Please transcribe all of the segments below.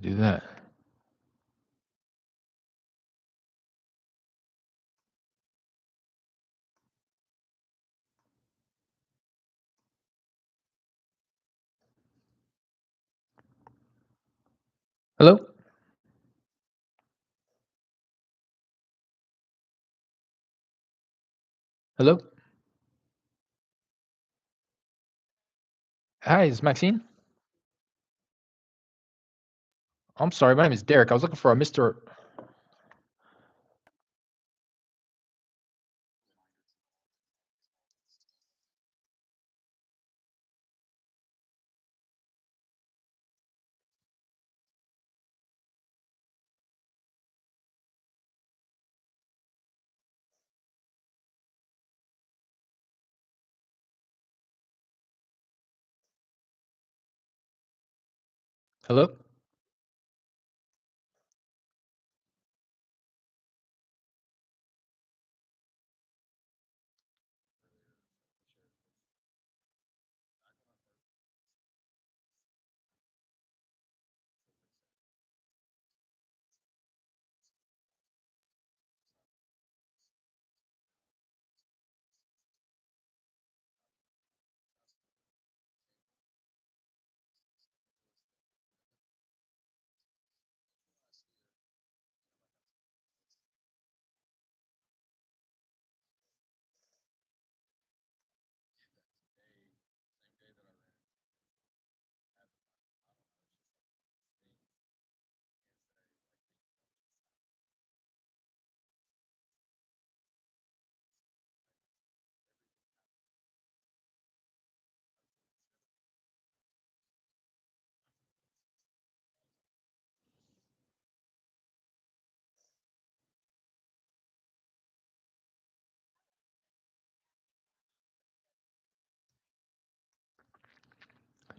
to do that? Hello? Hello? Hi, is Maxine? I'm sorry, my name is Derek. I was looking for a Mr. Hello?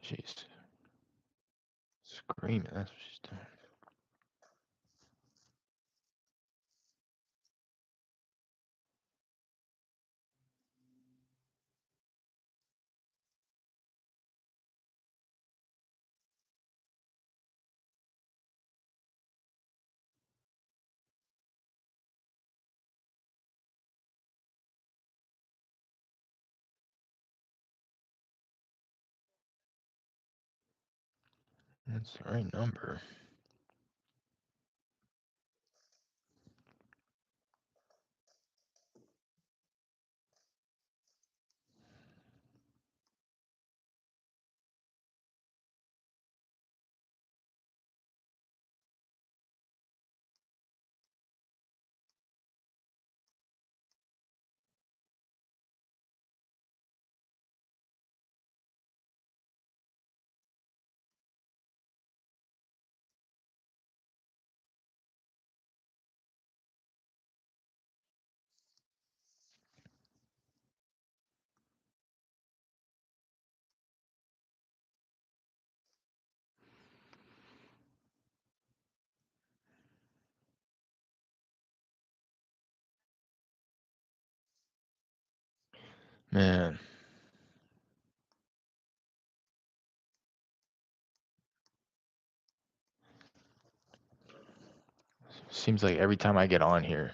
Jeez. Screaming. That's what she's doing. That's the right number. Man, seems like every time I get on here,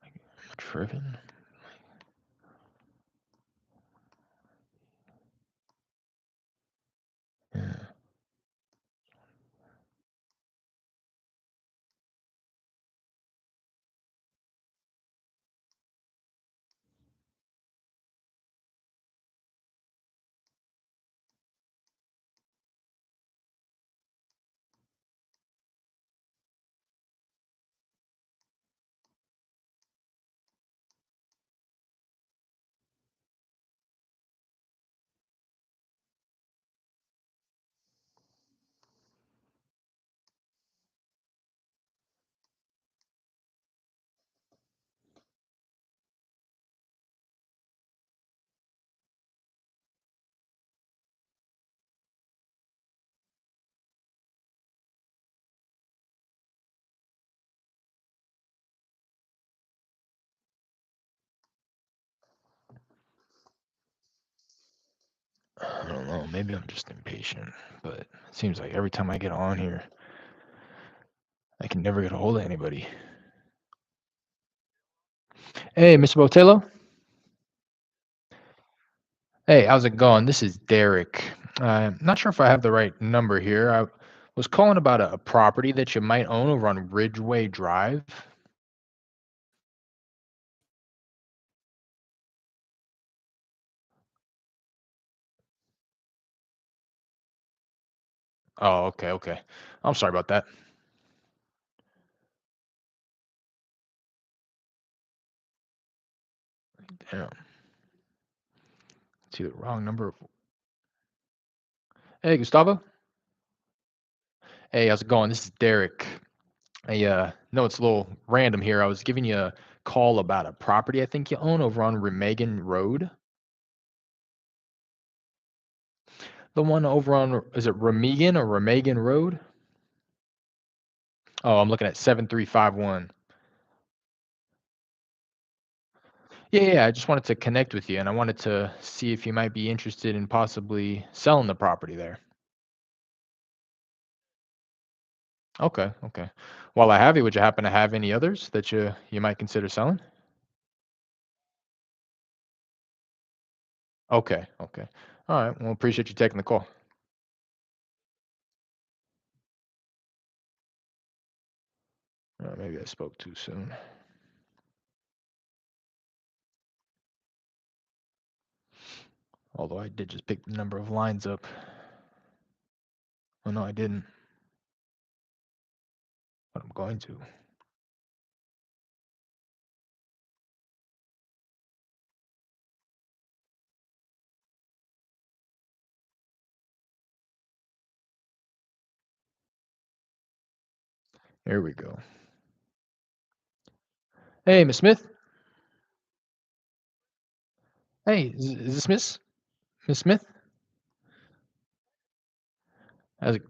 like, I'm tripping. Yeah. maybe I'm just impatient, but it seems like every time I get on here, I can never get a hold of anybody. Hey, Mr. Botello. Hey, how's it going? This is Derek. I'm not sure if I have the right number here. I was calling about a property that you might own over on Ridgeway Drive. Oh, okay, okay. I'm sorry about that. Damn, it's either wrong number. Hey, Gustavo. Hey, how's it going? This is Derek. I know it's a little random here. I was giving you a call about a property I think you own over on Remagen Road. The one over on, is it Remagen or Remagen Road? Oh, I'm looking at 7351. Yeah, I just wanted to connect with you and I wanted to see if you might be interested in possibly selling the property there. Okay, okay. While I have you, would you happen to have any others that you might consider selling? Okay, okay. All right. Well, appreciate you taking the call. Maybe I spoke too soon. Although I did just pick the number of lines up. Oh no, I didn't, but I'm going to. There we go. Hey, Miss Smith. Hey, is this Miss Smith?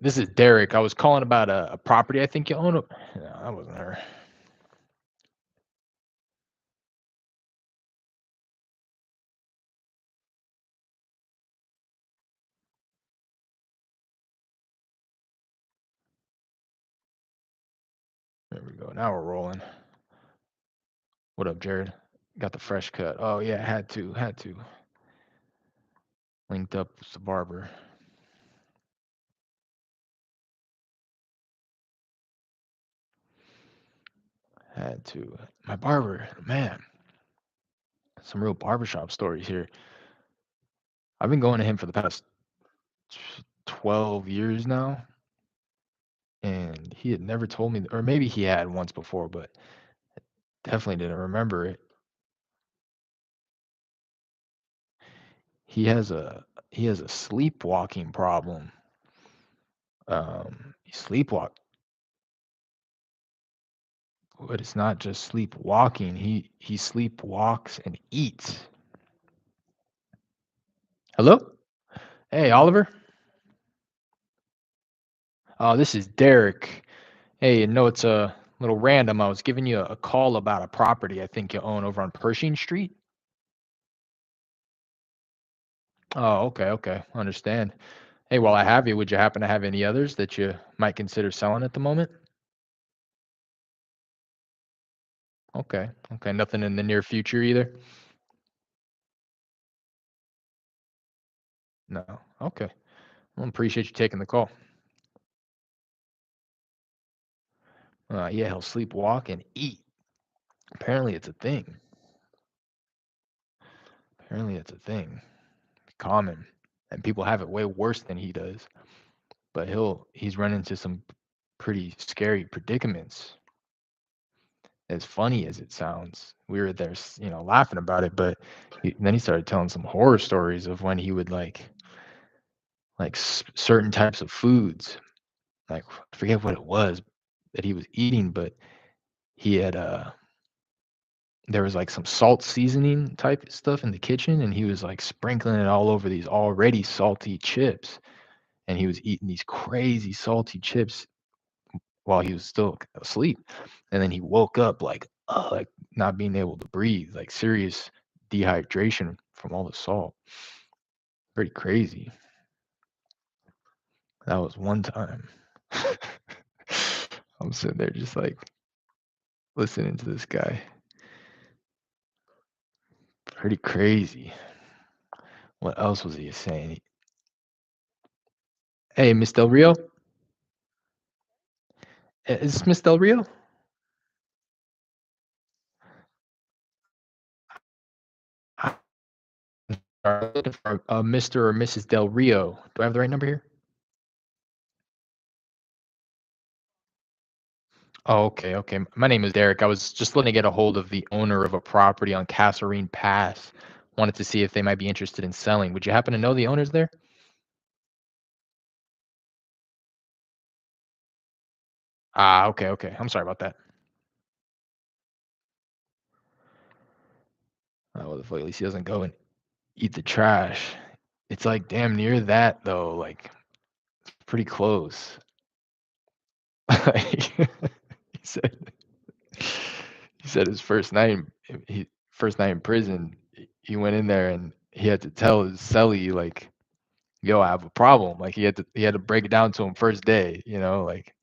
This is Derek. I was calling about a property I think you own. No, that wasn't her. There we go. Now we're rolling. What up, Jared? Got the fresh cut. Oh yeah, had to. Linked up with the barber. Had to. My barber, man, some real barbershop stories here. I've been going to him for the past 12 years now, and he had never told me, or maybe he had once before, but definitely didn't remember it. He has a sleepwalking problem. He sleepwalk, but it's not just sleepwalking. He sleepwalks and eats. Hello? Hey, Oliver. Oh, this is Derek. Hey, no, it's a little random. I was giving you a call about a property I think you own over on Pershing Street. Oh, okay, okay. Understand. Hey, while I have you, would you happen to have any others that you might consider selling at the moment? Okay, okay. Nothing in the near future either? No. Okay. Well, appreciate you taking the call. Yeah, he'll sleepwalk and eat. Apparently, it's a thing. Apparently, it's a thing. Common. And people have it way worse than he does. But he's run into some pretty scary predicaments. As funny as it sounds, we were there, laughing about it. But then he started telling some horror stories of when he would certain types of foods. Like I forget what it was that he was eating, but he had there was like some salt seasoning type stuff in the kitchen, and he was like sprinkling it all over these already salty chips, and he was eating these crazy salty chips while he was still asleep, and then he woke up like not being able to breathe, like serious dehydration from all the salt. Pretty crazy. That was one time. I'm sitting there just like listening to this guy. Pretty crazy. What else was he saying? Hey, Miss Del Rio? Is this Miss Del Rio? I'm looking for Mr. or Mrs. Del Rio. Do I have the right number here? Oh, okay, okay. My name is Derek. I was just looking to get a hold of the owner of a property on Kasserine Pass. Wanted to see if they might be interested in selling. Would you happen to know the owners there? Ah, okay, okay. I'm sorry about that. Oh, well, at least he doesn't go and eat the trash. It's like damn near that though, like pretty close. Like, he said he said his first night in prison, he went in there and he had to tell his cellie like, "Yo, I have a problem." Like he had to break it down to him first day, like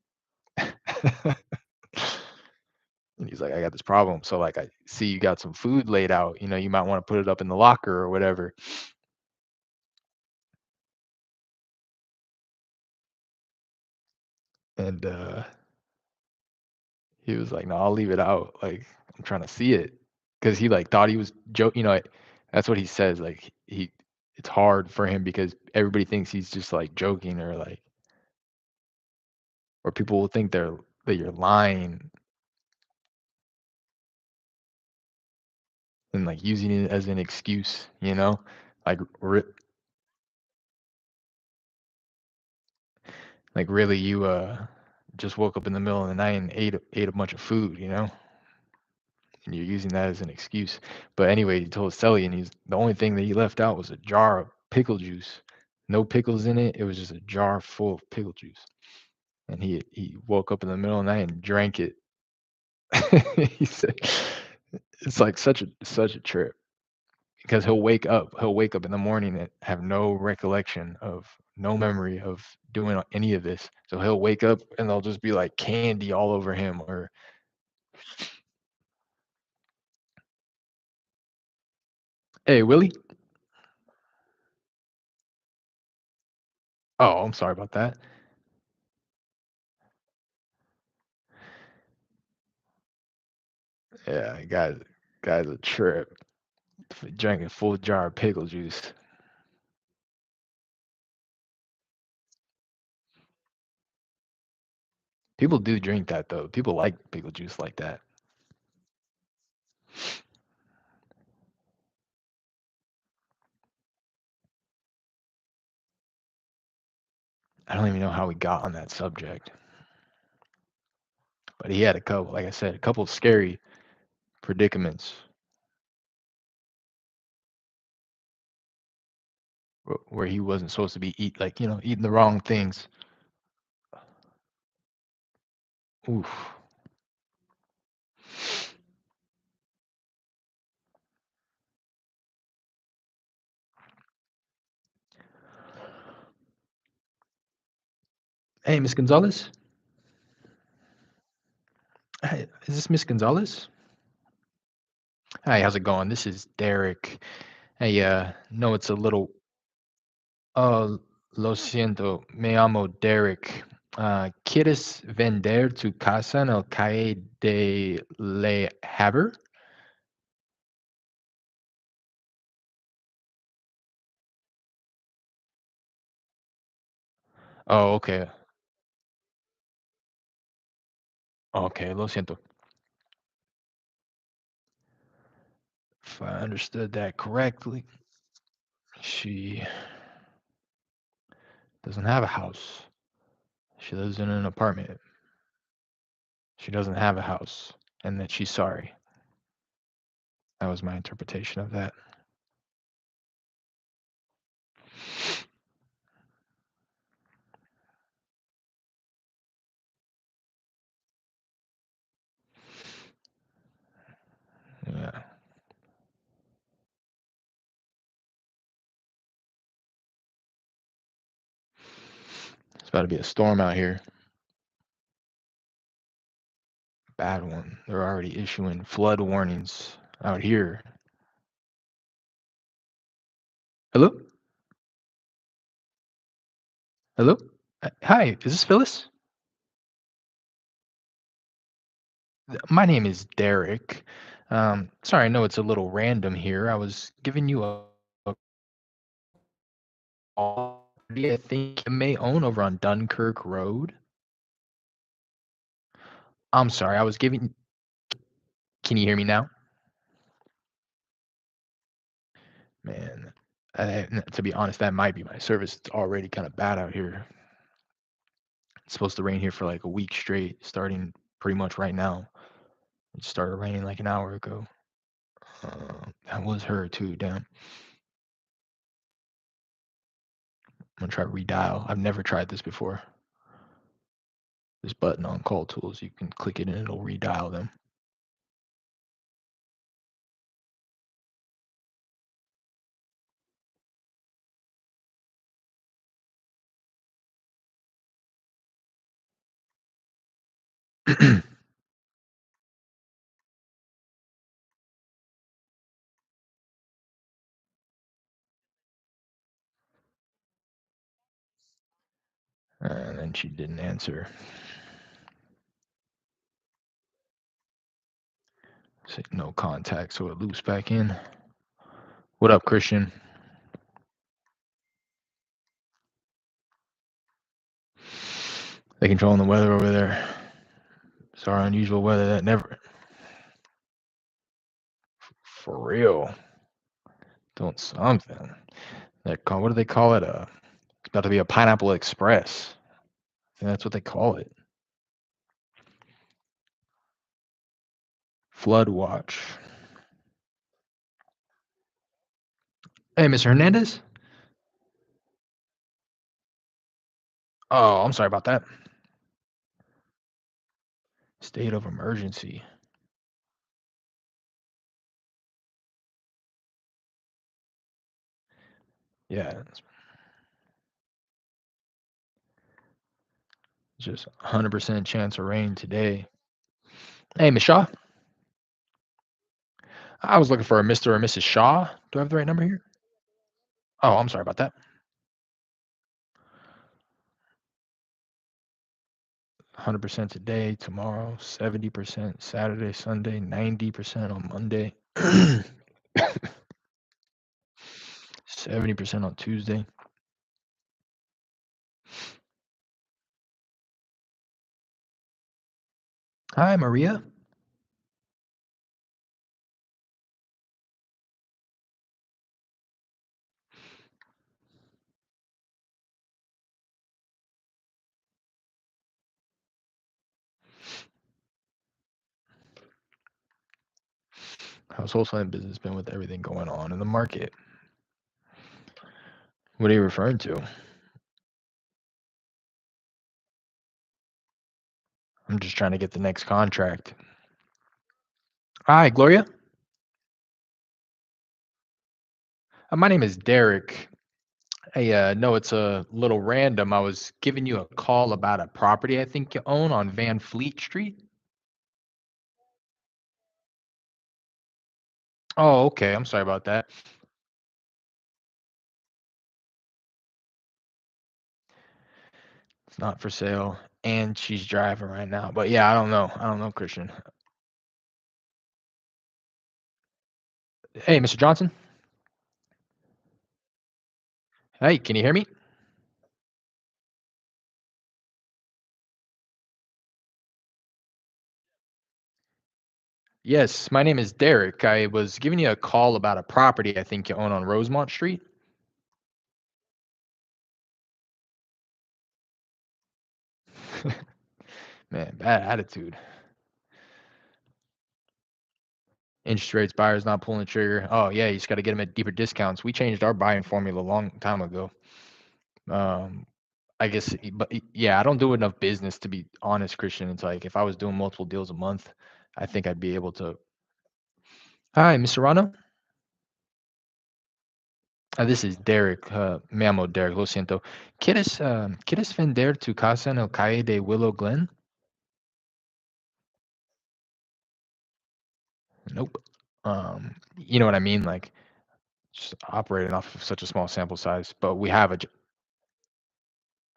and he's like, "I got this problem. So like I see you got some food laid out, you might want to put it up in the locker or whatever." And he was like, "No, I'll leave it out. Like I'm trying to see it." Because he like thought he was joking, that's what he says. Like it's hard for him because everybody thinks he's just like joking or people will think that you're lying and like using it as an excuse, like really you just woke up in the middle of the night and ate a bunch of food, and you're using that as an excuse. But anyway, he told Sally, and he's the only thing that he left out was a jar of pickle juice, no pickles in it. It was just a jar full of pickle juice, and he woke up in the middle of the night and drank it. He said it's like such a trip because he'll wake up in the morning and have no recollection of no memory of doing any of this. So he'll wake up and there'll just be like candy all over him or hey Willie. Oh, I'm sorry about that. Yeah, guy's a trip. Drank a full jar of pickle juice. People do drink that though. People like pickle juice like that. I don't even know how we got on that subject, but he had a couple, like I said, a couple of scary predicaments where he wasn't supposed to be eating the wrong things. Oof. Hey, Miss Gonzalez. Hey, is this Miss Gonzalez? Hi, how's it going? This is Derek. Hey, no, it's a little. Lo siento, me llamo Derek. ¿Quieres vender tu casa en el calle de Le Havre? Oh, okay. Okay, lo siento. If I understood that correctly, she doesn't have a house. She lives in an apartment. She doesn't have a house, and that she's sorry. That was my interpretation of that. Yeah. about to be a storm out here. Bad one. They're already issuing flood warnings out here. Hello? Hello? Hi, is this Phyllis? My name is Derek. Sorry, I know it's a little random here. I was giving you a call. I think you may own over on Dunkirk Road. I'm sorry, I was giving. Can you hear me now? Man, to be honest, that might be my service. It's already kind of bad out here. It's supposed to rain here for like a week straight, starting pretty much right now. It started raining like an hour ago. That was her too. Damn. I'm gonna try to redial. I've never tried this before. This button on call tools, you can click it and it'll redial them. And then she didn't answer. Say no contact, so it loops back in. What up, Christian? They controlling the weather over there. It's our unusual weather that never. For real. Doing something. What do they call it? It's about to be a Pineapple Express. I think that's what they call it. Flood watch. Hey, Mr. Hernandez. Oh, I'm sorry about that. State of emergency. Yeah, it's just 100% chance of rain today. Hey, Miss Shaw. I was looking for a Mr. or Mrs. Shaw. Do I have the right number here? Oh, I'm sorry about that. 100% today, tomorrow, 70% Saturday, Sunday, 90% on Monday, 70% on Tuesday. Hi, Maria. How's wholesaling business been with everything going on in the market? What are you referring to? I'm just trying to get the next contract. Hi, Gloria. My name is Derek. Hey, no, it's a little random. I was giving you a call about a property I think you own on Van Fleet Street. Oh, okay. I'm sorry about that. It's not for sale, and she's driving right now. But yeah, I don't know. I don't know, Christian. Hey, Mr. Johnson. Hey, can you hear me? Yes, my name is Derek. I was giving you a call about a property I think you own on Rosemont Street. Man, bad attitude. Interest rates, buyers not pulling the trigger. Oh yeah, you just got to get them at deeper discounts. We changed our buying formula a long time ago. Um, I guess, but yeah, I don't do enough business to be honest, Christian. It's like if I was doing multiple deals a month, I think I'd be able to. Hi, Mr. Rano. This is Derek. Me llamo Derek, lo siento. ¿Quieres vender tu casa en el calle de Willow Glen? Nope. You know what I mean? Like, just operating off of such a small sample size, but we have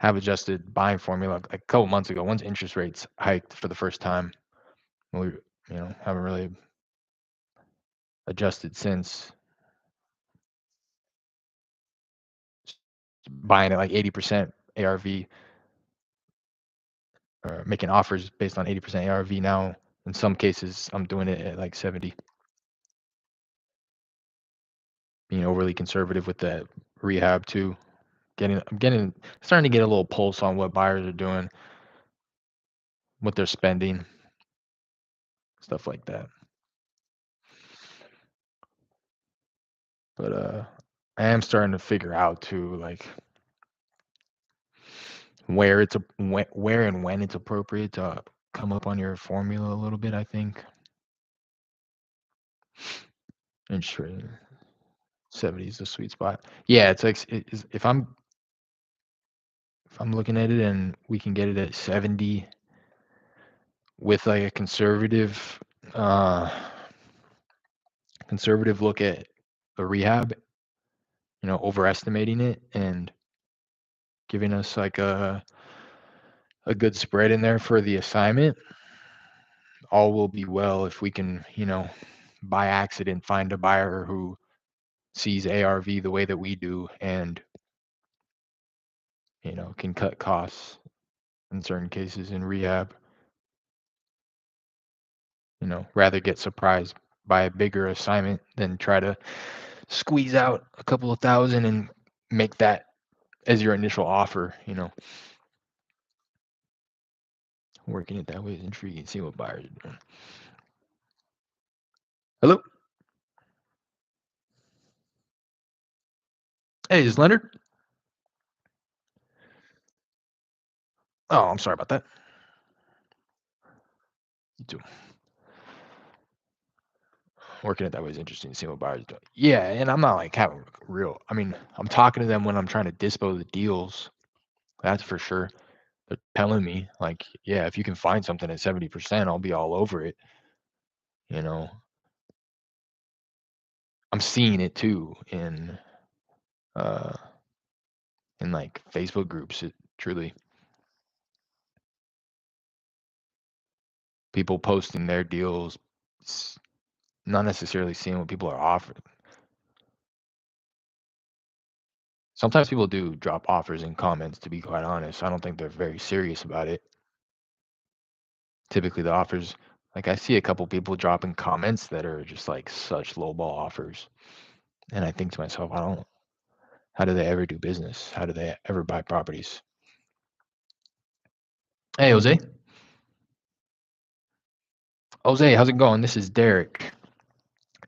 adjusted buying formula like a couple months ago. Once interest rates hiked for the first time, we haven't really adjusted since. Buying at like 80% ARV, or making offers based on 80% ARV now. In some cases, I'm doing it at like 70, being overly conservative with the rehab too. I'm getting starting to get a little pulse on what buyers are doing, what they're spending, stuff like that. But I am starting to figure out too, like where and when it's appropriate to come up on your formula a little bit. I think and sure, 70 is the sweet spot. Yeah, it's like if I'm looking at it and we can get it at 70 with like a uh conservative look at the rehab, overestimating it and giving us like a good spread in there for the assignment, all will be well if we can, by accident find a buyer who sees ARV the way that we do and, can cut costs in certain cases in rehab, rather get surprised by a bigger assignment than try to squeeze out a couple of thousand and make that as your initial offer. Working it that way is intriguing. See what buyers are doing. Hello. Hey, is Leonard? Oh, I'm sorry about that. You too. Working it that way is interesting. See what buyers are doing. Yeah, and I'm not like having real. I mean, I'm talking to them when I'm trying to dispo the deals. That's for sure. They're telling me like, yeah, if you can find something at 70%, I'll be all over it. You know, I'm seeing it too uh in like Facebook groups. Truly, people posting their deals, not necessarily seeing what people are offering. Sometimes people do drop offers in comments, to be quite honest. I don't think they're very serious about it. Typically, the offers, like I see a couple people dropping comments that are just like such lowball offers. And I think to myself, how do they ever do business? How do they ever buy properties? Hey, Jose. Jose, how's it going? This is Derek.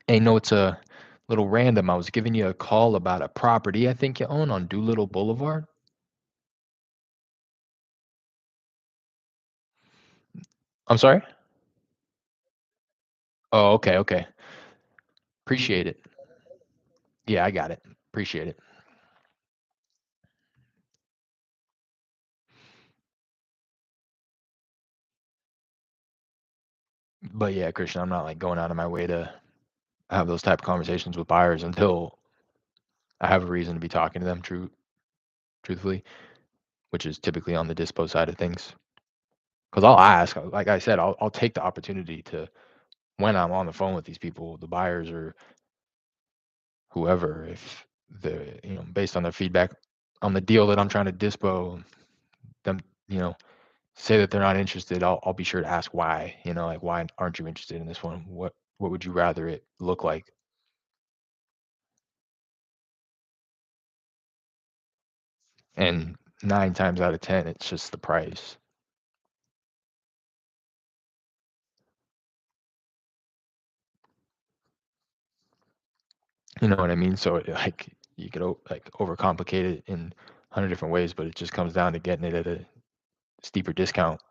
Hey, no, it's a little random. I was giving you a call about a property I think you own on Doolittle Boulevard. I'm sorry? Oh, okay, okay. Appreciate it. Yeah, I got it. Appreciate it. But yeah, Christian, I'm not like going out of my way to have those type of conversations with buyers until I have a reason to be talking to them truthfully, which is typically on the dispo side of things. Because I'll ask, like I said, I'll take the opportunity to when I'm on the phone with these people, the buyers or whoever, if the based on their feedback on the deal that I'm trying to dispo, them say that they're not interested. I'll be sure to ask why. Like why aren't you interested in this one? What would you rather it look like? And 9 times out of 10, it's just the price. You know what I mean? So like you could like overcomplicate it in 100 different ways, but it just comes down to getting it at a steeper discount.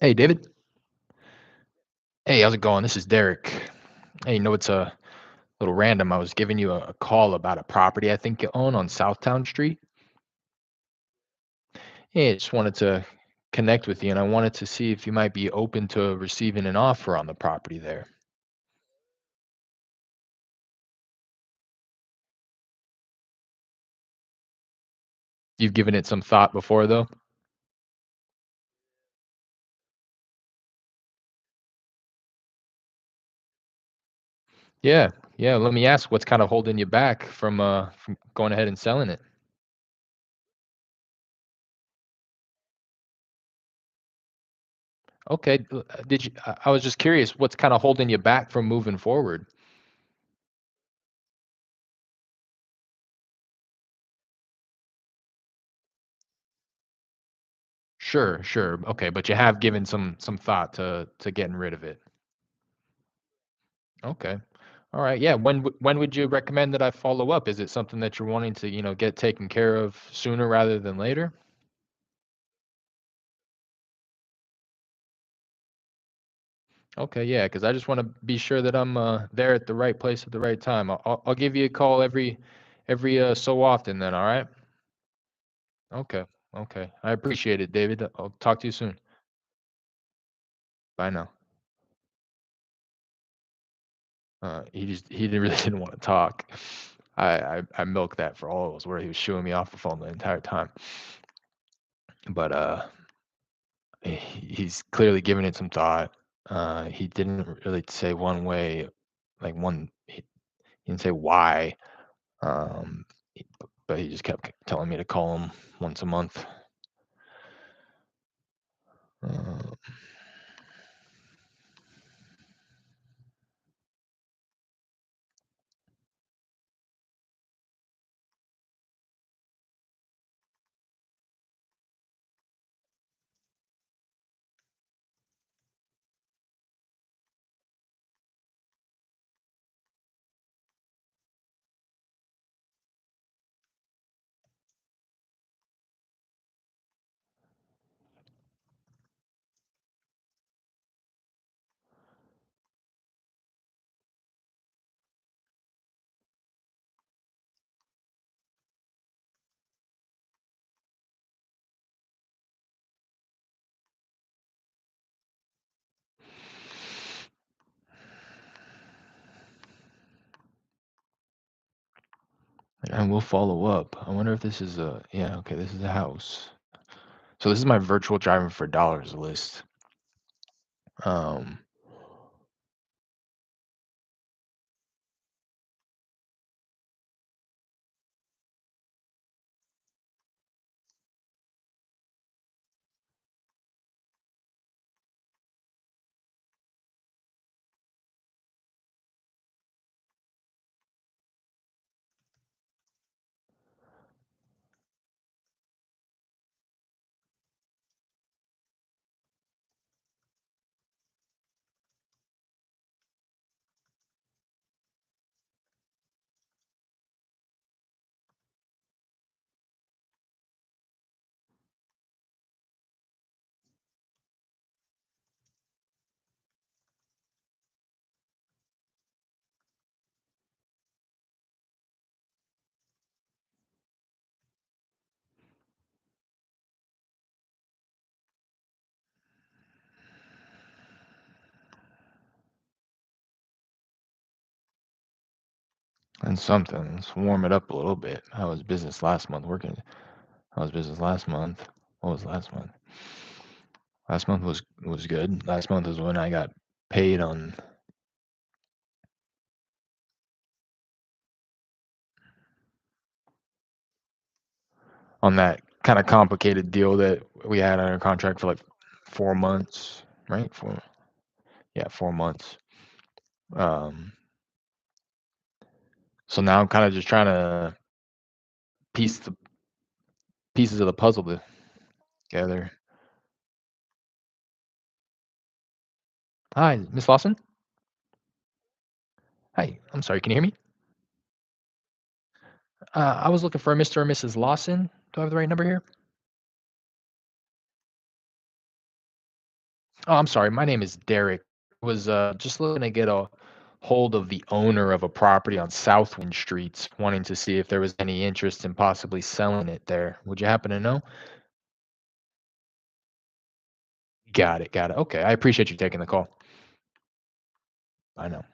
Hey, David. Hey, how's it going? This is Derek. Hey, it's a little random. I was giving you a call about a property I think you own on Southtown Street. Hey, I just wanted to connect with you, and I wanted to see if you might be open to receiving an offer on the property there. You've given it some thought before, though? Yeah, yeah. Let me ask, what's kind of holding you back from going ahead and selling it? Okay. Did you? I was just curious, what's kind of holding you back from moving forward? Sure, sure. Okay, but you have given some thought to getting rid of it. Okay. All right. Yeah. When would you recommend that I follow up? Is it something that you're wanting to, get taken care of sooner rather than later? Okay. Yeah. Because I just want to be sure that I'm there at the right place at the right time. I'll give you a call every so often. Then. All right. Okay. Okay. I appreciate it, David. I'll talk to you soon. Bye now. He didn't really didn't want to talk. I milked that for all it was worth. He was shooing me off the phone the entire time. But he's clearly given it some thought. He didn't really say one way, like he didn't say why. Um, but he just kept telling me to call him once a month. Uh, and we'll follow up. I wonder if this is a yeah. Okay, this is a house. So this is my virtual driving for dollars list. Um, and something. Let's warm it up a little bit. How was business last month? Working. How was business last month? What was last month? Last month was good. Last month was when I got paid on that kind of complicated deal that we had under contract for like 4 months, right? Yeah, 4 months. Um, so now I'm kind of just trying to piece the pieces of the puzzle together. Hi, Miss Lawson. Hi, I'm sorry. Can you hear me? I was looking for Mr. or Mrs. Lawson. Do I have the right number here? Oh, I'm sorry. My name is Derek. Was just looking to get a hold of the owner of a property on Southwind Streets, wanting to see if there was any interest in possibly selling it there. Would you happen to know? Got it. Got it. Okay. I appreciate you taking the call. I know.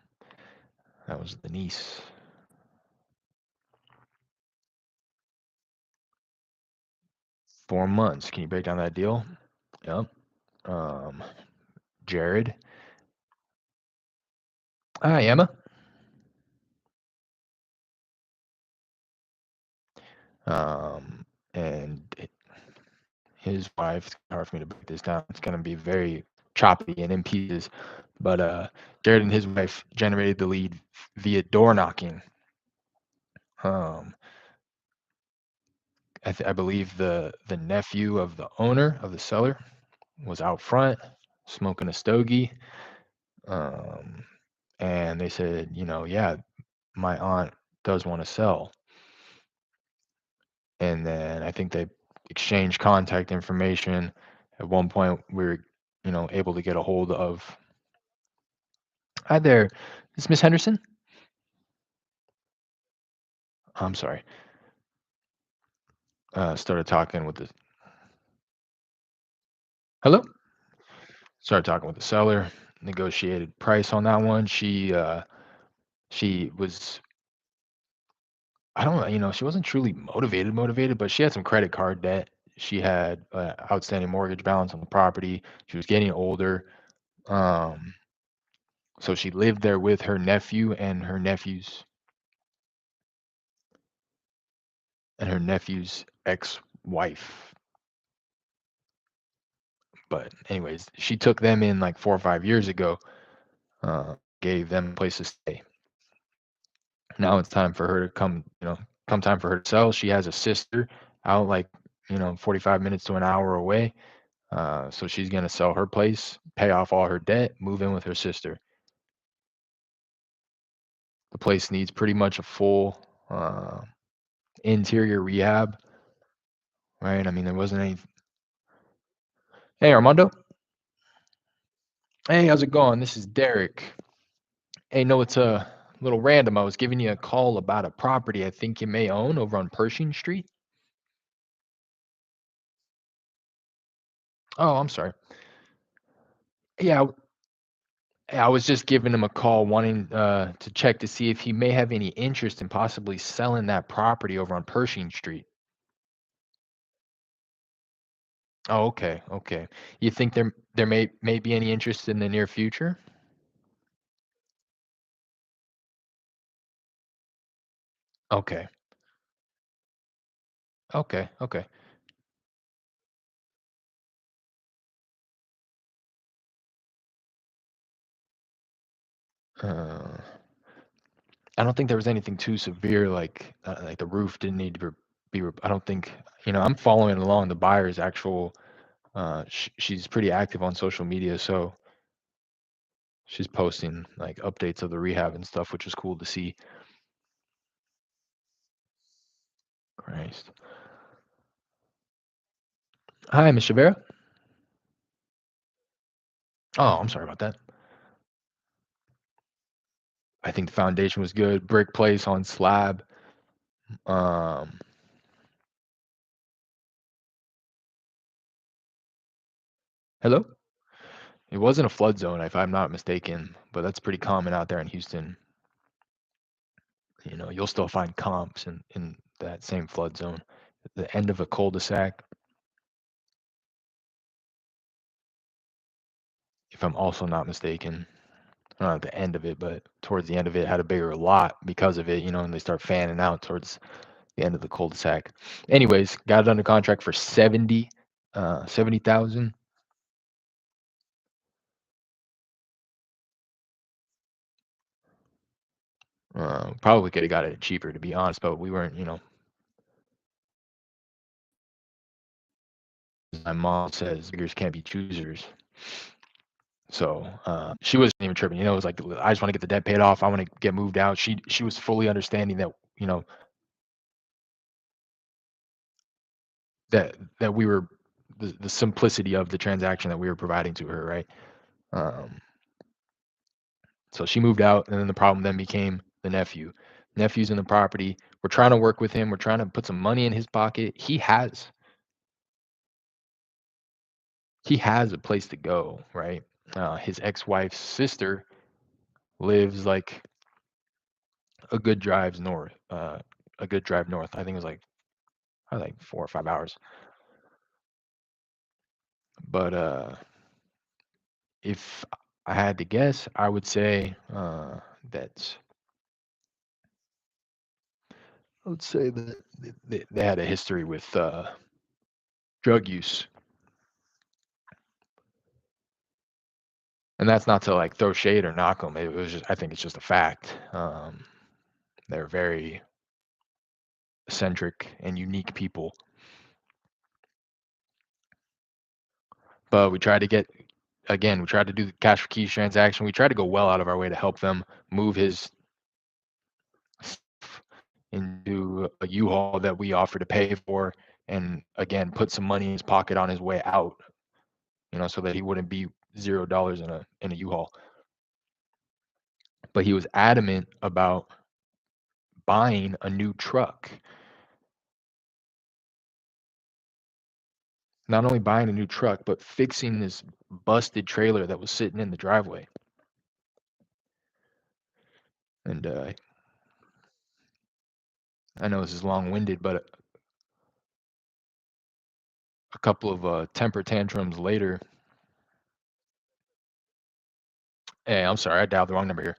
That was the niece. 4 months. Can you break down that deal? Yep. Um, Jared. Hi, Emma. Um, and his wife, it's hard for me to break this down. It's going to be very choppy and in pieces. But Jared and his wife generated the lead via door knocking. Um, I believe the nephew of the owner of the seller was out front smoking a stogie. Um, and they said, yeah, my aunt does want to sell. And then I think they exchanged contact information. At one point, we were, able to get a hold of. Hi there, is Miss Henderson? I'm sorry. Started talking with the hello. Started talking with the seller. Negotiated price on that one. She was I don't know. She wasn't truly motivated, but she had some credit card debt. She had outstanding mortgage balance on the property. She was getting older. Um, so she lived there with her nephew and her nephew's ex-wife. But anyways, she took them in like 4 or 5 years ago. Gave them a place to stay. Now it's time for her to come time for her to sell. She has a sister out like 45 minutes to an hour away. So she's gonna sell her place, pay off all her debt, move in with her sister. The place needs pretty much a full interior rehab, right? I mean, there wasn't any. Hey, Armando. Hey, how's it going? This is Derek. Hey, no, it's a little random. I was giving you a call about a property I think you may own over on Pershing Street. Oh, I'm sorry. Yeah, I was just giving him a call, wanting to check to see if he may have any interest in possibly selling that property over on Pershing Street. Oh, okay, okay. You think there may be any interest in the near future? Okay, okay, okay. Uh, I don't think there was anything too severe, like the roof didn't need to I don't think, I'm following along the buyer's actual. She's pretty active on social media, so she's posting like updates of the rehab and stuff, which is cool to see. Christ. Hi, Miss Shavera. Oh, I'm sorry about that. I think the foundation was good. Brick place on slab. Um, Hello? It wasn't a flood zone, if I'm not mistaken, but that's pretty common out there in Houston. You'll still find comps in that same flood zone. At the end of a cul-de-sac, if I'm also not mistaken. Not at the end of it, but towards the end of it, had a bigger lot because of it, and they start fanning out towards the end of the cul-de-sac. Anyways, got it under contract for 70,000. Probably could have got it cheaper, to be honest, but we weren't, as my mom says, beggars can't be choosers. So she wasn't even tripping. It was like, I just want to get the debt paid off. I want to get moved out. She was fully understanding that, that that we were the simplicity of the transaction that we were providing to her, right? Um, so she moved out, and then the problem then became the nephew. Nephew's in the property. We're trying to work with him. We're trying to put some money in his pocket. He has a place to go, right? His ex-wife's sister lives like a good drive north. A good drive north. I think it was like probably like 4 or 5 hours. But if I had to guess, I would say that they had a history with drug use, and that's not to like throw shade or knock them. It was just I think it's just a fact. They're very eccentric and unique people. But we tried to do the cash for keys transaction. We tried to go well out of our way to help them move his stuff into a U-Haul that we offered to pay for, and again put some money in his pocket on his way out, so that he wouldn't be $0 in a U-Haul. But he was adamant about buying a new truck. Not only buying a new truck, but fixing this busted trailer that was sitting in the driveway. And I know this is long-winded, but a couple of temper tantrums later. Hey, I'm sorry, I dialed the wrong number here.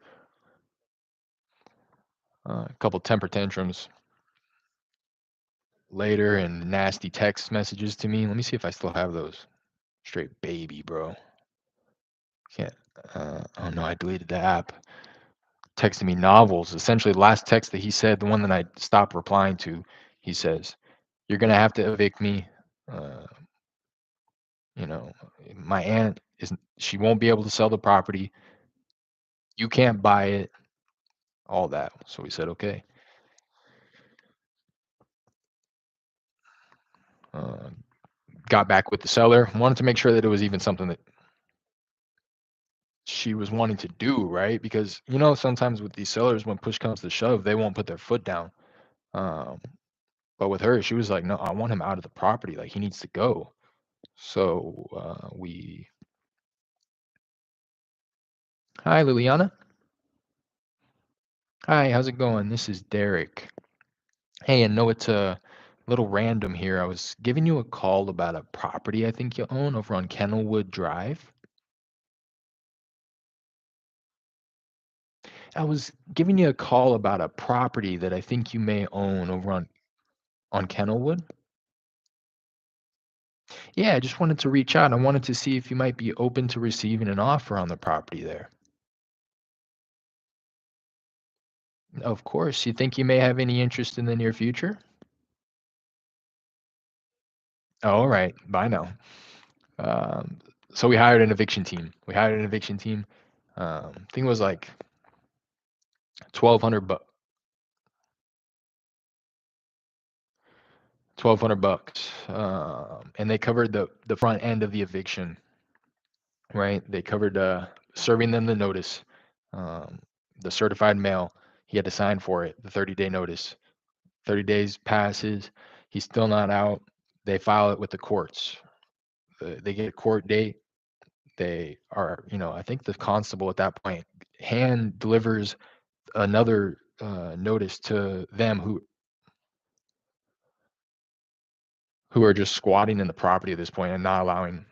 A couple temper tantrums later and nasty text messages to me. Let me see if I still have those. Straight baby, bro. Can't. Oh no, I deleted the app. Texting me novels. Essentially, the last text that he said, the one that I stopped replying to, he says, "You're gonna have to evict me. Uh, you know, my aunt is she won't be able to sell the property. You can't buy it. All that." So we said, okay. Uh, got back with the seller. Wanted to make sure that it was even something that she was wanting to do, right? Because sometimes with these sellers, when push comes to shove, they won't put their foot down. Um, but with her, she was like, "No, I want him out of the property. Like he needs to go." So we. Hi, Liliana. Hi, how's it going? This is Derek. Hey, I know it's a little random here. I was giving you a call about a property I think you own over on Kennelwood Drive. I was giving you a call about a property that I think you may own over on Kennelwood. Yeah, I just wanted to reach out. I wanted to see if you might be open to receiving an offer on the property there. Of course. You think you may have any interest in the near future? All right. Bye now. Um, so we hired an eviction team. I think it was like 1,200 bucks. 1,200 bucks, and they covered the front end of the eviction, right? They covered serving them the notice, um, the certified mail. He had to sign for it, the 30-day notice. 30 days passes, he's still not out. They file it with the courts. They get a court date. They are, I think the constable at that point hand delivers another notice to them who are just squatting in the property at this point and not allowing.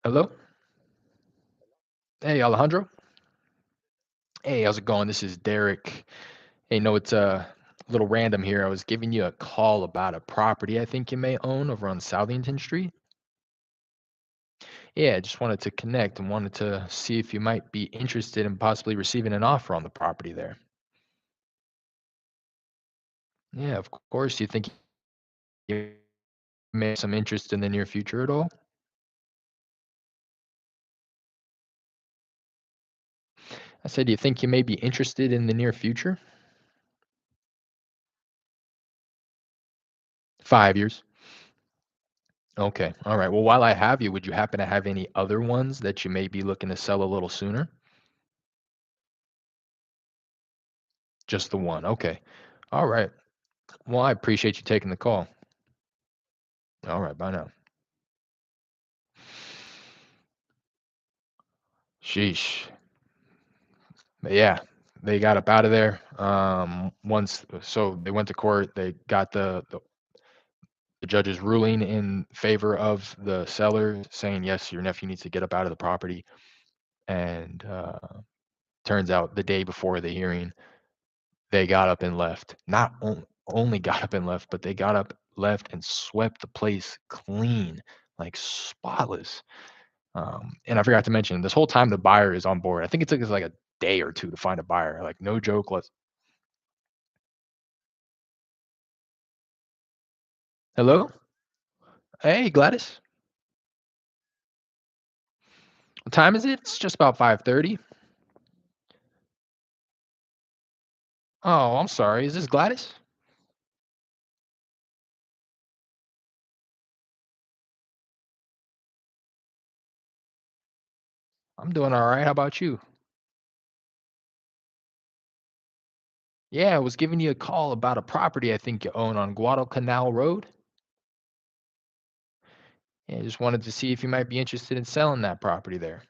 Hello? Hey, Alejandro. Hey, how's it going? This is Derek. Hey, no, it's a little random here. I was giving you a call about a property I think you may own over on Southington Street. Yeah, I just wanted to connect and wanted to see if you might be interested in possibly receiving an offer on the property there. Yeah, of course. Do you think you may have some interest in the near future at all? I said, do you think you may be interested in the near future? 5 years. Okay. All right. Well, while I have you, would you happen to have any other ones that you may be looking to sell a little sooner? Just the one. Okay. All right. Well, I appreciate you taking the call. All right. Bye now. Sheesh. But yeah, they got up out of there. So they went to court. They got the judge's ruling in favor of the seller, saying yes, your nephew needs to get up out of the property. And turns out the day before the hearing, they got up and left. Not only got up and left, but they got up, left, and swept the place clean, like spotless. And I forgot to mention, this whole time the buyer is on board. I think it took us like a day or two to find a buyer. Like no joke. Let's. Hello. Hey, Gladys. What time is it? It's just about 5:30. Oh, I'm sorry. Is this Gladys? I'm doing all right. How about you? Yeah, I was giving you a call about a property I think you own on Guadalcanal Road. Yeah, just wanted to see if you might be interested in selling that property there.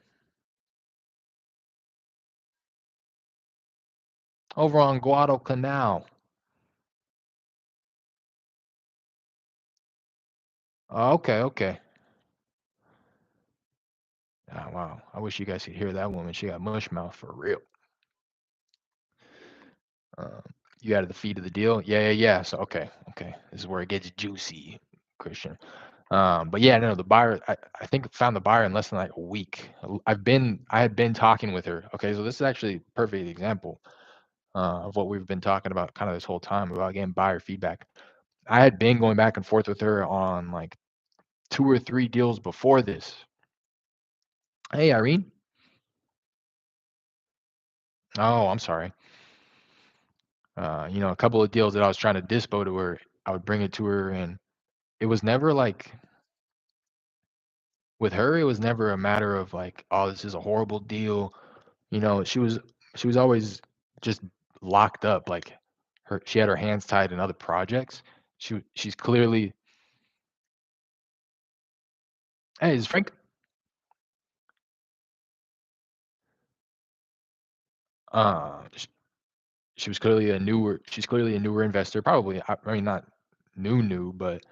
Over on Guadalcanal. Oh, okay, okay. Oh, wow. I wish you guys could hear that woman. She got mush mouth for real. Um, you added the fee to the deal? Yeah, yeah, yeah. So okay, okay. This is where it gets juicy, Christian. But yeah, no, the buyer. I think found the buyer in less than like a week. I had been talking with her. Okay, so this is actually a perfect example of what we've been talking about kind of this whole time about getting buyer feedback. I had been going back and forth with her on like two or three deals before this. Hey, Irene. Oh, I'm sorry. A couple of deals that I was trying to dispo to her, I would bring it to her, and it was never like with her, it was never a matter of like, oh, this is a horrible deal. She was always just locked up. Like she had her hands tied in other projects. She's clearly. Hey, is Frank? Sh she was clearly a newer she's clearly a newer investor, probably, I mean, not new, but,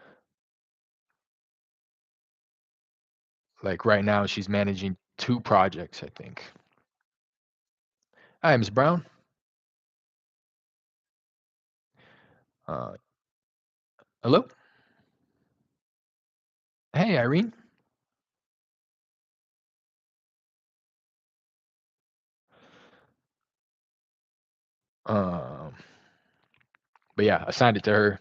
like, right now, she's managing 2 projects, I think. Hi, Ms. Brown. Uh, Hello? Hey, Irene. Um, but yeah, assigned it to her.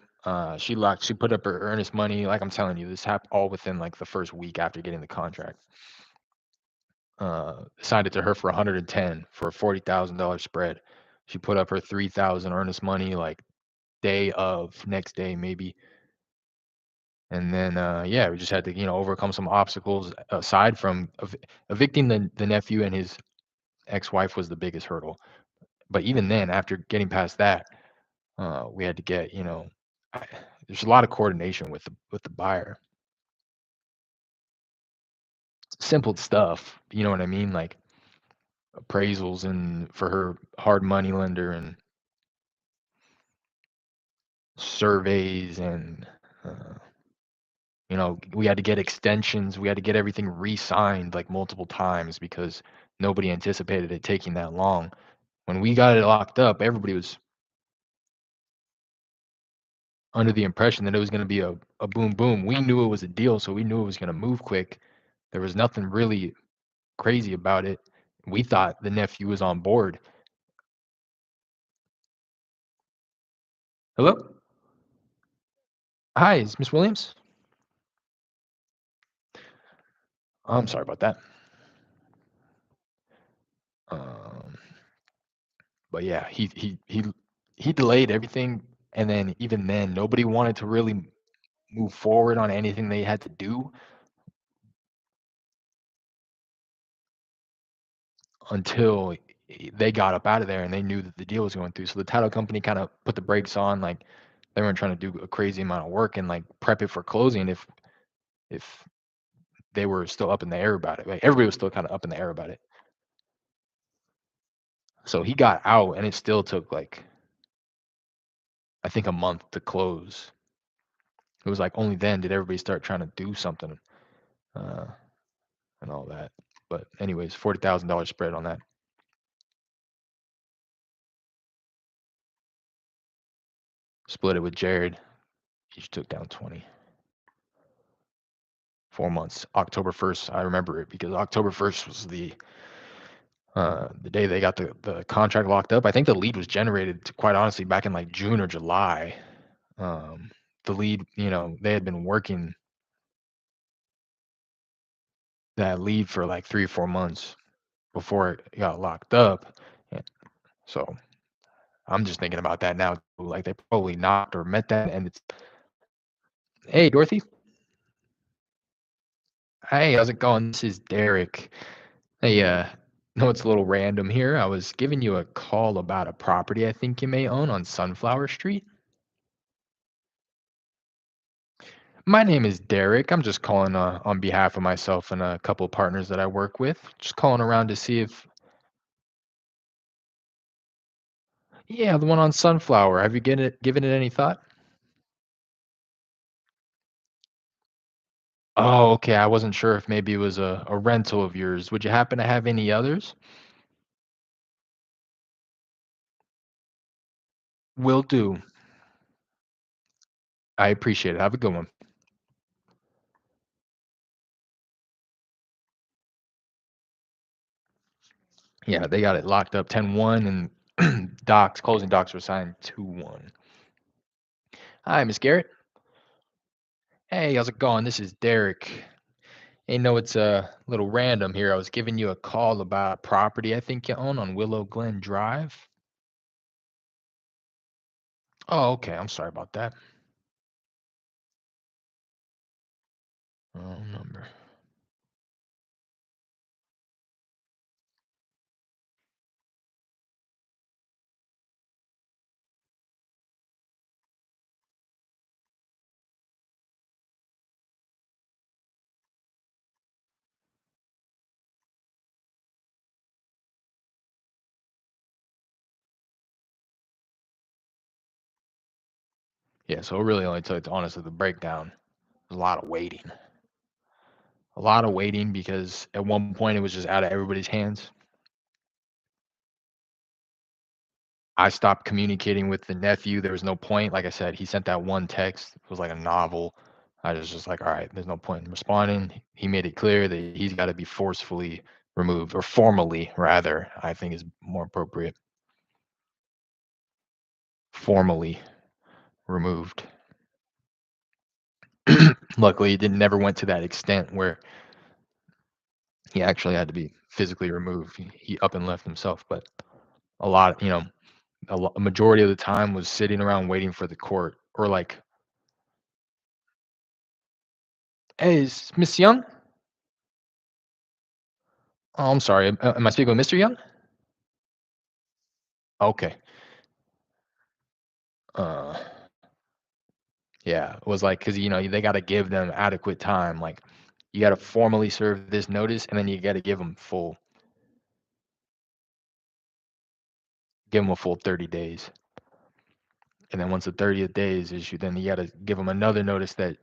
She put up her earnest money, like I'm telling you, this happened all within, like, the first week after getting the contract. Assigned it to her for 110 for a $40,000 spread. She put up her 3,000 earnest money, like, next day maybe. And then, yeah, we just had to, overcome some obstacles aside from evicting the nephew and his ex-wife was the biggest hurdle. But even then, after getting past that, we had to get, I, there's a lot of coordination with the buyer. Simple stuff, you know what I mean? Like appraisals and for her hard money lender and surveys and uh, we had to get extensions. We had to get everything re-signed like multiple times because nobody anticipated it taking that long. When we got it locked up, everybody was under the impression that it was going to be a boom boom. We knew it was a deal, so we knew it was going to move quick. There was nothing really crazy about it. We thought the nephew was on board. Hello? Hi, is Miss Williams? I'm sorry about that. Um, but yeah, he delayed everything, and then even then, nobody wanted to really. move forward on anything they had to do until they got up out of there and they knew that the deal was going through. So the title company kind of put the brakes on, like they weren't trying to do a crazy amount of work and like prep it for closing if they were still up in the air about it. Like everybody was still kind of up in the air about it. So he got out and it still took like I think a month to close. It was like only then did everybody start trying to do something uh, and all that. But anyways, $40,000 spread on that. Split it with Jared. Each took down 20. 4 months. October 1st, I remember it because October 1st was the day they got the contract locked up. I think the lead was generated, quite honestly, back in like June or July. Um, the lead, they had been working that lead for like 3 or 4 months before it got locked up. And so I'm just thinking about that now. Like they probably knocked or met that, and it's, hey Dorothy, hey, how's it going? This is Derek. Hey, no, it's a little random here. I was giving you a call about a property I think you may own on Sunflower Street. My name is Derek. I'm just calling on behalf of myself and a couple partners that I work with. Just calling around to see if, yeah, the one on Sunflower. Have you given it any thought? Oh, okay. I wasn't sure if maybe it was a rental of yours. Would you happen to have any others? Will do. I appreciate it. Have a good one. Yeah, they got it locked up 10-1, and closing docs were signed 2-1. Hi, Miss Garrett. Hey, how's it going? This is Derek. Hey, no, it's a little random here. I was giving you a call about a property I think you own on Willow Glen Drive. Oh, okay. I'm sorry about that. Wrong number. Yeah, so it really only took, honestly, the breakdown. A lot of waiting. A lot of waiting because at one point it was just out of everybody's hands. I stopped communicating with the nephew. There was no point. Like I said, he sent that one text. It was like a novel. I was just like, all right, there's no point in responding. He made it clear that he's got to be forcefully removed, or formally, rather, I think is more appropriate. Formally removed. Luckily, it didn't never went to that extent where he actually had to be physically removed. He up and left himself, but a lot, a majority of the time was sitting around waiting for the court, or like, hey, is Miss Young? Oh, I'm sorry. Am I speaking with Mr. Young? Okay. Uh, yeah, it was like, because they got to give them adequate time. Like, you got to formally serve this notice, and then you got to give them a full 30 days. And then once the 30th day is issued, then you got to give them another notice that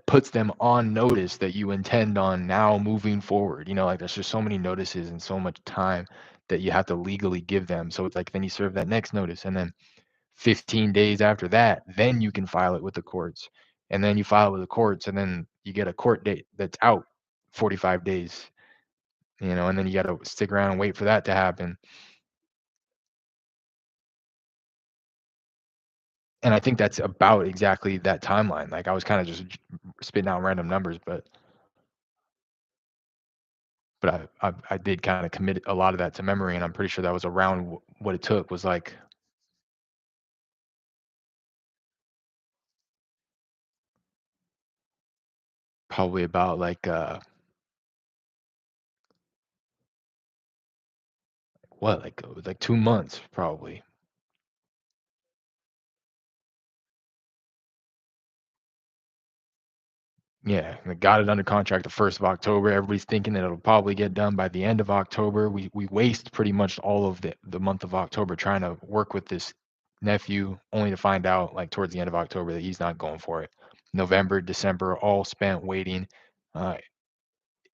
puts them on notice that you intend on now moving forward. Like there's just so many notices and so much time that you have to legally give them. So it's like then you serve that next notice, and then 15 days after that, then you can file it with the courts. And then you file it with the courts, and then you get a court date that's out 45 days, and then you got to stick around and wait for that to happen. And I think that's about exactly that timeline. Like I was kind of just spitting out random numbers, but I did kind of commit a lot of that to memory, and I'm pretty sure that was around what it took was like, probably about what, like 2 months probably. Yeah, we got it under contract the 1st of October. Everybody's thinking that it'll probably get done by the end of October. We waste pretty much all of the month of October trying to work with this nephew, only to find out like towards the end of October that he's not going for it. November, December, all spent waiting. Uh,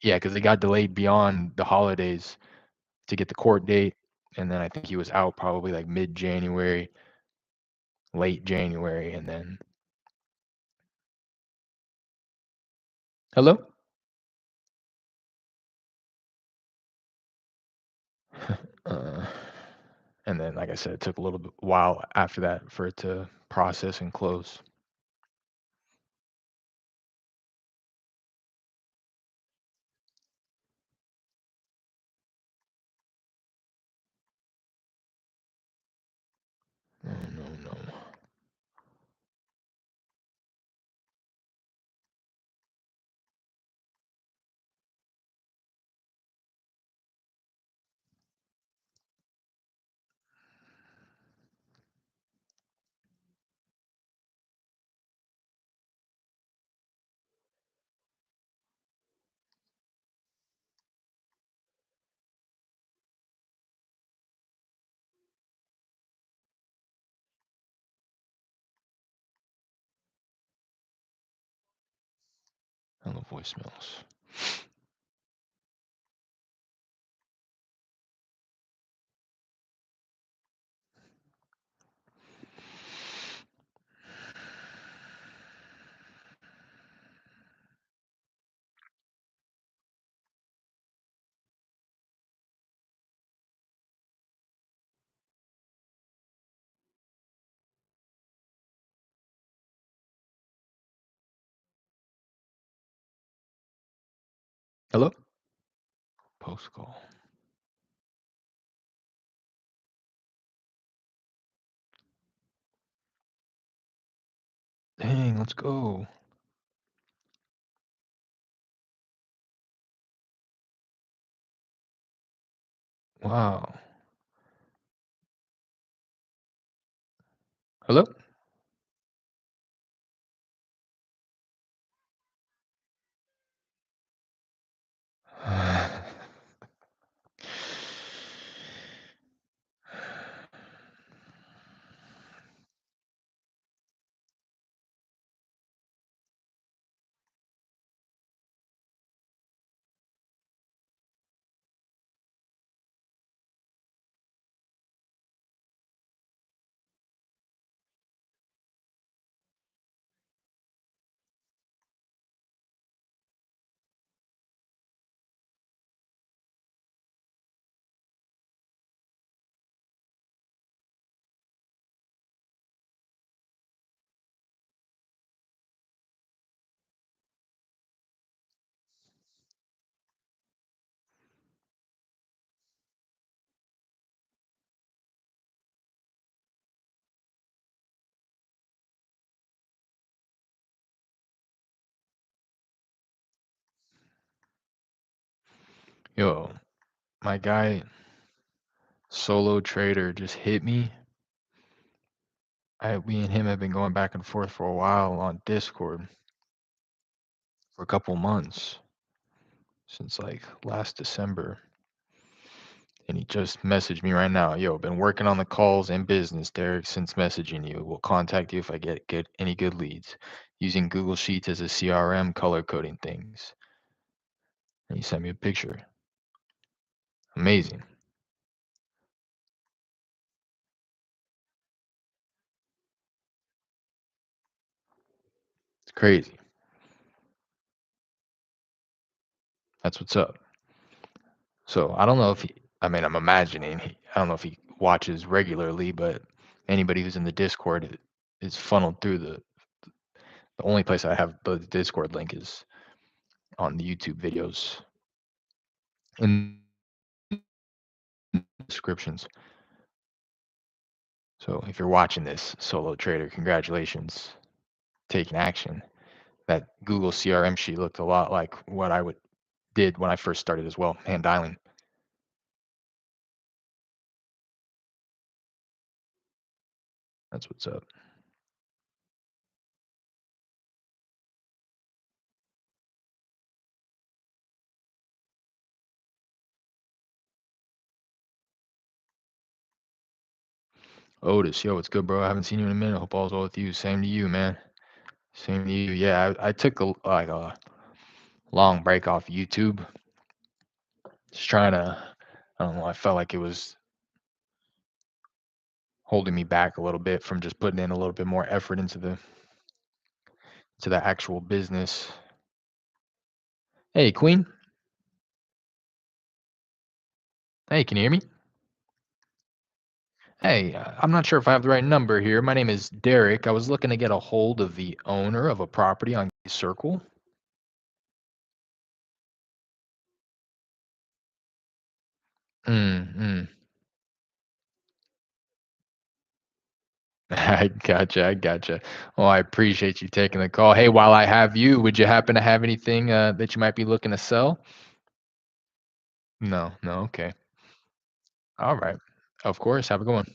yeah, because it got delayed beyond the holidays to get the court date, and then I think he was out probably like mid-January, late January, and then hello. Uh, and then, like I said, it took a little bit while after that for it to process and close. No, no, no. Hello, voicemails. Hello? Post call. Dang, let's go. Wow. Hello? Yo, my guy, solo trader, just hit me. We and him have been going back and forth for a while on Discord for a couple months since like last December. And he just messaged me right now. Yo, been working on the calls and business, Derek, since messaging you. Will contact you if I get any good leads. Using Google Sheets as a CRM, color coding things. And he sent me a picture. Amazing. It's crazy. That's what's up. So I don't know if I mean, I'm imagining, I don't know if he watches regularly, but anybody who's in the Discord is funneled through the only place I have the Discord link is on the YouTube videos in the descriptions. So if you're watching this, solo trader, congratulations, taking action. That Google CRM sheet looked a lot like what I would did when I first started as well, hand dialing. That's what's up. Otis, yo, what's good, bro? I haven't seen you in a minute. Hope all's well with you. Same to you, man. Same to you. Yeah, I took a long break off YouTube. Just trying to, I don't know. I felt like it was holding me back a little bit from just putting in a little bit more effort into the actual business. Hey, Queen. Hey, can you hear me? Hey, I'm not sure if I have the right number here. My name is Derek. I was looking to get a hold of the owner of a property on Circle. Mm, I gotcha. I gotcha. Well, I appreciate you taking the call. Hey, while I have you, would you happen to have anything that you might be looking to sell? No, no. Okay. All right. Of course. Have a good one.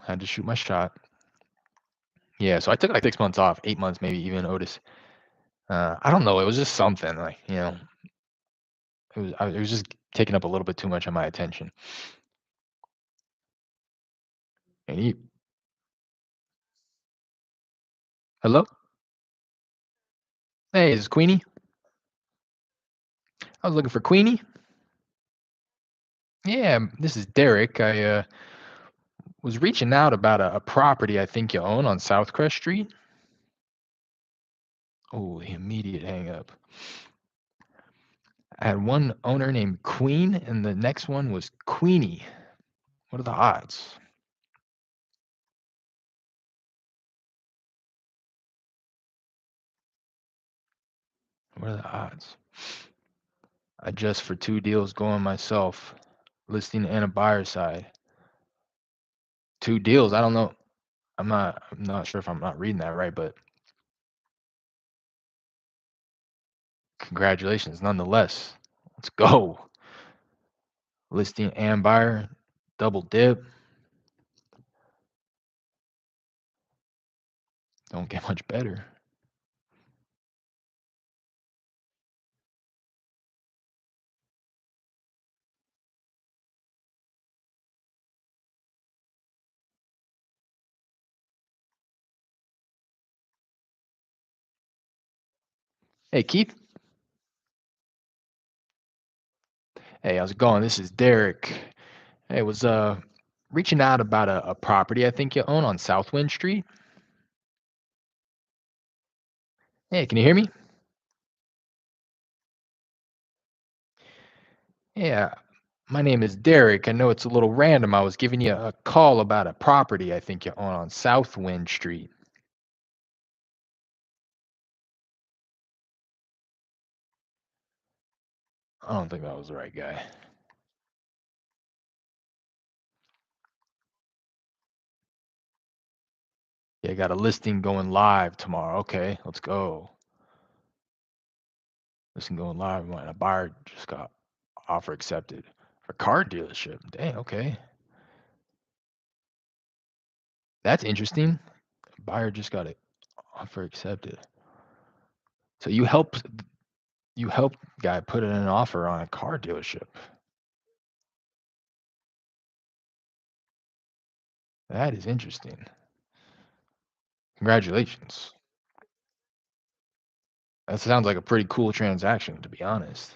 Had to shoot my shot. Yeah. So I took like 6 months off, 8 months, maybe even, Otis. I don't know. It was just something like, it was just taking up a little bit too much of my attention. And hello? Hey, is this Queenie? I was looking for Queenie. Yeah, this is Derek. I was reaching out about a property I think you own on Southcrest Street. Oh, the immediate hang up. I had one owner named Queen, and the next one was Queenie. What are the odds? What are the odds? I just for two deals going myself, listing and a buyer side. Two deals. I don't know. I'm not sure if I'm not reading that right, but congratulations nonetheless. Let's go. Listing and buyer, double dip. Don't get much better. Hey Keith. Hey, how's it going? This is Derek. Hey, was reaching out about a property I think you own on Southwind Street. Hey, can you hear me? Yeah, my name is Derek. I know it's a little random. I was giving you a call about a property I think you own on Southwind Street. I don't think that was the right guy. Yeah, got a listing going live tomorrow. Okay, let's go. Listing going live. A buyer just got offer accepted for car dealership. Dang, okay. That's interesting. Buyer just got it offer accepted. So you helped guy put in an offer on a car dealership. That is interesting. Congratulations. That sounds like a pretty cool transaction, to be honest.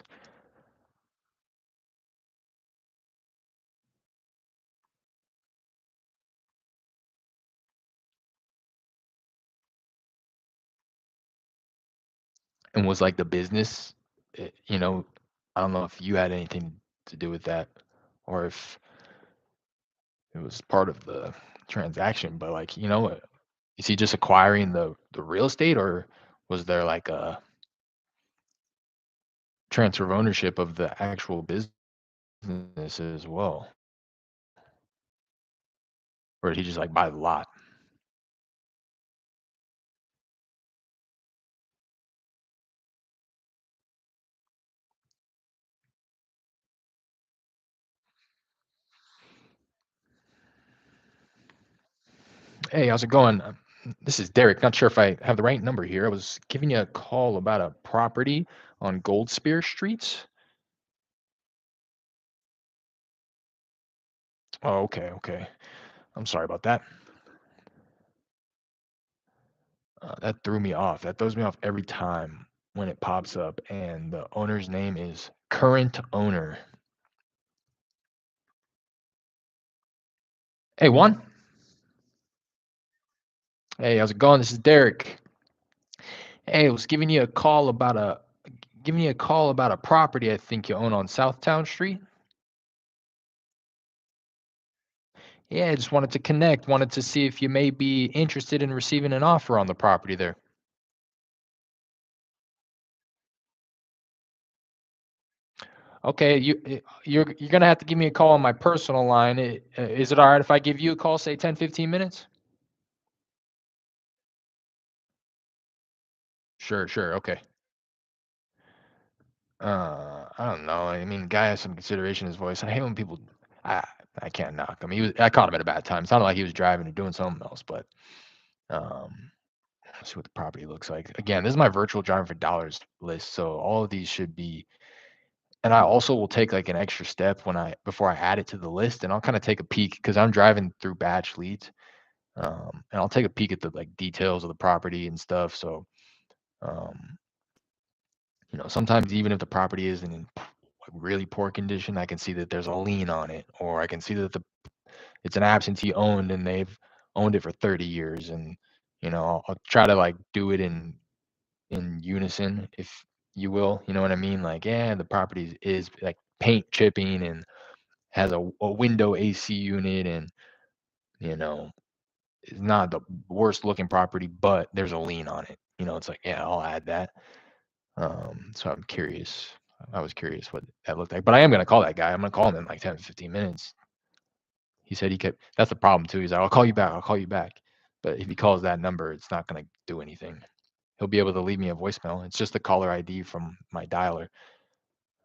And was like the business, I don't know if you had anything to do with that or if it was part of the transaction, but like, is he just acquiring the real estate or was there like a transfer of ownership of the actual business as well? Or did he just like buy the lot? Hey, how's it going? This is Derek. Not sure if I have the right number here. I was giving you a call about a property on Gold Spear Street. Oh, okay, okay. I'm sorry about that. That threw me off. That throws me off every time when it pops up, and the owner's name is current owner. Hey, Juan. Hey, how's it going? This is Derek. Hey, I was giving you a call about a property I think you own on Southtown Street. Yeah, I just wanted to connect. Wanted to see if you may be interested in receiving an offer on the property there. Okay, you're gonna have to give me a call on my personal line. Is it all right if I give you a call, say 10, 15 minutes? Sure, sure. Okay. I don't know. I mean, guy has some consideration in his voice. I hate when people. I I can't knock him. I caught him at a bad time. It sounded like he was driving or doing something else. But um, let's see what the property looks like. Again, this is my virtual driving for dollars list, so all of these should be. And I also will take like an extra step when I before I add it to the list, and I'll kind of take a peek because I'm driving through batch leads. And I'll take a peek at the like details of the property and stuff. So, um, sometimes even if the property isn't in like really poor condition, I can see that there's a lien on it, or I can see that it's an absentee owned and they've owned it for 30 years. And I'll try to like do it in unison, if you will. You know what I mean? Like, yeah, the property is like paint chipping and has a window AC unit, and you know it's not the worst looking property, but there's a lien on it. It's like, yeah, I'll add that. So I'm curious. I was curious what that looked like. But I am gonna call that guy. I'm gonna call him in like 10, 15 minutes. He said he kept that's the problem too. He's like, I'll call you back, I'll call you back. But if he calls that number, it's not gonna do anything. He'll be able to leave me a voicemail. It's just the caller ID from my dialer.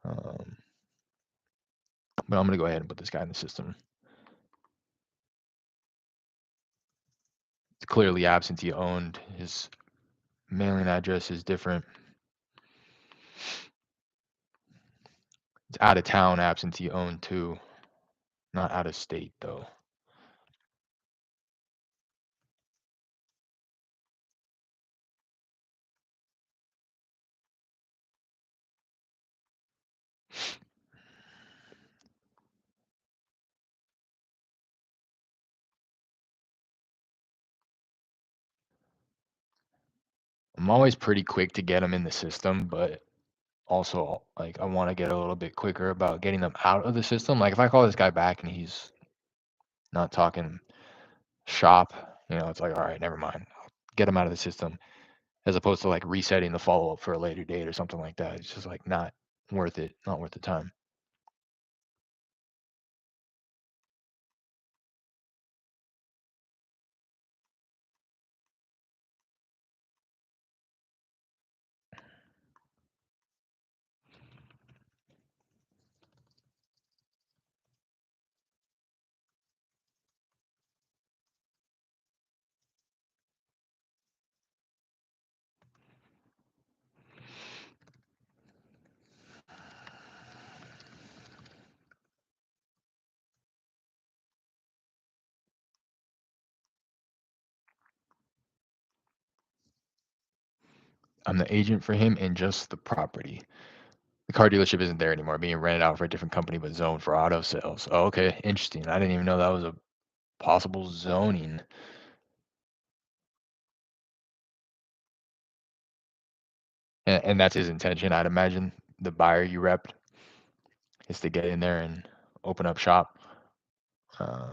Um, but I'm gonna go ahead and put this guy in the system. It's clearly absentee owned. His mailing address is different. It's out of town absentee owned too, not out of state though. I'm always pretty quick to get them in the system, but also like I want to get a little bit quicker about getting them out of the system. Like if I call this guy back and he's not talking shop, it's like, all right, never mind. I'll get him out of the system as opposed to like resetting the follow up for a later date or something like that. It's just like not worth it, not worth the time. I'm the agent for him and just the property. The car dealership isn't there anymore, being rented out for a different company but zoned for auto sales. Oh, okay, interesting. I didn't even know that was a possible zoning. And that's his intention, I'd imagine. The buyer you repped is to get in there and open up shop. Uh,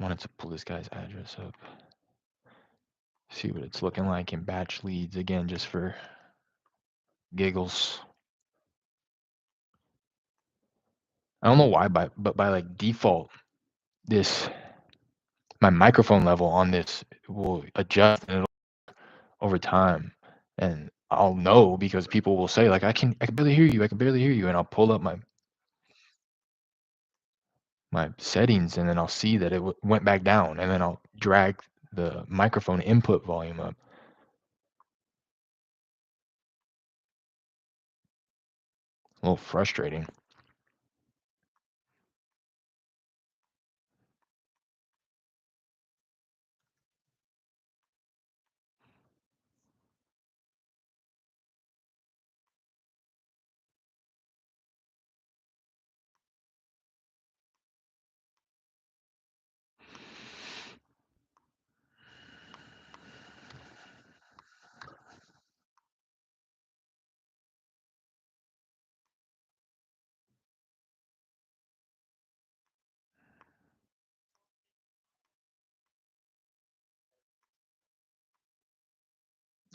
wanted to pull this guy's address up, see what it's looking like in batch leads again, just for giggles. I don't know why, but by like default, this my microphone level on this will adjust and over time, and I'll know because people will say like, I can barely hear you, I can barely hear you, and I'll pull up my my settings, and then I'll see that it went back down, and then I'll drag the microphone input volume up. A little frustrating.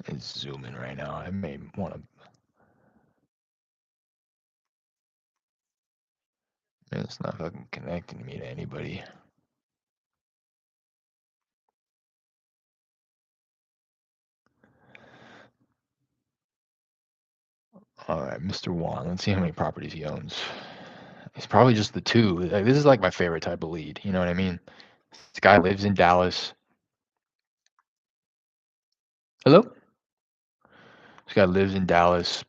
It's zooming right now. I may want to. It's not fucking connecting me to anybody. All right, Mr. Wan. Let's see how many properties he owns. It's probably just the two. Like, this is like my favorite type of lead. You know what I mean? This guy lives in Dallas. Hello? This guy lives in Dallas.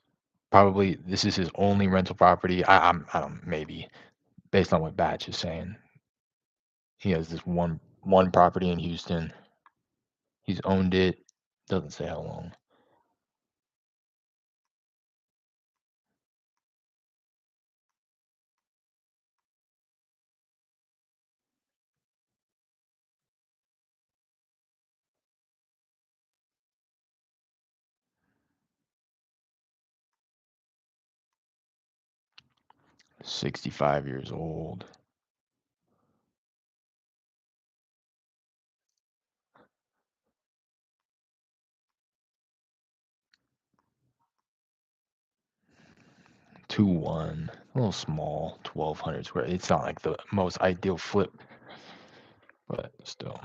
Probably this is his only rental property. I don't maybe based on what Batch is saying. He has this one property in Houston. He's owned it. Doesn't say how long. 65 years old. Two one. A little small. 1,200 square. It's not like the most ideal flip, but still.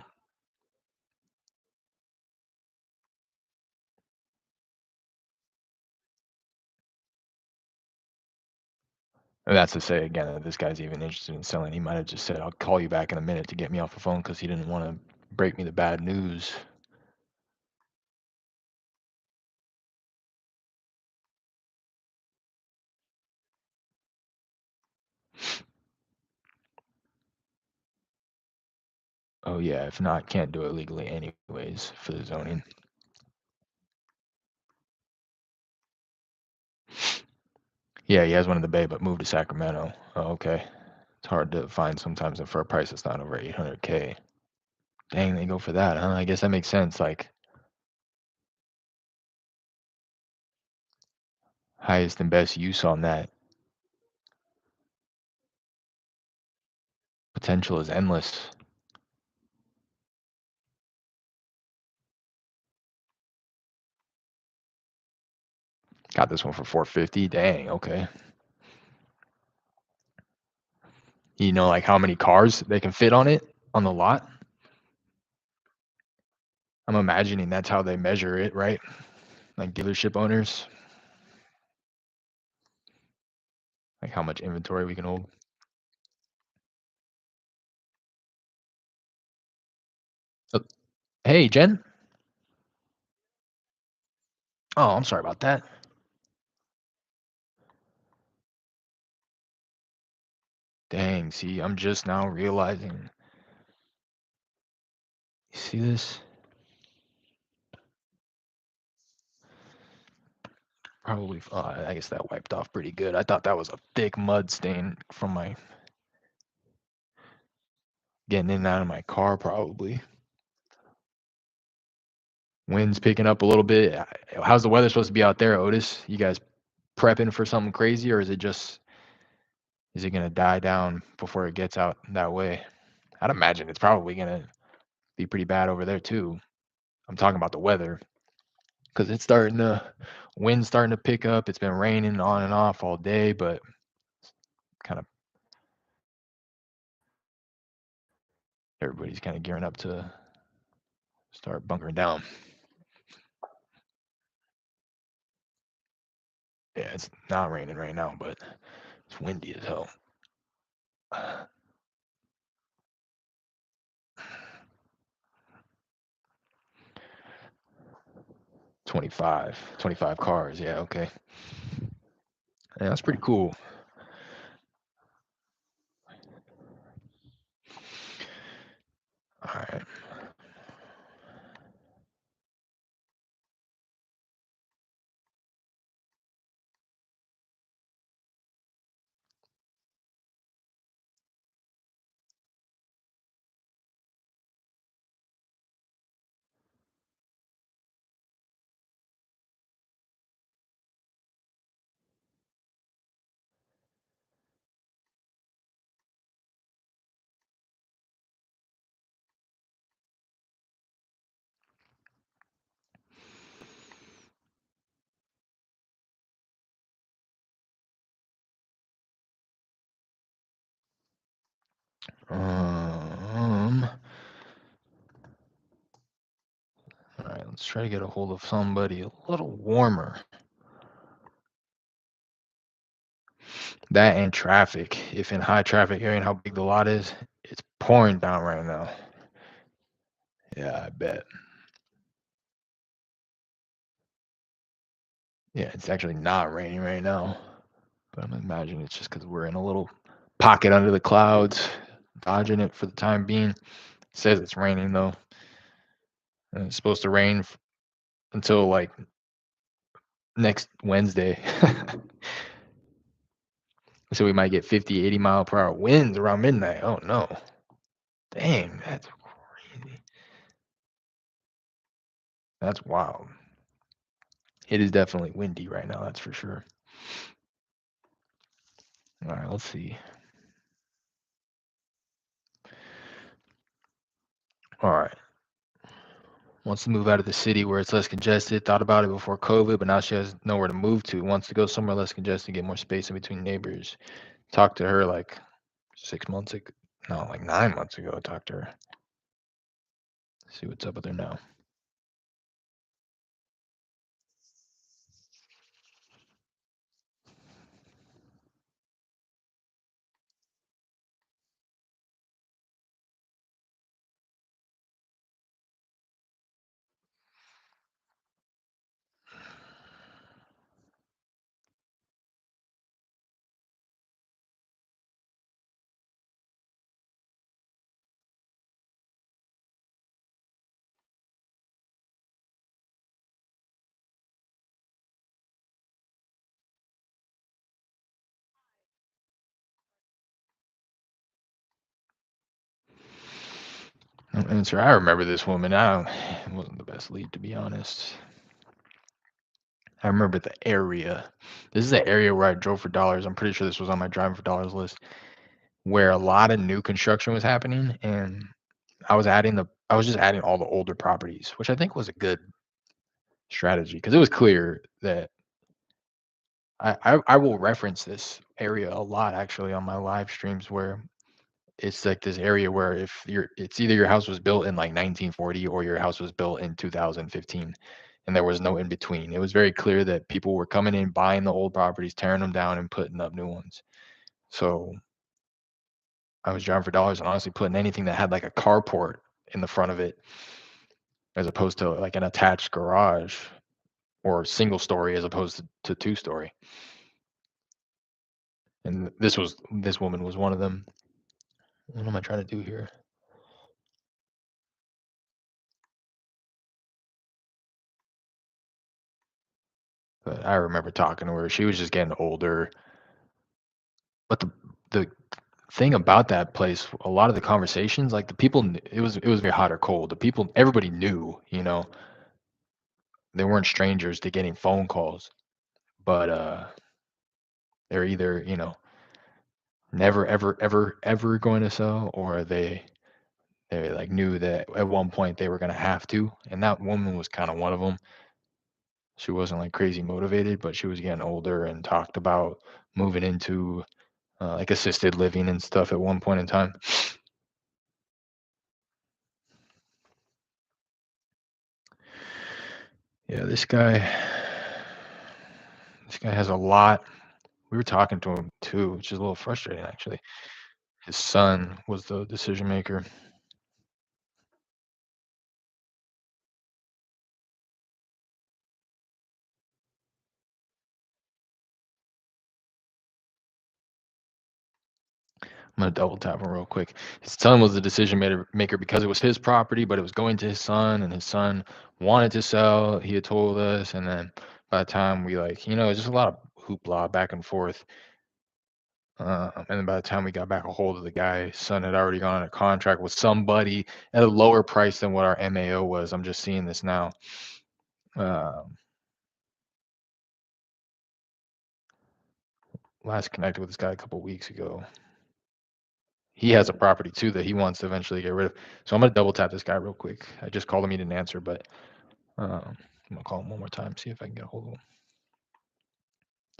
And that's to say again that this guy's even interested in selling. He might have just said, "I'll call you back in a minute" to get me off the phone because he didn't want to break me the bad news. Oh yeah, if not, can't do it legally anyways for the zoning. Yeah, he has one in the Bay, but moved to Sacramento. Oh, okay. It's hard to find sometimes for a price that's not over 800K. Dang, they go for that, huh? I guess that makes sense. Like highest and best use on that potential is endless. Got this one for 450. Dang, okay. You know, like how many cars they can fit on it on the lot? I'm imagining that's how they measure it, right? Like dealership owners, like how much inventory we can hold. Oh, hey, Jen. Oh, I'm sorry about that. Dang, see, I'm just now realizing. You see this? Probably, I guess that wiped off pretty good. I thought that was a thick mud stain from my getting in and out of my car, probably. Wind's picking up a little bit. How's the weather supposed to be out there, Otis? You guys prepping for something crazy, or is it gonna die down before it gets out that way? I'd imagine it's probably gonna be pretty bad over there too. I'm talking about the weather because it's starting to wind's starting to pick up. It's been raining on and off all day, but kind of everybody's kind of gearing up to start bunkering down. Yeah, it's not raining right now, but it's windy as hell. 25 cars. Yeah, okay. Yeah, that's pretty cool. All right. All right, let's try to get a hold of somebody a little warmer. That and traffic. If in high traffic area and how big the lot is, it's pouring down right now. Yeah, I bet. Yeah, it's actually not raining right now, but I'm imagining it's just because we're in a little pocket under the clouds, dodging it for the time being. It says it's raining though, and it's supposed to rain until like next Wednesday. So we might get 50, 80 mile per hour winds around midnight. Oh no. Dang, that's crazy. That's wild. It is definitely windy right now, that's for sure. All right, let's see. All right. Wants to move out of the city where it's less congested. Thought about it before COVID, but now she has nowhere to move to. Wants to go somewhere less congested, get more space in between neighbors. Talked to her like 6 months ago. No, like 9 months ago. I talked to her. See what's up with her now. And sir, I remember this woman. I don't, it wasn't the best lead, to be honest. I remember the area. This is the area where I drove for dollars. I'm pretty sure this was on my driving for dollars list, where a lot of new construction was happening, and I was just adding all the older properties, which I think was a good strategy because it was clear that I will reference this area a lot actually on my live streams where it's like this area where if it's either your house was built in like 1940 or your house was built in 2015 and there was no in between. It was very clear that people were coming in, buying the old properties, tearing them down and putting up new ones. So I was driving for dollars and honestly putting anything that had like a carport in the front of it as opposed to like an attached garage or single story as opposed to two story. And this woman was one of them. What am I trying to do here? But I remember talking to her. She was just getting older. But the thing about that place, a lot of the conversations, like the people, it was very hot or cold. The people, everybody knew, they weren't strangers to getting phone calls, but they're either never ever going to sell, or they like knew that at one point they were gonna have to, and that woman was kind of one of them. She wasn't like crazy motivated, but she was getting older and talked about moving into like assisted living and stuff at one point in time. Yeah, this guy has a lot. We were talking to him too, which is a little frustrating actually. His son was the decision maker. I'm gonna double tap him real quick. His son was the decision maker because it was his property, but it was going to his son, and his son wanted to sell. He had told us, and then by the time we like, just a lot of hoopla back and forth. And then by the time we got back a hold of the guy, his son had already gone on a contract with somebody at a lower price than what our MAO was. I'm just seeing this now. Um, Last connected with this guy a couple weeks ago. He has a property too that he wants to eventually get rid of. So I'm gonna double tap this guy real quick. I just called him, he didn't answer, but I'm gonna call him one more time, see if I can get a hold of him.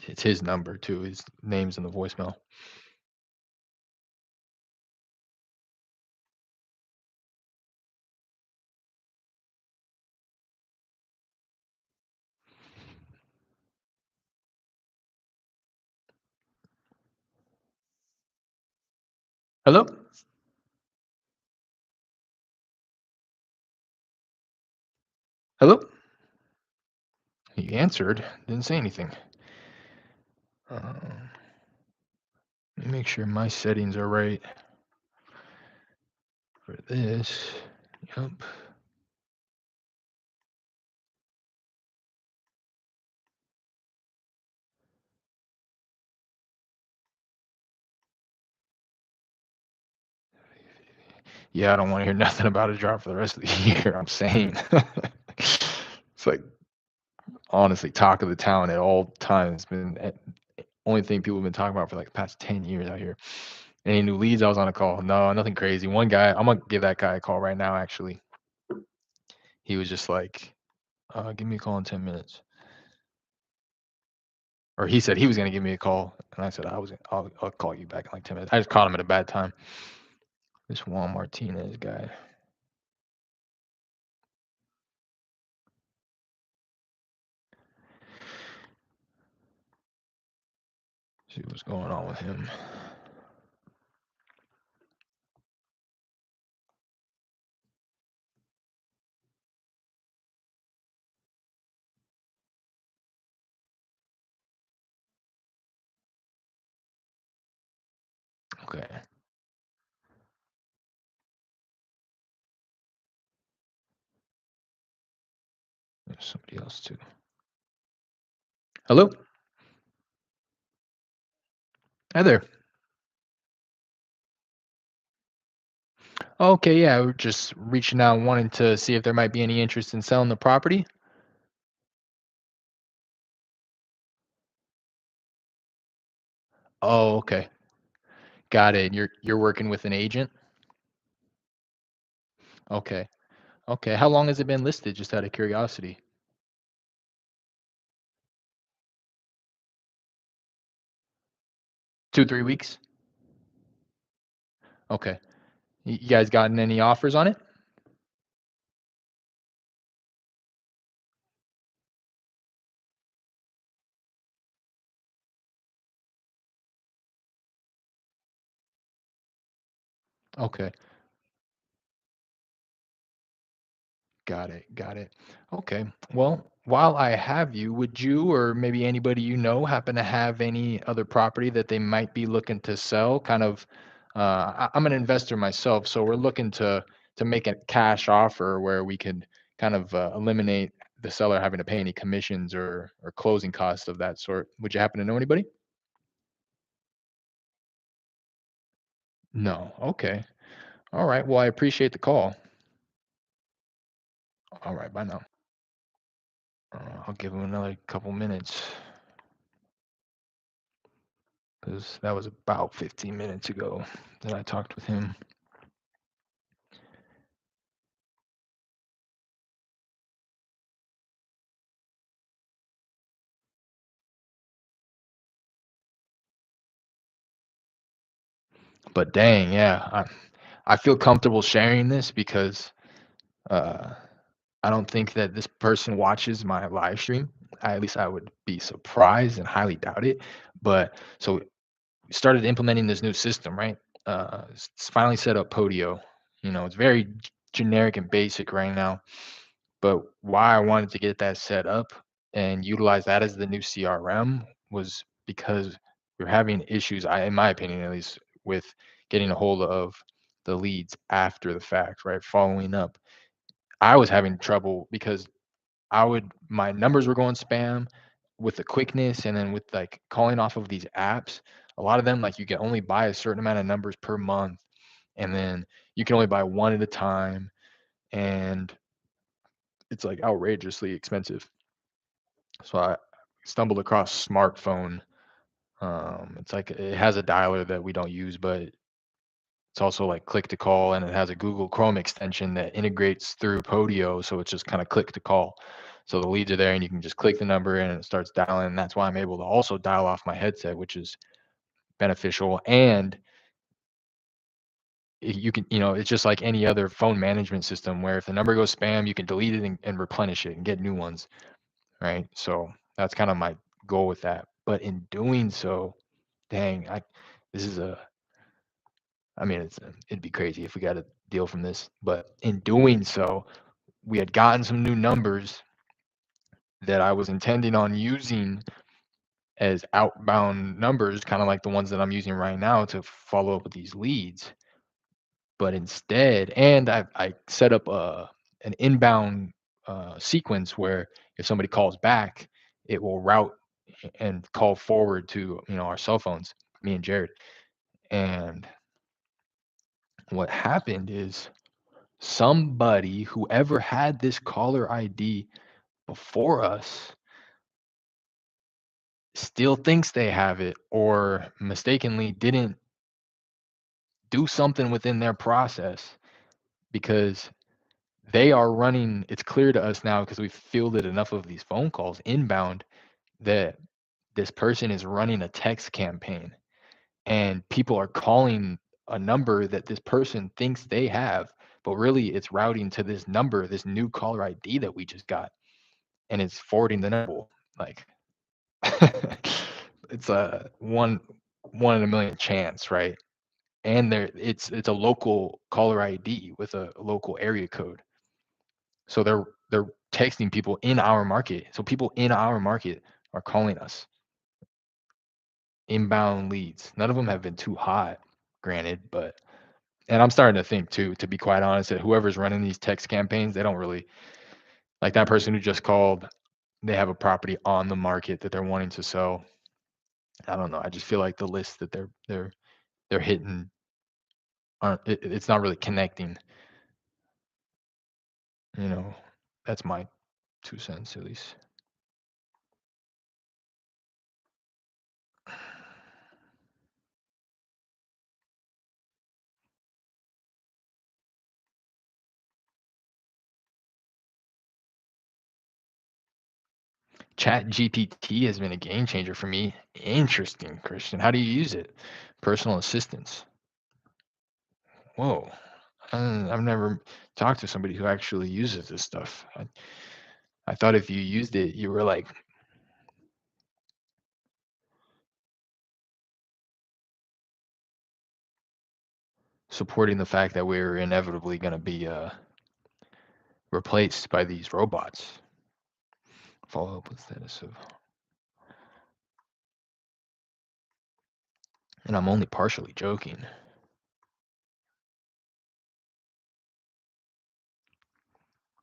It's his number too. His name's in the voicemail. Hello? Hello? He answered, didn't say anything. Let me make sure my settings are right for this. Yep. Yeah, I don't want to hear nothing about a drop for the rest of the year. I'm saying. It's like honestly talk of the town at all times. It's been only thing people have been talking about for like the past 10 years out here. Any new leads? I was on a call. No, nothing crazy. One guy, I'm gonna give that guy a call right now. Actually, he was just like, "Give me a call in 10 minutes," or he said he was gonna give me a call, and I said I'll call you back in like 10 minutes. I just caught him at a bad time. This Juan Martinez guy. See what's going on with him. Okay, there's somebody else too. Hello. Hi there. Okay, yeah, we're just reaching out, wanting to see if there might be any interest in selling the property. Oh, okay, got it. You're working with an agent. Okay, okay. How long has it been listed? Just out of curiosity. 2, 3 weeks. Okay. You guys gotten any offers on it? Okay. Got it. Got it. Okay. Well, while I have you, would you or maybe anybody you know happen to have any other property that they might be looking to sell? Kind of, I'm an investor myself, so we're looking to make a cash offer where we could kind of eliminate the seller having to pay any commissions or closing costs of that sort. Would you happen to know anybody? No. Okay. All right. Well, I appreciate the call. All right. Bye now. I'll give him another couple minutes because that was about 15 minutes ago that I talked with him. But dang, yeah, I feel comfortable sharing this because uh, I don't think that this person watches my live stream. At least I would be surprised and highly doubt it. But so we started implementing this new system, right? It's finally set up Podio. It's very generic and basic right now. But why I wanted to get that set up and utilize that as the new CRM was because we're having issues, in my opinion at least, with getting a hold of the leads after the fact, right? Following up. I was having trouble because my numbers were going spam with the quickness, and then with like calling off of these apps. A lot of them, like, you can only buy a certain amount of numbers per month, and then you can only buy one at a time, and it's like outrageously expensive. So I stumbled across smartphone. It's like it has a dialer that we don't use, but it's also like click to call, and it has a Google Chrome extension that integrates through Podio, so it's just kind of click to call. So the leads are there, and you can just click the number and it starts dialing. And that's why I'm able to also dial off my headset, which is beneficial. And you can, it's just like any other phone management system where if the number goes spam, you can delete it and replenish it and get new ones, right? So that's kind of my goal with that. But in doing so, dang, this is a I mean, it'd be crazy if we got a deal from this. But in doing so, we had gotten some new numbers that I was intending on using as outbound numbers, kind of like the ones that I'm using right now to follow up with these leads. But instead, and I set up an inbound sequence where if somebody calls back, it will route and call forward to our cell phones, me and Jared. And what happened is somebody, whoever had this caller ID before us, still thinks they have it, or mistakenly didn't do something within their process, because they are running. It's clear to us now, because we've fielded enough of these phone calls inbound, that this person is running a text campaign, and people are calling a number that this person thinks they have, but really it's routing to this number, this new caller ID that we just got, and it's forwarding the number. Like, it's a one in a million chance, right? And it's a local caller ID with a local area code. So they're texting people in our market. So people in our market are calling us inbound leads. None of them have been too hot, granted, but and I'm starting to think too, to be quite honest, that whoever's running these text campaigns, they don't really like that person who just called. They have a property on the market that they're wanting to sell. I don't know. I just feel like the list that they're hitting it's not really connecting. You know, that's my 2 cents at least. Chat GPT has been a game changer for me. Interesting, Christian. How do you use it? Personal assistance. Whoa. I've never talked to somebody who actually uses this stuff. I thought if you used it, you were like supporting the fact that we're inevitably going to be replaced by these robots. Follow up with status of, and I'm only partially joking.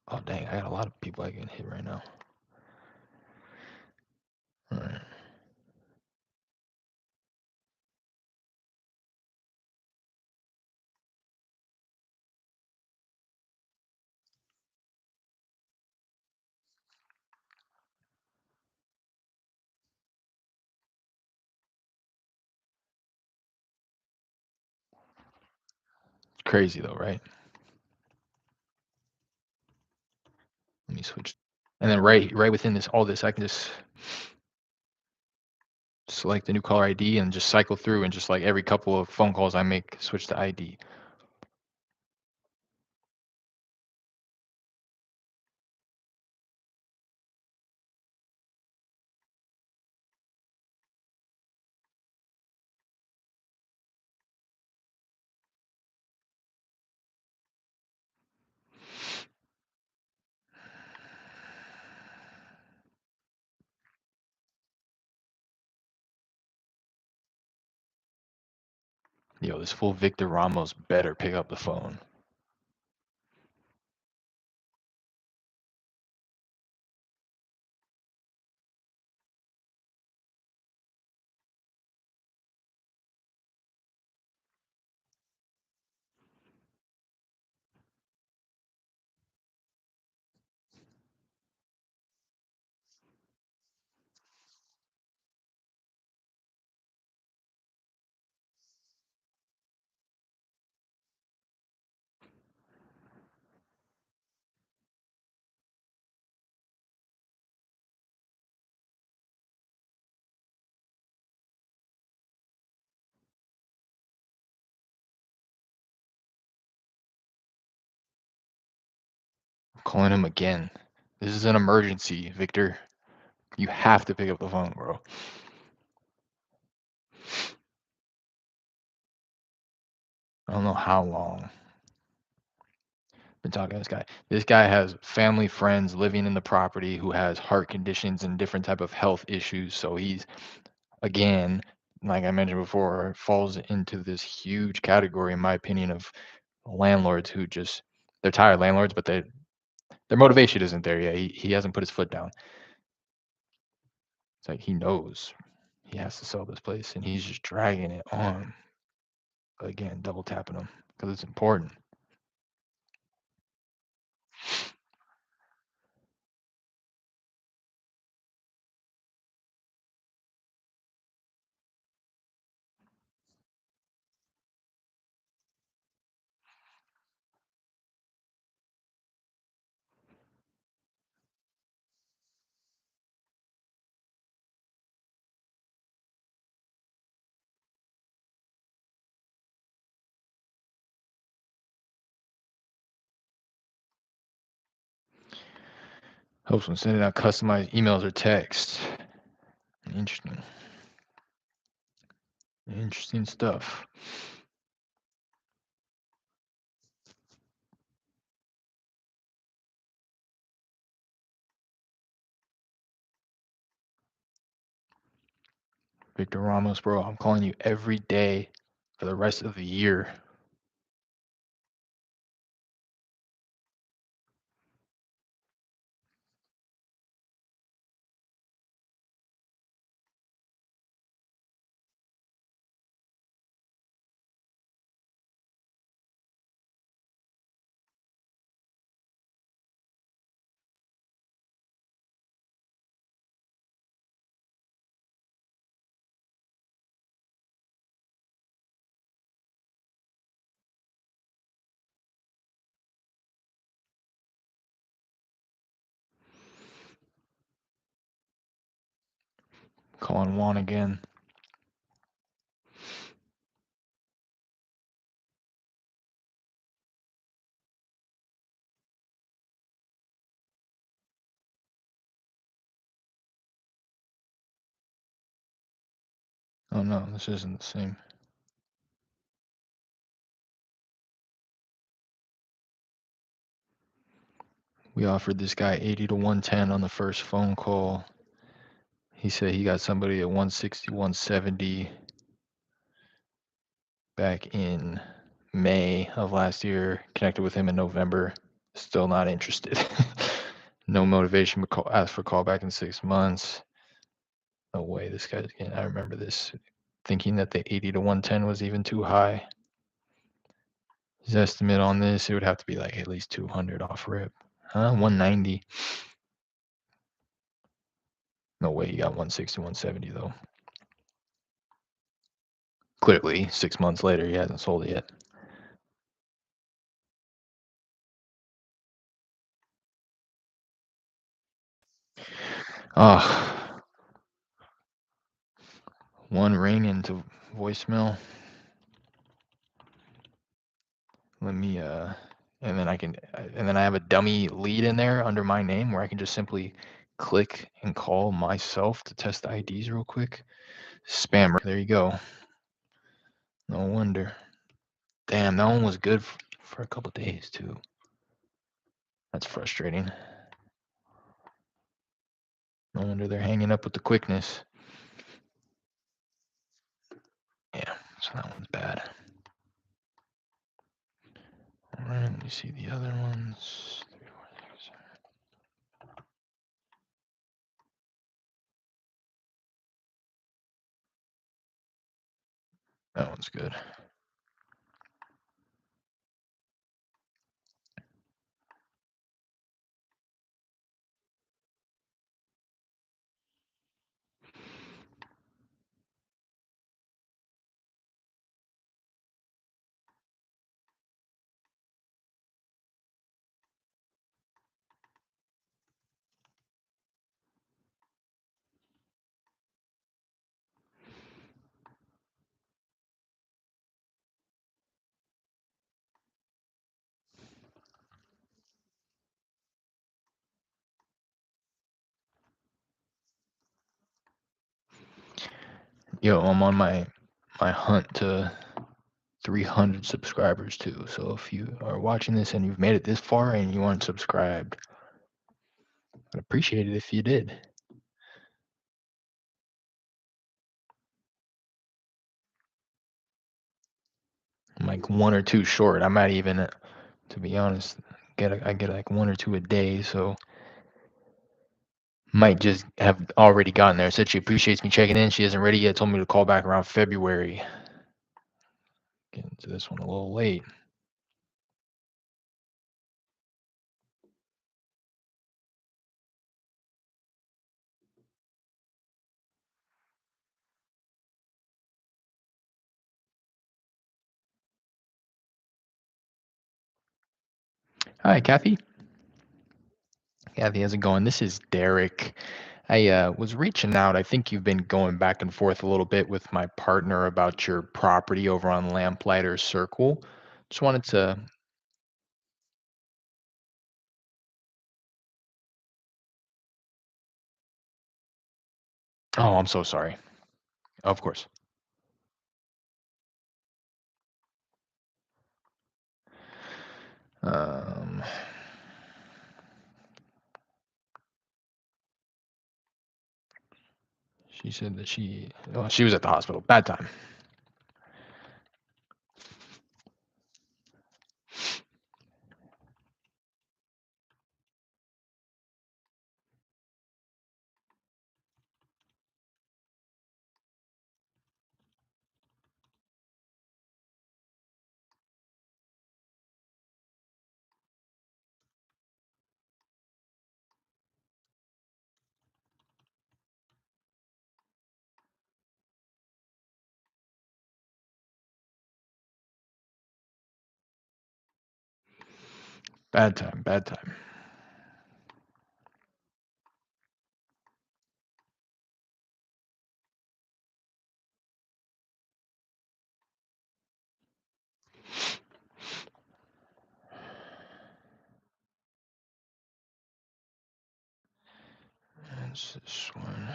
Oh dang, I got a lot of people I can hit right now. All right. It's crazy though, right? Let me switch. And then right within all this, I can just select the new caller ID and just cycle through, and just like every couple of phone calls I make, switch to ID. Yo, this fool Victor Ramos better pick up the phone. I'm calling him again. This is an emergency, Victor. You have to pick up the phone, bro. I don't know how long. Been talking to this guy. This guy has family friends living in the property who has heart conditions and different type of health issues. So he's again, like I mentioned before, falls into this huge category, in my opinion, of landlords who just they're tired landlords, but their motivation isn't there yet. He hasn't put his foot down. It's like he knows he has to sell this place, and he's just dragging it on. Again, double tapping him because it's important. Helps when sending out customized emails or texts. Interesting. Interesting stuff. Victor Ramos, bro, I'm calling you every day for the rest of the year. Calling Juan again. Oh no, this isn't the same. We offered this guy 80 to 110 on the first phone call. He said he got somebody at 160, 170 back in May of last year. Connected with him in November. Still not interested. No motivation, but ask for call back in 6 months. No way, this guy's getting. I remember this, thinking that the 80 to 110 was even too high. His estimate on this, it would have to be like at least 200 off rip. Huh? 190. No way he got 160, 170 though. Clearly, 6 months later, he hasn't sold it yet. Ah, one ring into voicemail. Let me and then I have a dummy lead in there under my name where I can just simply click and call myself to test the IDs real quick. Spammer. There you go. No wonder. Damn, that one was good for a couple days too. That's frustrating. No wonder they're hanging up with the quickness. Yeah, so that one's bad. me see the other ones. Three, four, six, seven. That one's good. Yo, I'm on my hunt to 300 subscribers too. So if you are watching this and you've made it this far and you aren't subscribed, I'd appreciate it if you did. I'm like one or two short. I might even, to be honest, I get like one or two a day. So might just have already gotten there. Said she appreciates me checking in. She isn't ready yet. Told me to call back around February. Getting to this one a little late. Hi, Kathy. Kathy, how's it going? This is Derek. I was reaching out. I think you've been going back and forth a little bit with my partner about your property over on Lamplighter Circle. Just wanted to. Oh, I'm so sorry. Of course. Um, she said that she was at the hospital. Bad time. Bad time. Bad time. That's this one.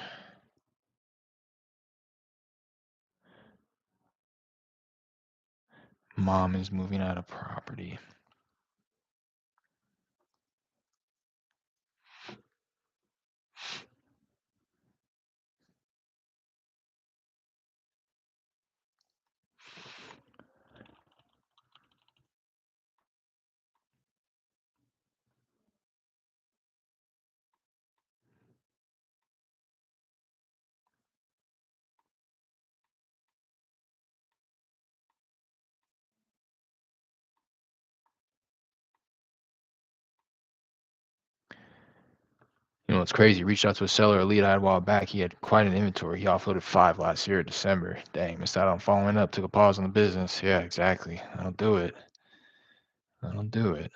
Mom is moving out of property. You know, it's crazy. Reached out to a seller, a lead I had a while back. He had quite an inventory. He offloaded 5 last year, December. Dang, missed out on following up. Took a pause on the business. Yeah, exactly. I'll do it. I'll do it.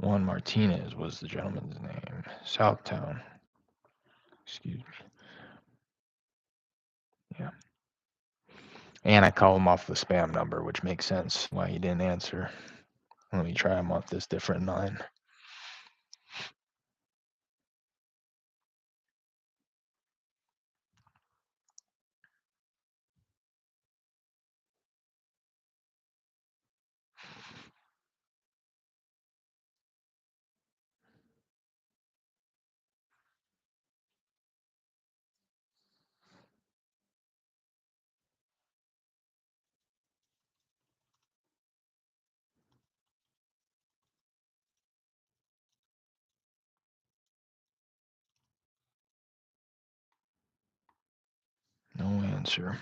Juan Martinez was the gentleman's name. Southtown. Excuse me. Yeah. And I call him off the spam number, which makes sense why he didn't answer. Let me try him off this different line. No answer.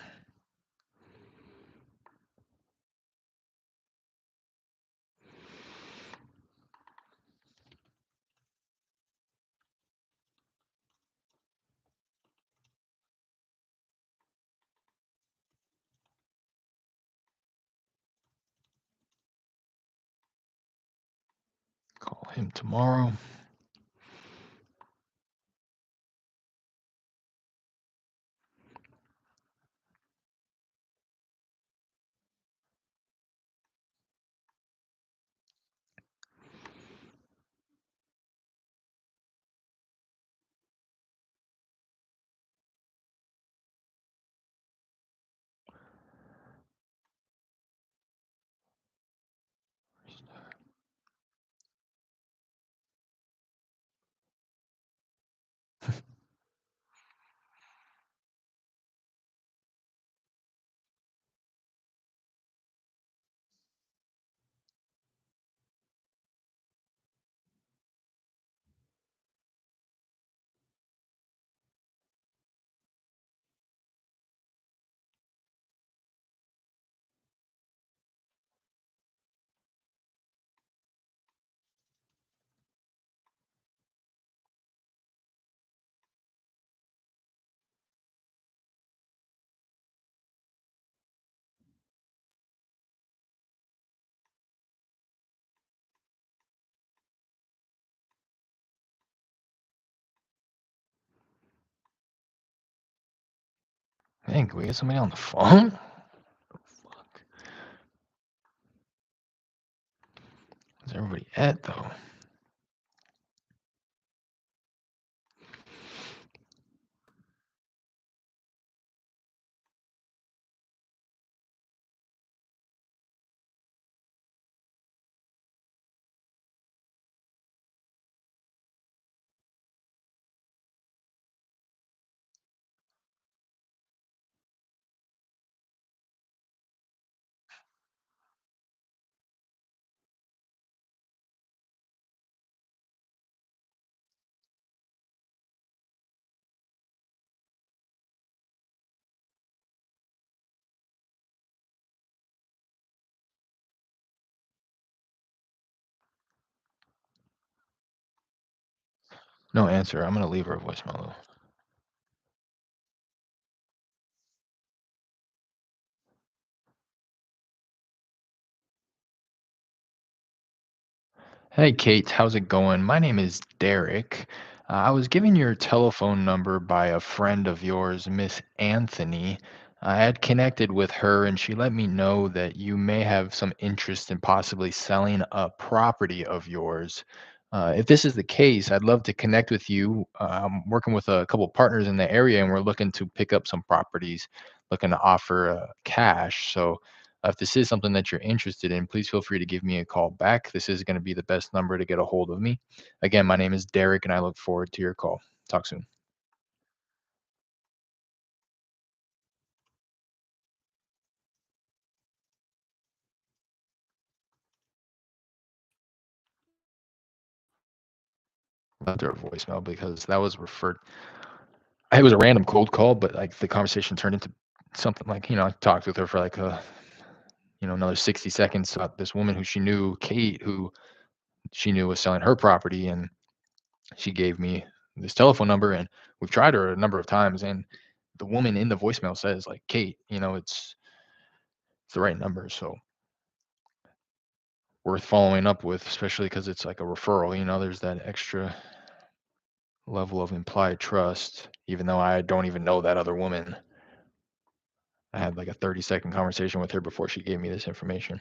Call him tomorrow. Hey, can we get somebody on the phone? Fuck. Where's everybody at though? No answer. I'm gonna leave her a voicemail though. Hey Kate, how's it going? My name is Derek. I was given your telephone number by a friend of yours, Miss Anthony. I had connected with her and she let me know that you may have some interest in possibly selling a property of yours. If this is the case, I'd love to connect with you. I'm working with a couple partners in the area and we're looking to pick up some properties, looking to offer cash. So, if this is something that you're interested in, please feel free to give me a call back. This is going to be the best number to get a hold of me. Again, my name is Derek, and I look forward to your call. Talk soon. Left her a voicemail because that was referred. It was a random cold call, but like the conversation turned into something like I talked with her for like another 60 seconds about this woman who she knew, Kate, who she knew was selling her property, and she gave me this telephone number, and we've tried her a number of times, and the woman in the voicemail says like, Kate, it's the right number, so worth following up with, especially because it's like a referral. There's that extra level of implied trust, even though I don't even know that other woman. I had like a 30-second conversation with her before she gave me this information.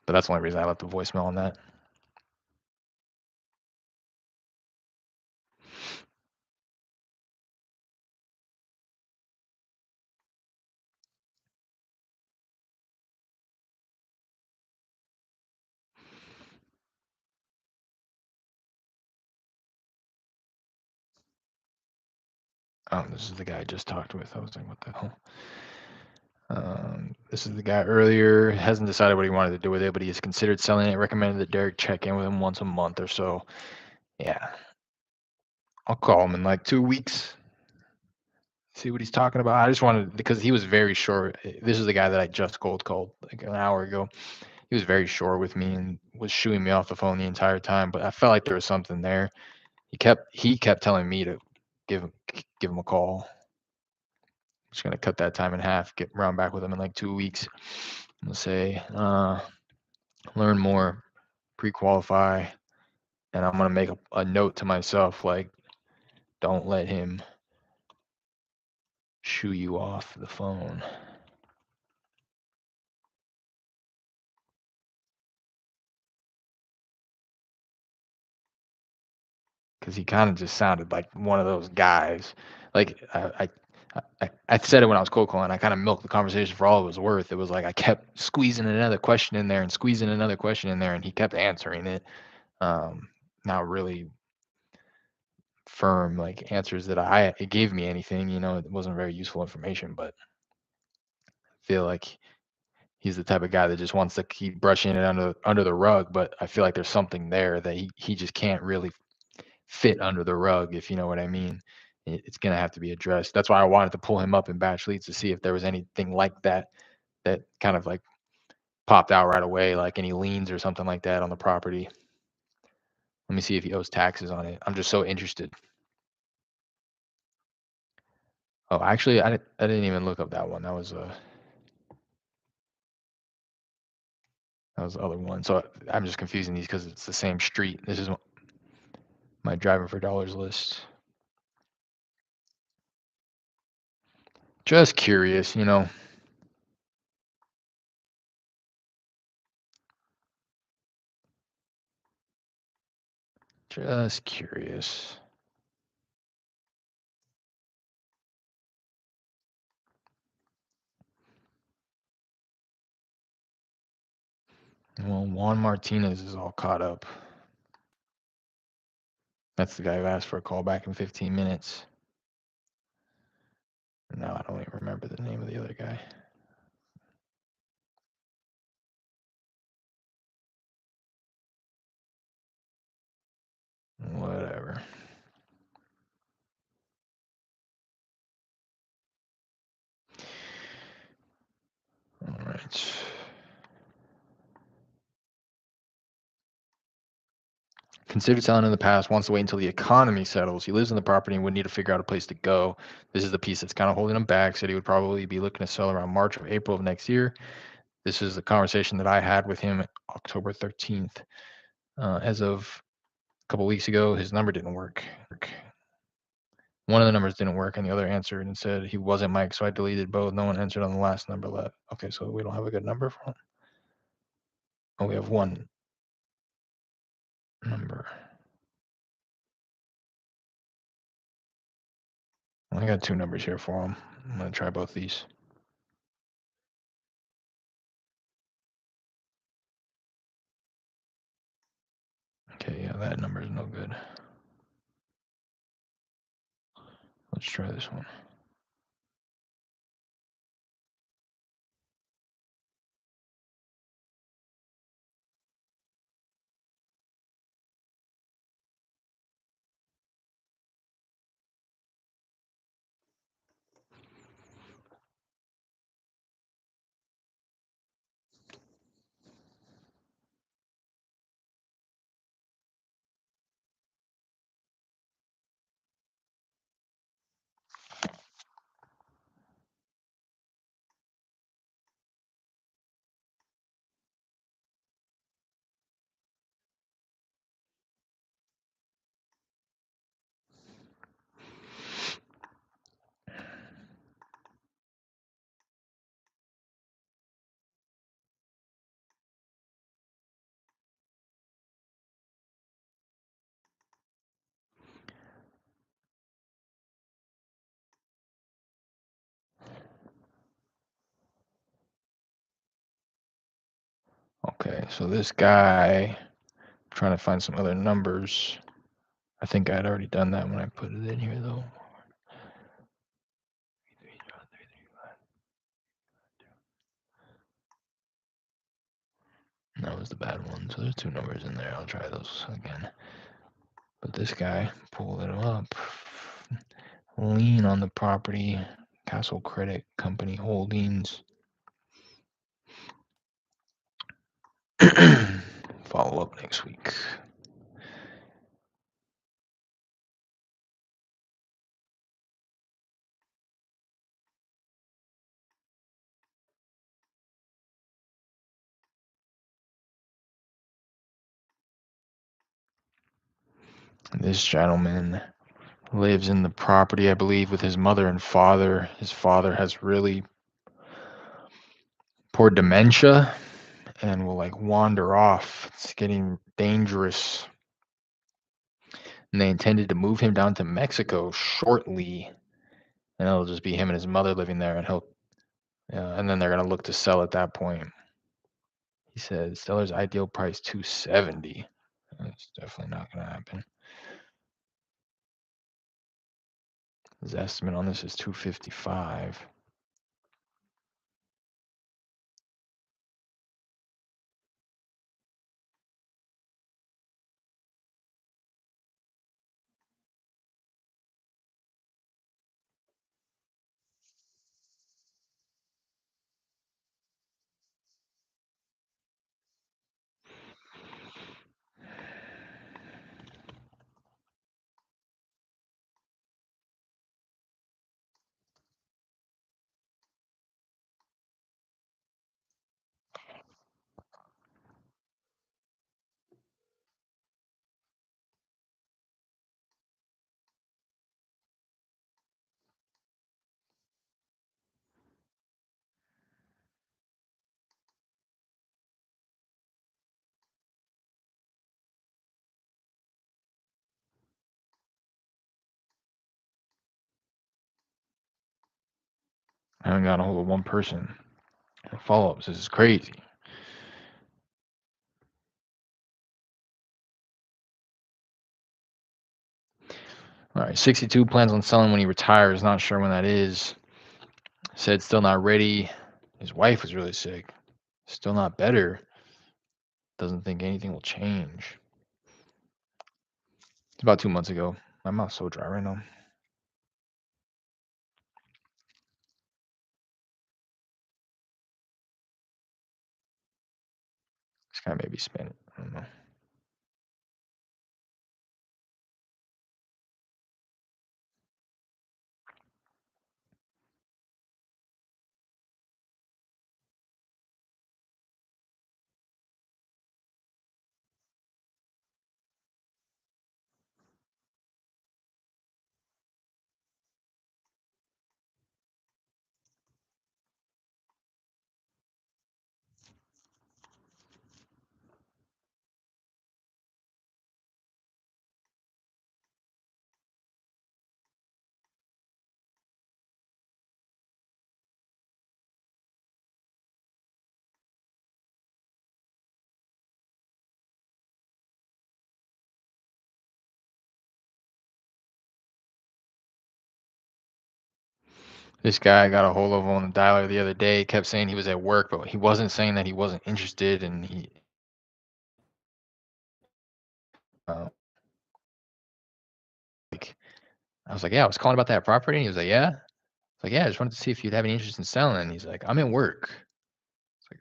But that's the only reason I left the voicemail on that. This is the guy I just talked with. I was like, what the hell? This is the guy earlier. Hasn't decided what he wanted to do with it, but he has considered selling it. Recommended that Derek check in with him once a month or so. Yeah, I'll call him in like 2 weeks. See what he's talking about. I just wanted, because he was very short. This is the guy that I just cold called like an hour ago. He was very short with me and was shooing me off the phone the entire time. But I felt like there was something there. He kept telling me to give him a call. Just gonna cut that time in half. Get round back with him in like 2 weeks. I'm gonna say, learn more, pre-qualify, and I'm gonna make a note to myself like, don't let him shoo you off the phone. Because he kind of just sounded like one of those guys. Like I said it when I was cold calling. I kind of milked the conversation for all it was worth. It was like I kept squeezing another question in there and squeezing another question in there, and he kept answering it. Not really firm like answers that it gave me anything. It wasn't very useful information, but I feel like he's the type of guy that just wants to keep brushing it under the rug. But I feel like there's something there that he just can't really fit under the rug, if you know what I mean. It's gonna have to be addressed. That's why I wanted to pull him up in batch leads to see if there was anything like that that kind of like popped out right away, like any liens or something like that on the property. Let me see if he owes taxes on it. I'm just so interested. Oh, actually, I didn't even look up that one. That was the other one. So I'm just confusing these because it's the same street. This is my driving for dollars list. Just curious. Just curious. Well, Juan Martinez is all caught up. That's the guy who asked for a call back in 15 minutes. No, I don't even remember the name of the other guy. Whatever. All right. Considered selling in the past, wants to wait until the economy settles. He lives in the property and would need to figure out a place to go. This is the piece that's kind of holding him back. Said he would probably be looking to sell around March or April of next year. This is the conversation that I had with him October 13th. As of a couple weeks ago, his number didn't work. One of the numbers didn't work, and the other answered and said he wasn't Mike, so I deleted both. No one answered on the last number left. Okay, so we don't have a good number for him. Oh, we have one number. I got two numbers here for him. I'm gonna try both these. Okay, yeah, that number is no good. Let's try this one. Okay, so this guy, trying to find some other numbers. I think I had already done that when I put it in here, though. That was the bad one. So there's two numbers in there. I'll try those again. But this guy, pull it up. Lien on the property. Castle Credit Company Holdings. Follow up next week. This gentleman lives in the property, I believe, with his mother and father. His father has really poor dementia and will like wander off. It's getting dangerous. And they intended to move him down to Mexico shortly, and it'll just be him and his mother living there, and he'll, and then they're gonna look to sell at that point. He said seller's ideal price 270. That's definitely not gonna happen. His estimate on this is 255. I haven't gotten a hold of one person. Follow-ups. This is crazy. All right, 62 plans on selling when he retires. Not sure when that is. Said still not ready. His wife was really sick. Still not better. Doesn't think anything will change. It's about 2 months ago. My mouth's so dry right now. This guy may be Spanish. I don't know. This guy got a hold of on the dialer the other day. Kept saying he was at work, but he wasn't saying that he wasn't interested. And he, uh, like, I was like, yeah, I was calling about that property. And he was like, yeah. I was like, yeah, I just wanted to see if you'd have any interest in selling. And he's like, I'm in work. It's like,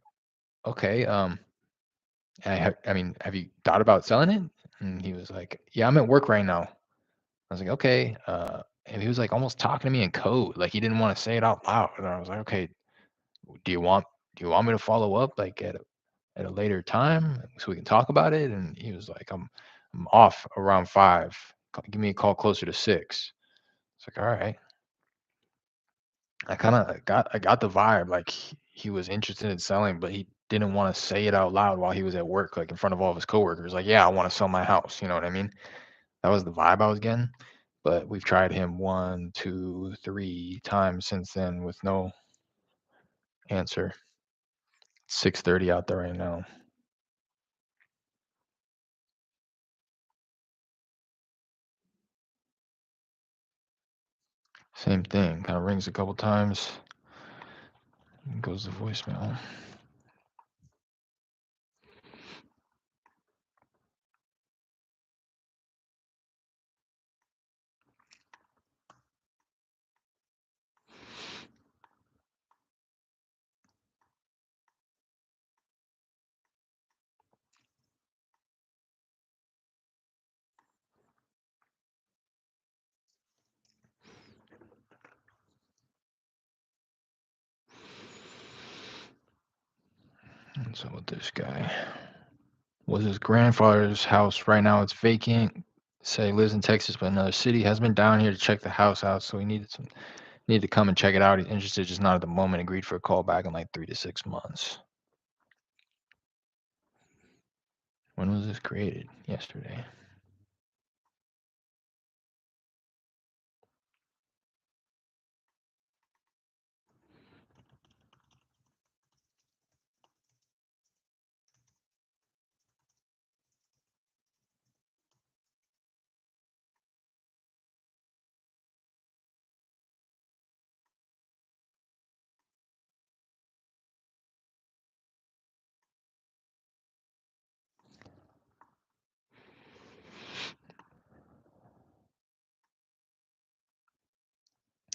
okay. I mean, have you thought about selling it? And he was like, yeah, I'm at work right now. I was like, okay. And he was like almost talking to me in code, like he didn't want to say it out loud. And I was like, okay, do you want do you want me to follow up like at a later time so we can talk about it? And he was like, I'm off around 5. Give me a call closer to 6. It's like, all right. I got the vibe like he was interested in selling, but he didn't want to say it out loud while he was at work, like in front of all of his coworkers. Like, yeah, I want to sell my house. You know what I mean? That was the vibe I was getting. But we've tried him 1, 2, 3 times since then with no answer. 6:30 out there right now. Same thing. Kind of rings a couple times and goes to voicemail. And so with this guy, was his grandfather's house. Right now it's vacant. Say he lives in Texas, but another city. Has been down here to check the house out, so he needed to come and check it out. He's interested, just not at the moment. Agreed for a call back in like 3 to 6 months. When was this created? Yesterday.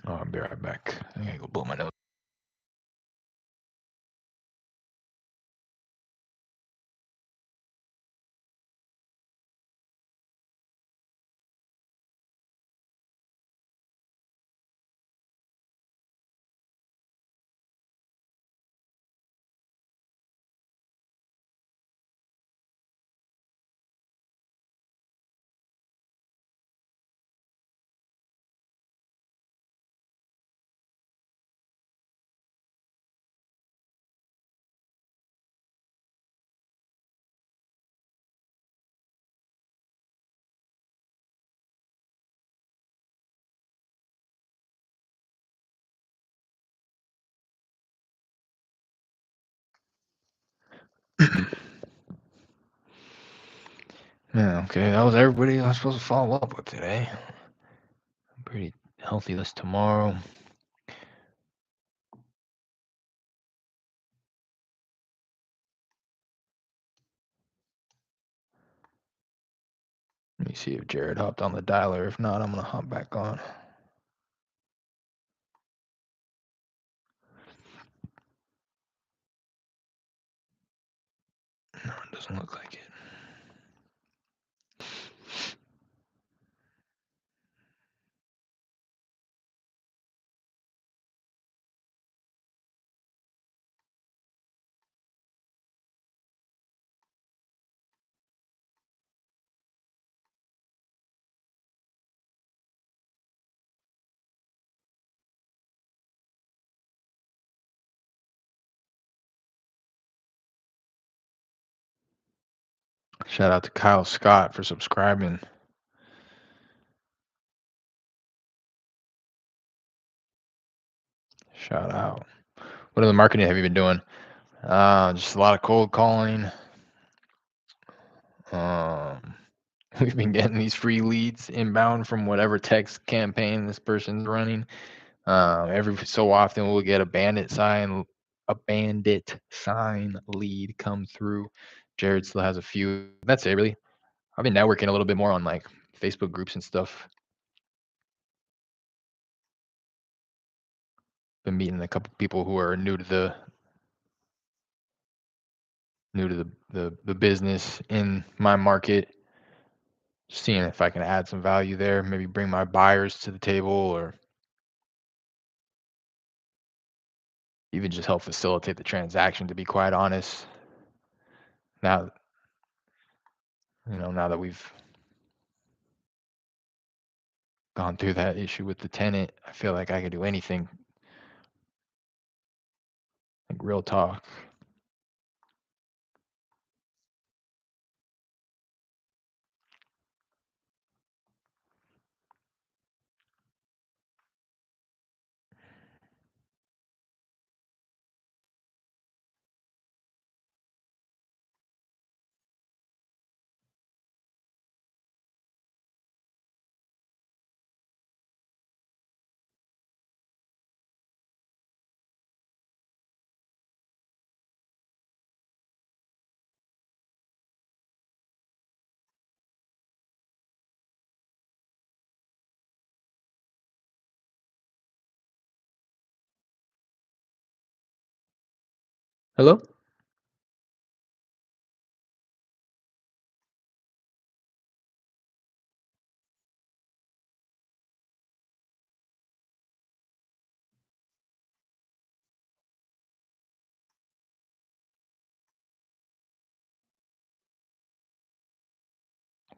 Oh, I'll be right back. I gotta go blow my nose. Yeah, okay. That was everybody I was supposed to follow up with today. Pretty healthy list tomorrow. Let me see if Jared hopped on the dialer. If not, I'm gonna hop back on. No, it doesn't look like it. Shout out to Kyle Scott for subscribing. Shout out. What other marketing have you been doing? Just a lot of cold calling. Um, we've been getting these free leads inbound from whatever text campaign this person's running. Every so often we'll get a bandit sign lead come through. Jared still has a few. That's it, really. I've been networking a little bit more on like Facebook groups and stuff. Been meeting a couple people who are new to the business in my market, seeing if I can add some value there, maybe bring my buyers to the table or even just help facilitate the transaction, to be quite honest. Now, now that we've gone through that issue with the tenant, I feel like I could do anything, like real talk. Hello?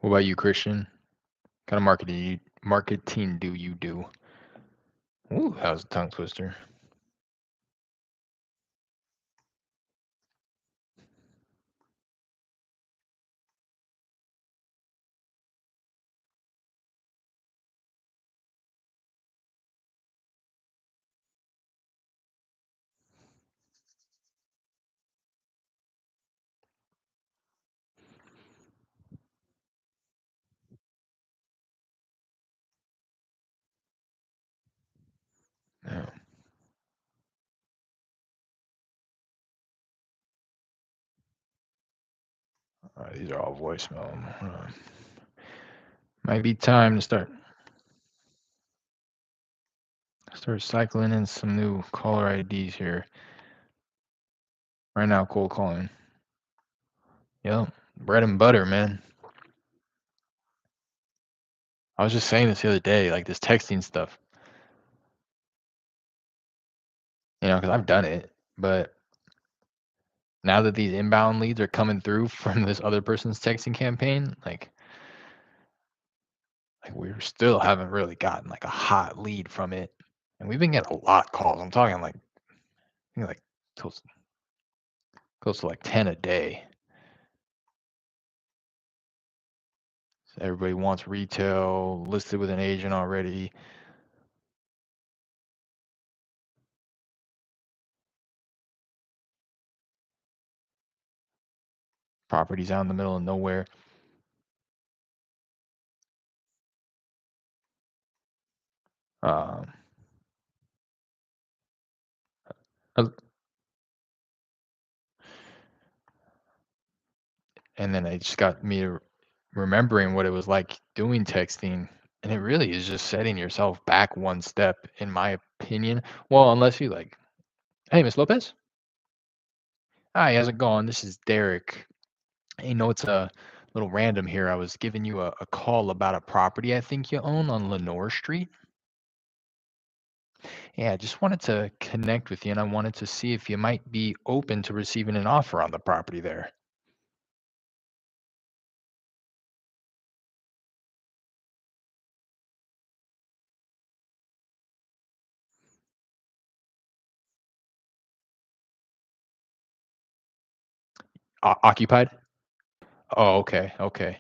What about you, Christian? Kind of marketing do you do? Ooh, that was a tongue twister. Yeah. These are all voicemail. Might be time to start cycling in some new caller IDs here. Right now, cold calling. Yep, bread and butter, man. I was just saying this the other day, like this texting stuff, because I've done it, but now that these inbound leads are coming through from this other person's texting campaign, like we still haven't really gotten like a hot lead from it, and we've been getting a lot of calls. I'm talking like, I think like close, close to like 10 a day. So everybody wants retail listed with an agent already. Properties out in the middle of nowhere. Um, uh, and then it just got me remembering what it was like doing texting, and it really is just setting yourself back one step, in my opinion. Well, unless you like, hey, Miss Lopez. Hi, how's it going? This is Derek. Hey, it's a little random here. I was giving you a call about a property I think you own on Lenore Street. Yeah, I just wanted to connect with you, and I wanted to see if you might be open to receiving an offer on the property there. Occupied? Oh, okay, okay,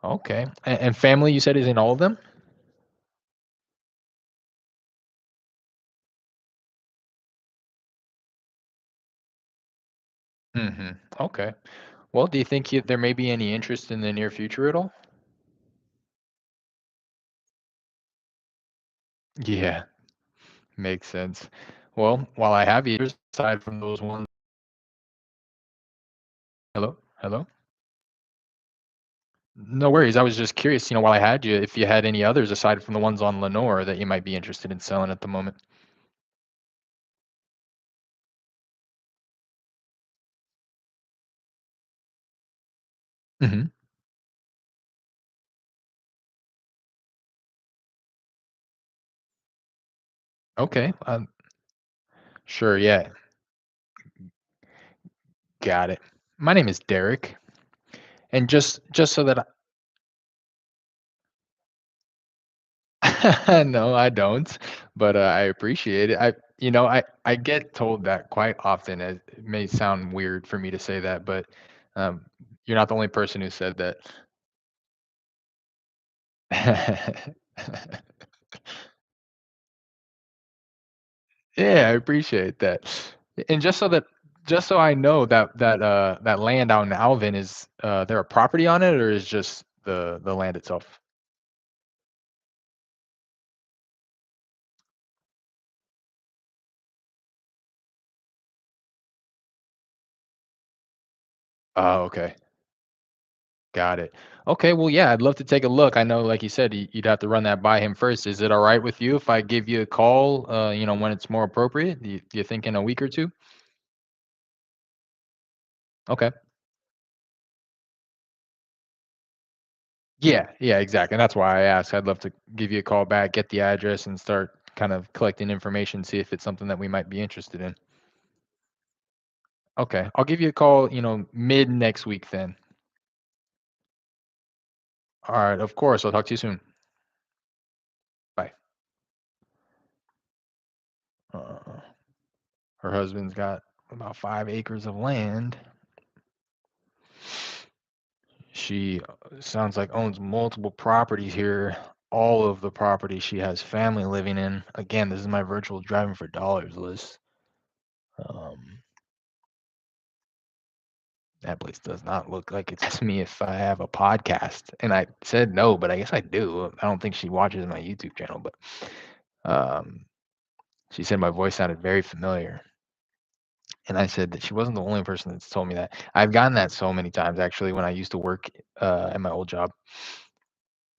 okay. And family, you said, is in all of them? Mm-hmm. Okay. Well, do you think there may be any interest in the near future at all? Yeah, makes sense. Well, while I have you, aside from those ones, hello, hello. No worries. I was just curious, while I had you, if you had any others aside from the ones on Lenore that you might be interested in selling at the moment. Hmm. Okay. Sure. Yeah. Got it. My name is Derek, and just so that no, I don't, but I appreciate it. I get told that quite often. It may sound weird for me to say that, but um, you're not the only person who said that. Yeah, I appreciate that. And just so I know that land out in Alvin is there a property on it, or is just the land itself? Oh, okay. Got it. Okay, well, yeah, I'd love to take a look. I know, like you said, you'd have to run that by him first. Is it all right with you if I give you a call, when it's more appropriate? Do you think in a week or two? Okay. Yeah, yeah, exactly, and that's why I asked. I'd love to give you a call back, get the address, and start kind of collecting information, see if it's something that we might be interested in. Okay, I'll give you a call, mid next week then. All right, of course. I'll talk to you soon. Bye. Uh, her husband's got about 5 acres of land. She sounds like owns multiple properties here. All of the properties she has family living in. Again, this is my virtual driving for dollars list. Um, that place does not look like it's me if I have a podcast. And I said no, but I guess I do. I don't think she watches my YouTube channel, but um, she said my voice sounded very familiar. And I said that she wasn't the only person that's told me that. I've gotten that so many times actually when I used to work at my old job.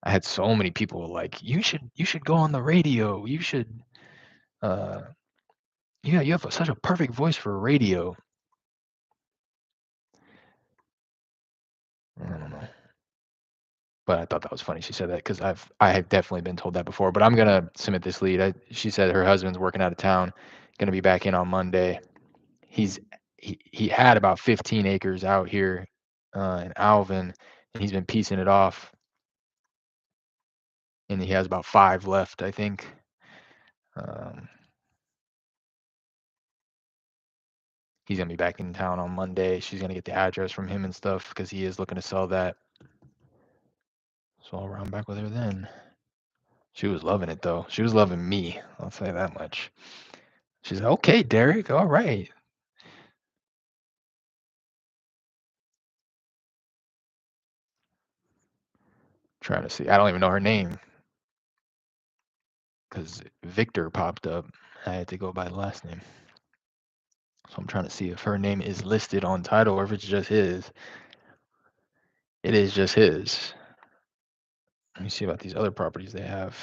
I had so many people like, you should go on the radio. You should uh yeah, you have such a perfect voice for radio. I don't know. But I thought that was funny she said that because I have definitely been told that before. But I'm gonna submit this lead. She said her husband's working out of town, gonna be back in on Monday. He's he had about 15 acres out here in Alvin, and he's been piecing it off, and he has about 5 left, I think. Um, he's gonna be back in town on Monday. She's gonna get the address from him and stuff because he is looking to sell that. So I'll round back with her then. She was loving it though. She was loving me. I'll say that much. She's like, okay, Derek. All right. Trying to see. I don't even know her name because Victor popped up. I had to go by the last name. So I'm trying to see if her name is listed on title or if it's just his. It is just his. Let me see about these other properties they have.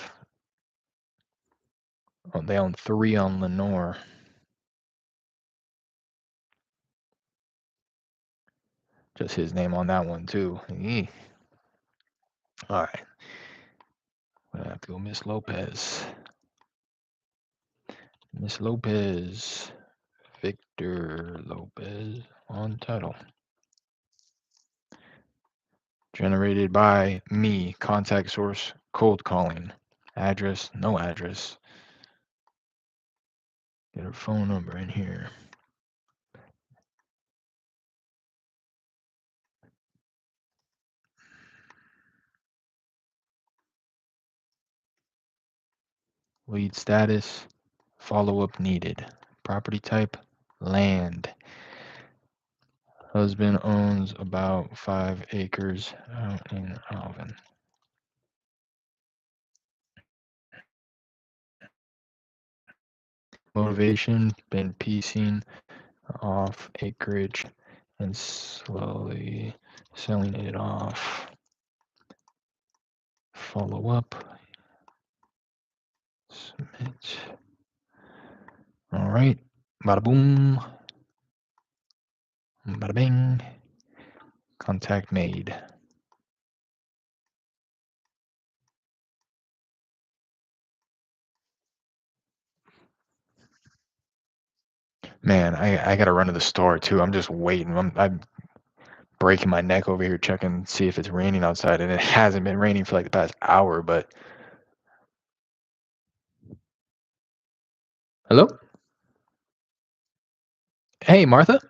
Oh, they own 3 on Lenore. Just his name on that one too. Eeh. All right. I'm gonna have to go Miss Lopez. Miss Lopez. Victor Lopez on title. Generated by me. Contact source cold calling. Address, no address. Get her phone number in here. Lead status, follow-up needed. Property type, land. Husband owns about 5 acres out in Alvin. Motivation, been piecing off acreage and slowly selling it off. Follow up. Submit. All right. Bada boom. Bada bing. Contact made. Man, I gotta run to the store too. I'm just waiting. I'm breaking my neck over here checking see if it's raining outside, and it hasn't been raining for like the past hour. But hello, hey Martha.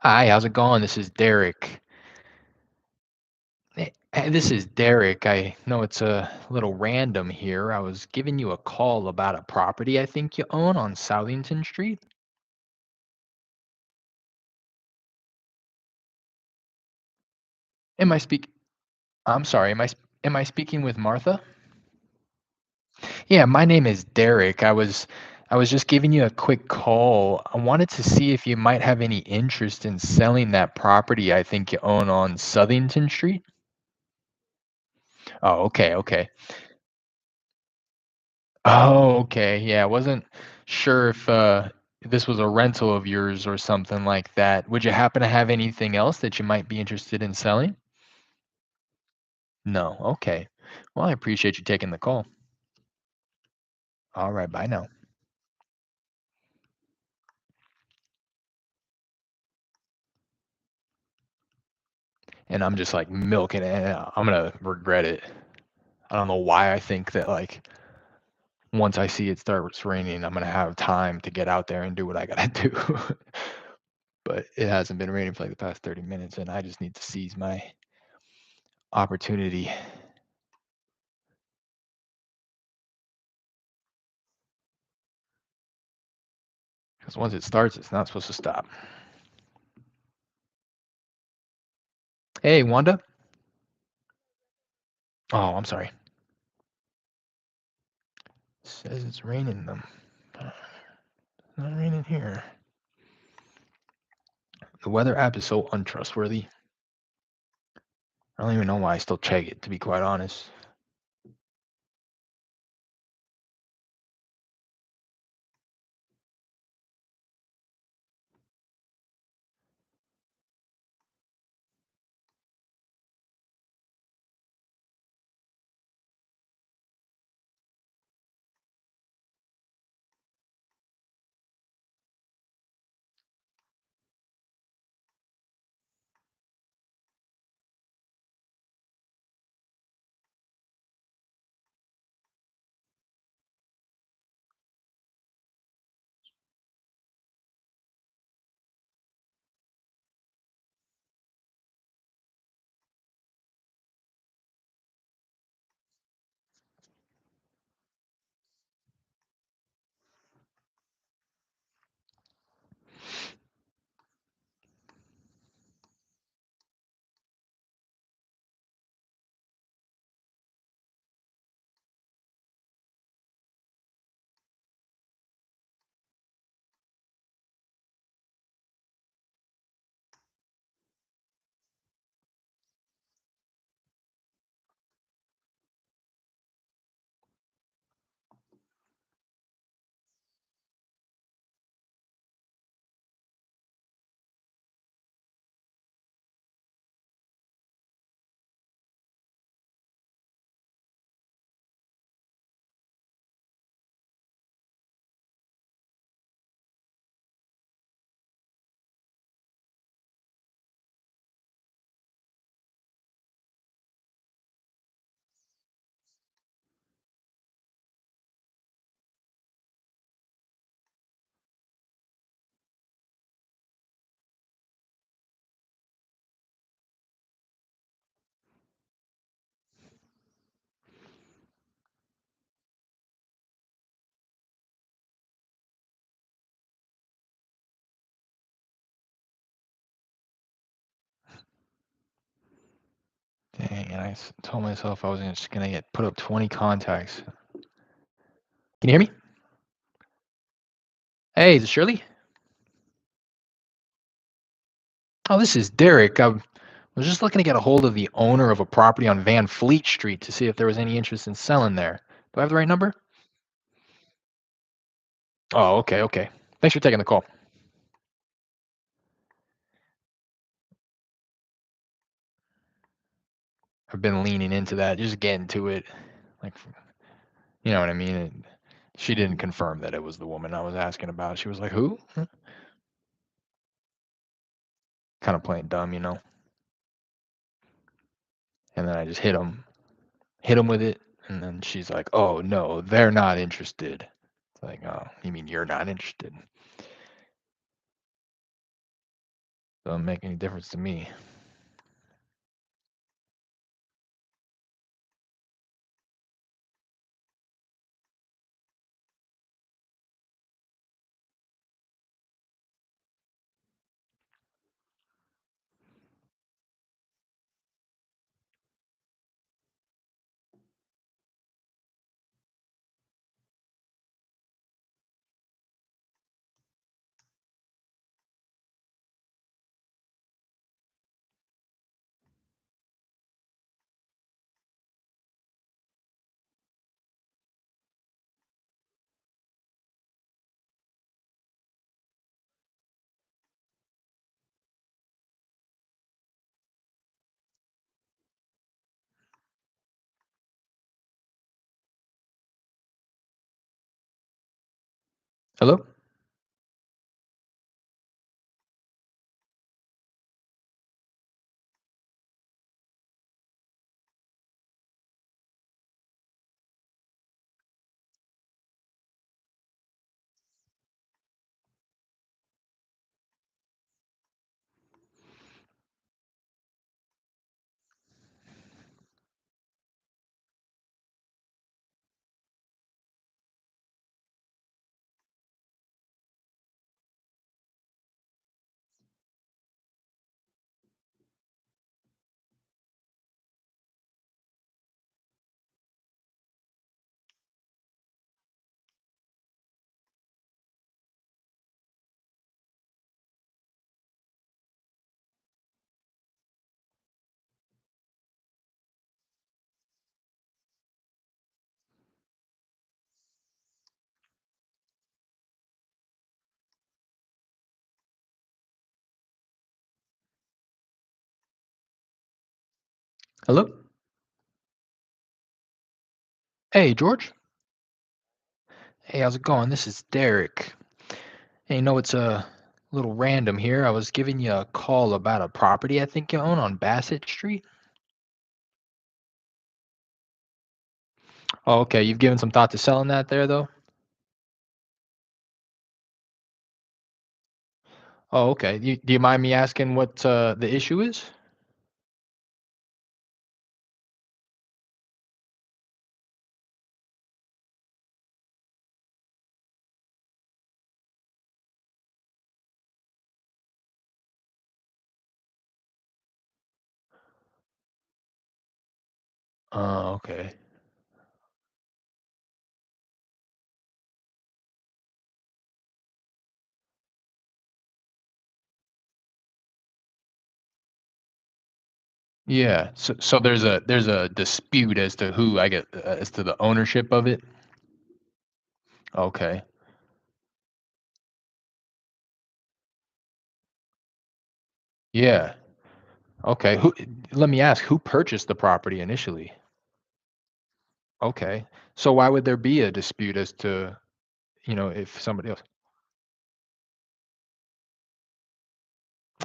Hi, how's it going? This is Derek. Hey, this is Derek. I know it's a little random here. I was giving you a call about a property I think you own on Southington Street. Am I speak? I'm sorry. Am I speaking with Martha? Yeah, my name is Derek. I was just giving you a quick call. I wanted to see if you might have any interest in selling that property I think you own on Southington Street. Oh, okay, okay. Oh, okay. Yeah, I wasn't sure if this was a rental of yours or something like that, would you happen to have anything else that you might be interested in selling? No. Okay. Well, I appreciate you taking the call. All right. Bye now. And I'm just like milking it. And I'm gonna regret it. I don't know why I think that like once I see it starts raining, I'm gonna have time to get out there and do what I gotta do. But it hasn't been raining for like the past 30 minutes, and I just need to seize my opportunity. Because once it starts, it's not supposed to stop. Hey, Wanda. Oh, I'm sorry. Says it's raining them. It's not raining here. The weather app is so untrustworthy. I don't even know why I still check it, to be quite honest. Dang, and told myself I was just gonna get put up 20 contacts. Can you hear me? Hey, is it Shirley? Oh, this is Derek. I was just looking to get a hold of the owner of a property on Van Fleet Street to see if there was any interest in selling there. Do I have the right number? Oh, okay, okay. Thanks for taking the call. I've been leaning into that, just getting to it. Like, you know what I mean? And she didn't confirm that it was the woman I was asking about. She was like, "Who?" Kind of playing dumb, you know. And then I just hit him with it, and then she's like, "Oh no, they're not interested." It's like, "Oh, you mean you're not interested?" Doesn't make any difference to me. Hello? Hello? Hey, George. Hey, how's it going? This is Derek. Hey, it's a little random here. I was giving you a call about a property I think you own on Bassett Street. Oh, okay. You've given some thought to selling that there, though? Oh, okay. Do you mind me asking what the issue is? Oh, okay. Yeah. So there's a dispute as to who I get as to the ownership of it. Okay. Yeah. Okay. Let me ask, who purchased the property initially? Okay. So why would there be a dispute as to, if somebody else?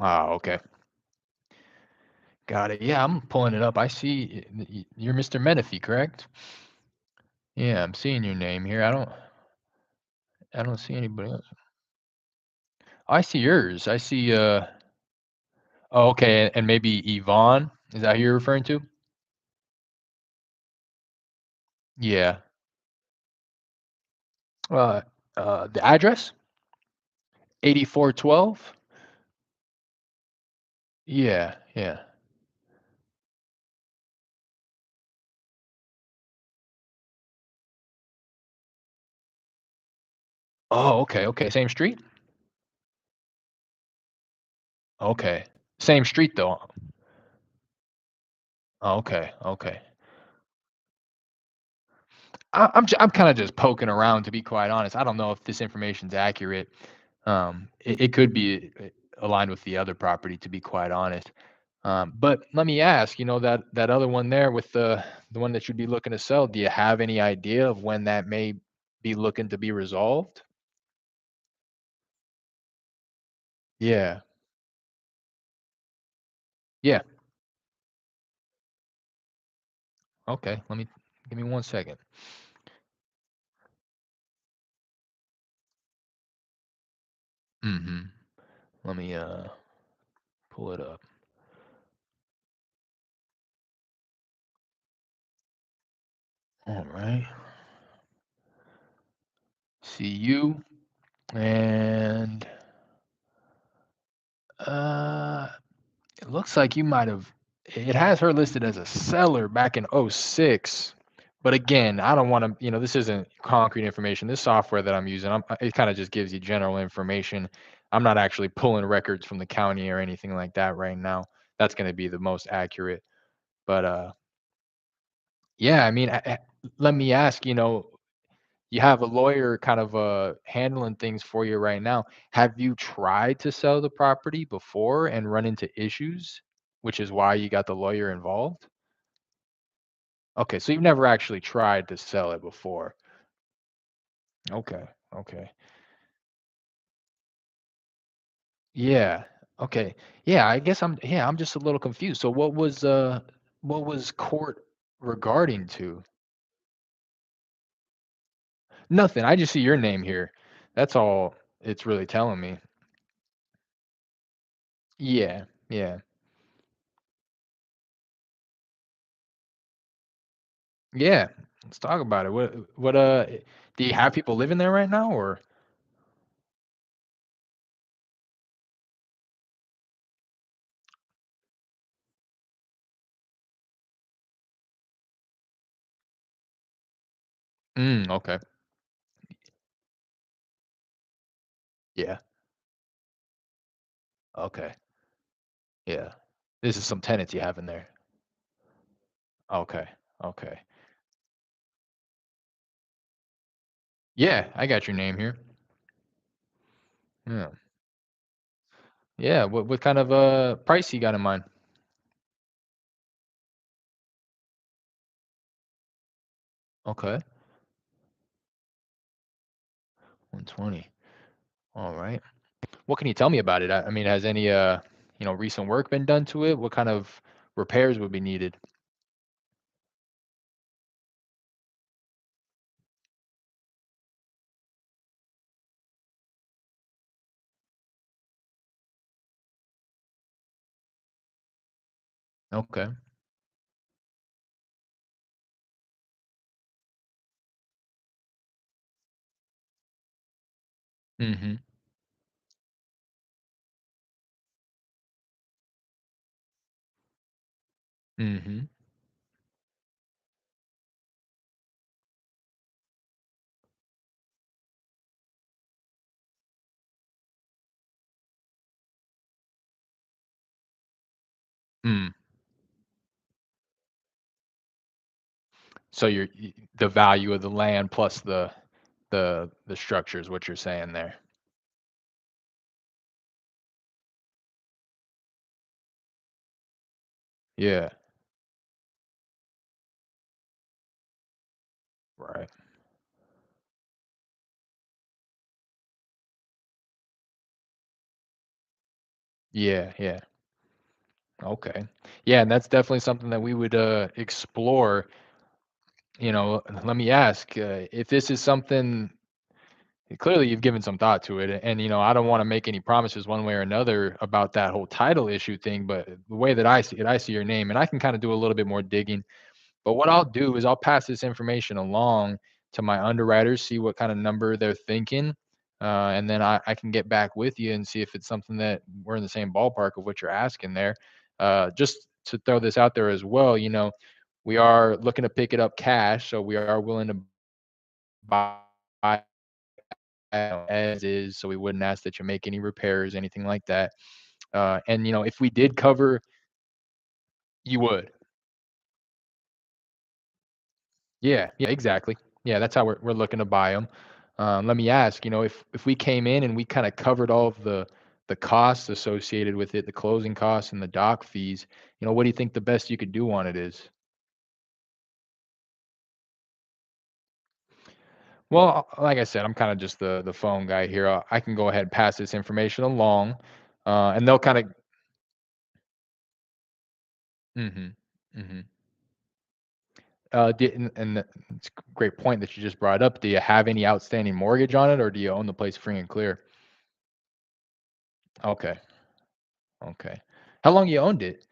Ah, okay. Got it. Yeah, I'm pulling it up. I see you're Mr. Menifee, correct? Yeah, I'm seeing your name here. I don't see anybody else. I see yours. I see oh, okay, and maybe Yvonne. Is that who you're referring to? Yeah. Uh the address? 8412? Yeah, yeah. Oh, okay, okay. Same street? Okay. Same street though. Oh, okay, okay. I'm kind of just poking around to be quite honest. I don't know if this information's accurate. It could be aligned with the other property to be quite honest. But let me ask, that other one there with the one that you'd be looking to sell, do you have any idea of when that may be looking to be resolved? Yeah. Yeah. Okay. Give me 1 second. Mm-hmm. Let me pull it up. All right. See you and uh it looks like you might have it has her listed as a seller back in '06. But again, I don't want to, this isn't concrete information. This software that I'm using, it kind of just gives you general information. I'm not actually pulling records from the county or anything like that right now. That's going to be the most accurate. But yeah, I mean, let me ask, you have a lawyer kind of handling things for you right now. Have you tried to sell the property before and run into issues, which is why you got the lawyer involved? Okay, so you've never actually tried to sell it before. Okay, okay. Yeah. Okay. Yeah, I guess I'm just a little confused. So what was court regarding to? Nothing. I just see your name here. That's all it's really telling me. Yeah. Yeah. Yeah. Let's talk about it. Do you have people living there right now or 'Okay. Yeah. Okay. Yeah. This is some tenants you have in there. Okay. Okay. Yeah, I got your name here. Yeah. Yeah, what kind of price you got in mind? Okay. 120. All right. What can you tell me about it? I mean, has any recent work been done to it? What kind of repairs would be needed? Okay. Mhm. Mhm. Mm. So the value of the land plus the structure is what you're saying there. Yeah. Right. Yeah, yeah. Okay. Yeah, and that's definitely something that we would explore. Let me ask if this is something. Clearly, you've given some thought to it, and I don't want to make any promises one way or another about that whole title issue thing. But the way that I see it, I see your name, and I can kind of do a little bit more digging. But what I'll do is I'll pass this information along to my underwriters, see what kind of number they're thinking, and then I can get back with you and see if it's something that we're in the same ballpark of what you're asking there. Just to throw this out there as well, we are looking to pick it up cash, so we are willing to buy as is, so we wouldn't ask that you make any repairs, anything like that. And if we did cover, you would. Yeah, yeah, exactly. Yeah, that's how we're looking to buy them. Let me ask, if we came in and we kind of covered all of the costs associated with it, the closing costs and the dock fees, what do you think the best you could do on it is? Well, like I said, I'm kind of just the phone guy here. I can go ahead and pass this information along, and they'll kind of. Hmm. Hmm. It's a great point that you just brought up. Do you have any outstanding mortgage on it, or do you own the place free and clear? Okay, okay. How long you owned it?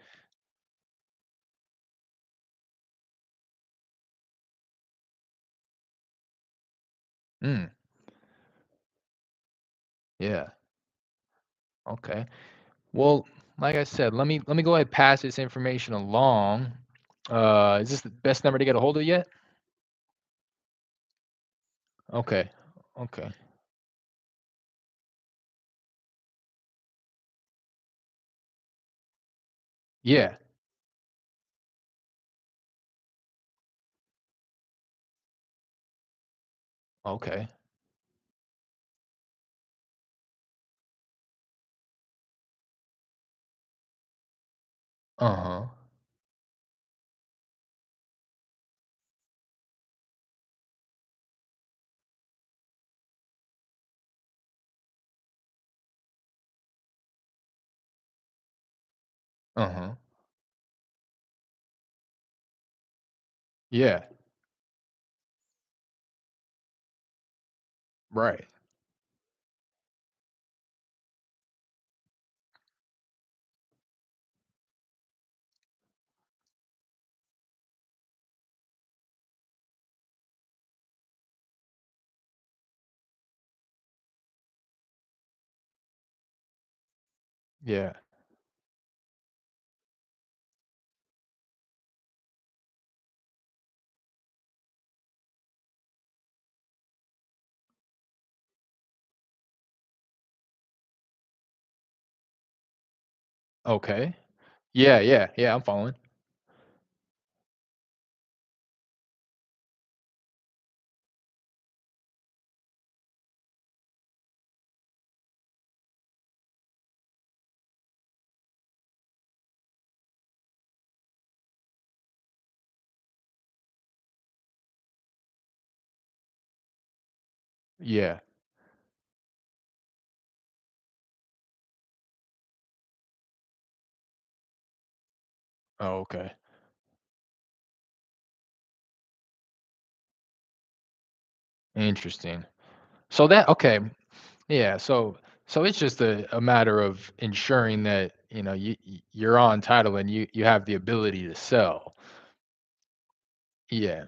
Mm, yeah. Okay. Well, like I said, let me go ahead and pass this information along. Is this the best number to get a hold of yet? Okay. Okay. Yeah. Okay. Uh-huh. Uh-huh. Yeah. Right. Yeah. Okay. Yeah, yeah, yeah, I'm following. Yeah. Oh, okay. Interesting. So that okay. Yeah, so it's just a matter of ensuring that, you're on title and you have the ability to sell. Yeah.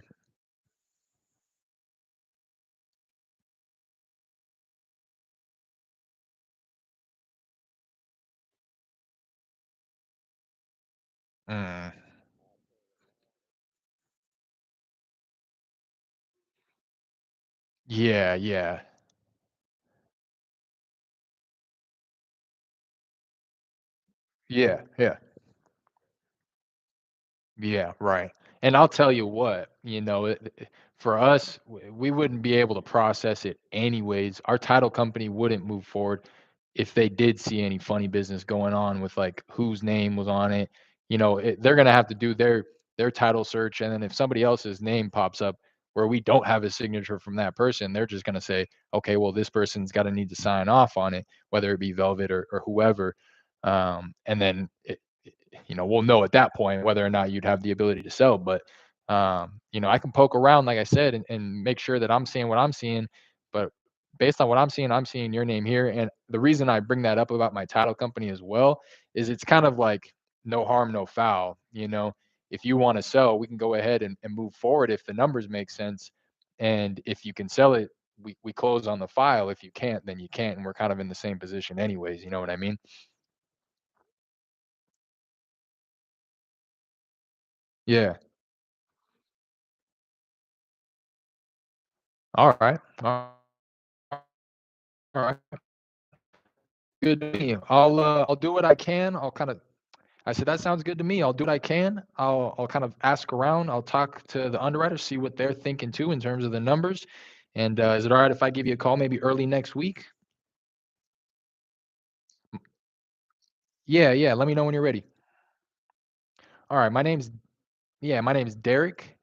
Mm. Yeah, yeah. Yeah, yeah. Yeah, right. And I'll tell you what, for us, we wouldn't be able to process it anyways. Our title company wouldn't move forward if they did see any funny business going on with like whose name was on it. They're gonna have to do their title search, and then if somebody else's name pops up where we don't have a signature from that person, they're just gonna say, okay, well, this person's got to need to sign off on it, whether it be Velvet or whoever. And then we'll know at that point whether or not you'd have the ability to sell. But I can poke around, like I said, and make sure that I'm seeing what I'm seeing. But based on what I'm seeing your name here. And the reason I bring that up about my title company as well is it's kind of like no harm, no foul. If you want to sell, we can go ahead and move forward if the numbers make sense. And if you can sell it, we close on the file. If you can't, then you can't. And we're kind of in the same position anyways. You know what I mean? Yeah. All right. All right. Good to me. I'll do what I can. I said that sounds good to me. I'll do what I can. I'll kind of ask around. I'll talk to the underwriters, see what they're thinking too in terms of the numbers. And is it all right if I give you a call maybe early next week? Yeah, yeah. Let me know when you're ready. All right. My name's Derek.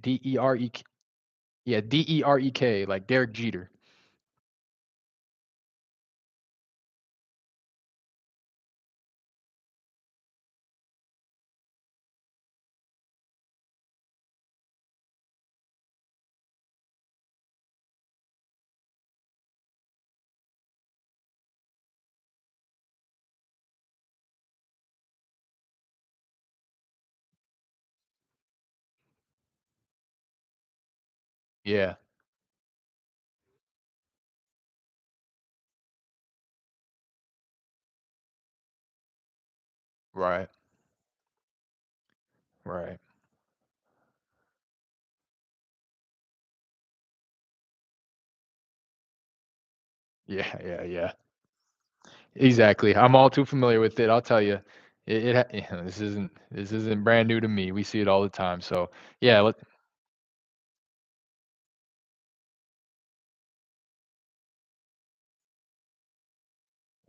Derek. Yeah, Derek, like Derek Jeter. Yeah. Right. Right. Yeah. Yeah. Yeah. Exactly. I'm all too familiar with it. I'll tell you, this isn't brand new to me. We see it all the time. So yeah,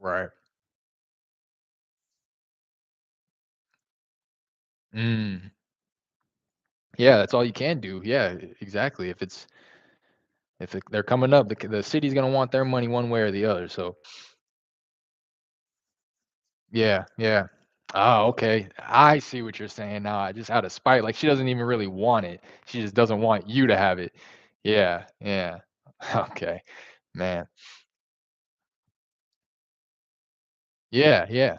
right. Mm. Yeah, that's all you can do. Yeah, exactly. They're coming up, the city's gonna want their money one way or the other. So yeah, yeah. Oh, okay. I see what you're saying now. Just out of spite, like she doesn't even really want it. She just doesn't want you to have it. Yeah, yeah. Okay, man. Yeah, yeah.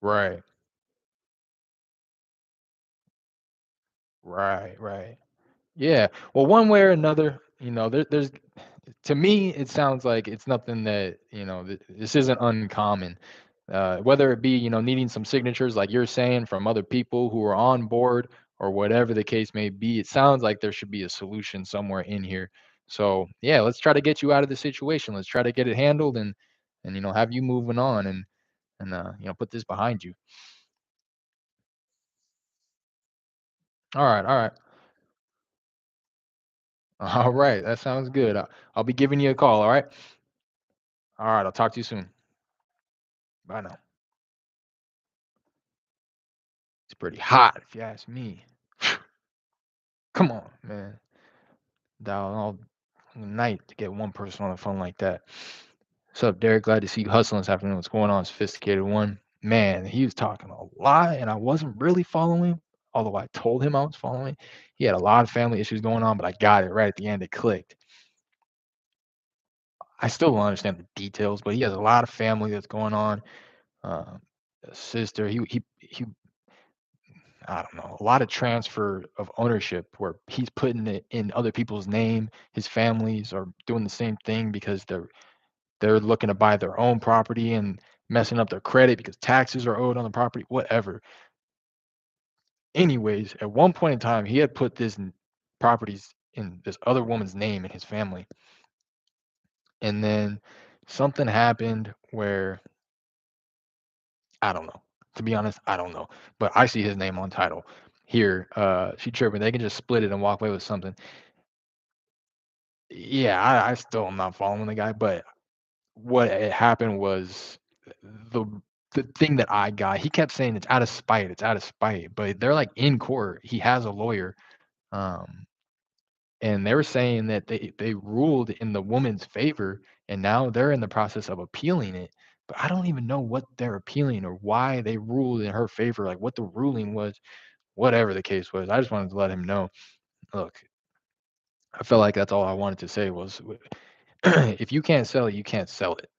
Right, right, right. Yeah. Well, one way or another, there's to me, it sounds like it's nothing that, this isn't uncommon. Whether it be, needing some signatures like you're saying from other people who are on board or whatever the case may be, it sounds like there should be a solution somewhere in here. So, yeah, let's try to get you out of the situation. Let's try to get it handled and have you moving on and put this behind you. All right, all right. All right, that sounds good. I'll be giving you a call, all right? All right, I'll talk to you soon. Bye now. It's pretty hot, if you ask me. Come on, man. Dial all night to get one person on the phone like that. What's up, Derek? Glad to see you hustling this afternoon. What's going on, sophisticated one? Man, he was talking a lot, and I wasn't really following, although I told him I was following. He had a lot of family issues going on, but I got it right at the end. It clicked. I still don't understand the details, but he has a lot of family that's going on. A sister, he I don't know, a lot of transfer of ownership where he's putting it in other people's name. His families are doing the same thing because they're looking to buy their own property and messing up their credit because taxes are owed on the property, whatever. Anyways, at one point in time, he had put this properties in this other woman's name in his family. And then something happened where I don't know. To be honest, I don't know. But I see his name on title here. She tripping. They can just split it and walk away with something. Yeah, I still am not following the guy, but what had happened was the the thing that I got, he kept saying it's out of spite, but they're like in court. He has a lawyer, um, and they were saying that they ruled in the woman's favor, and now they're in the process of appealing it. But I don't even know what they're appealing or why they ruled in her favor, like what the ruling was, whatever the case was. I just wanted to let him know. Look, I felt like that's all I wanted to say was, if you can't sell it, you can't sell it.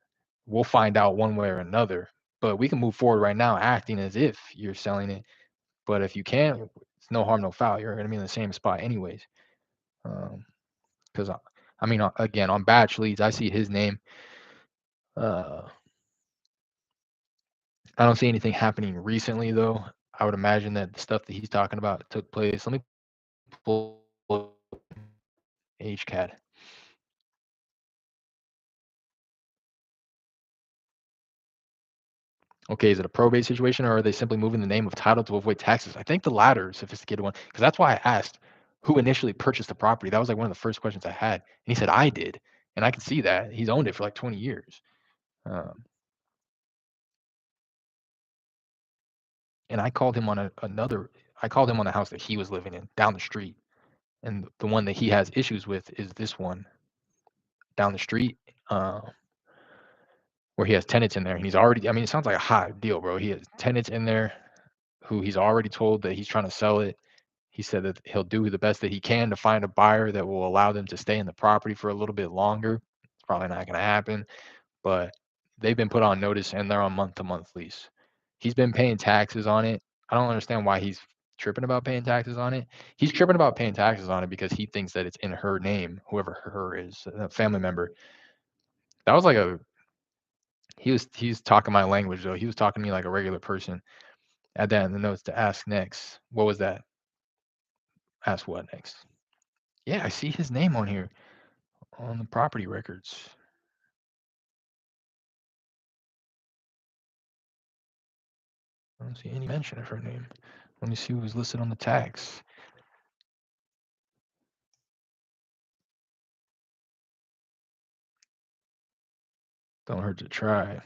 We'll find out one way or another. But we can move forward right now acting as if you're selling it. But if you can't, it's no harm, no foul. You're gonna be in the same spot anyways. Because I mean, again, on batch leads, I see his name. Uh, I don't see anything happening recently though. I would imagine that the stuff that he's talking about took place. Let me pull up HCAD. Okay, is it a probate situation or are they simply moving the name of title to avoid taxes? I think the latter, sophisticated one, because that's why I asked who initially purchased the property. That was like one of the first questions I had, and he said I did, and I can see that he's owned it for like 20 years. Um, and I called him on I called him on the house that he was living in down the street, and the one that he has issues with is this one down the street, uh, where he has tenants in there, and he's already. I mean, it sounds like a hot deal, bro. He has tenants in there who he's already told that he's trying to sell it. He said that he'll do the best that he can to find a buyer that will allow them to stay in the property for a little bit longer. It's probably not going to happen, but they've been put on notice and they're on month-to-month lease. He's been paying taxes on it. I don't understand why he's tripping about paying taxes on it. He's tripping about paying taxes on it because he thinks that it's in her name, whoever her is, a family member. That was like a he's talking my language though. He was talking to me like a regular person. Add that in the notes to ask next. What was that? Ask what next? Yeah, I see his name on here on the property records. I don't see any mention of her name. Let me see who was listed on the tags. Don't hurt to try.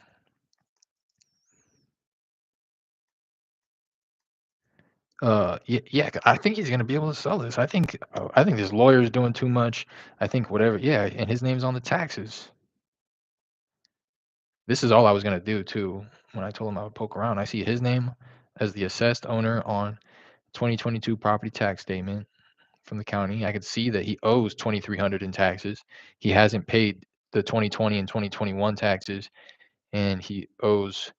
Yeah, I think he's gonna be able to sell this. I think this lawyer's doing too much. I think whatever. Yeah, and his name's on the taxes. This is all I was gonna do too. When I told him I would poke around, I see his name as the assessed owner on 2022 property tax statement from the county. I could see that he owes 2,300 in taxes. He hasn't paid the 2020 and 2021 taxes, and he owes,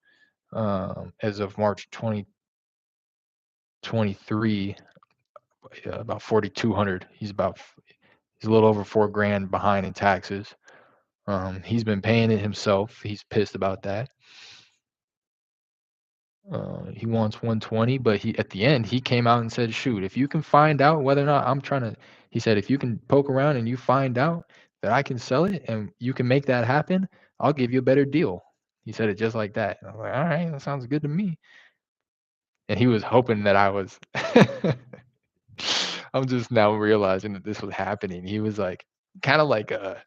as of March 2023, about 4,200. He's a little over 4 grand behind in taxes. He's been paying it himself. He's pissed about that. He wants 120, but he at the end he came out and said, "Shoot, if you can find out whether or not I'm trying to," he said, "if you can poke around and you find out that I can sell it and you can make that happen, I'll give you a better deal." He said it just like that. And I was like, "All right, that sounds good to me." And he was hoping that I was. I'm just now realizing that this was happening. He was like, kind of like a,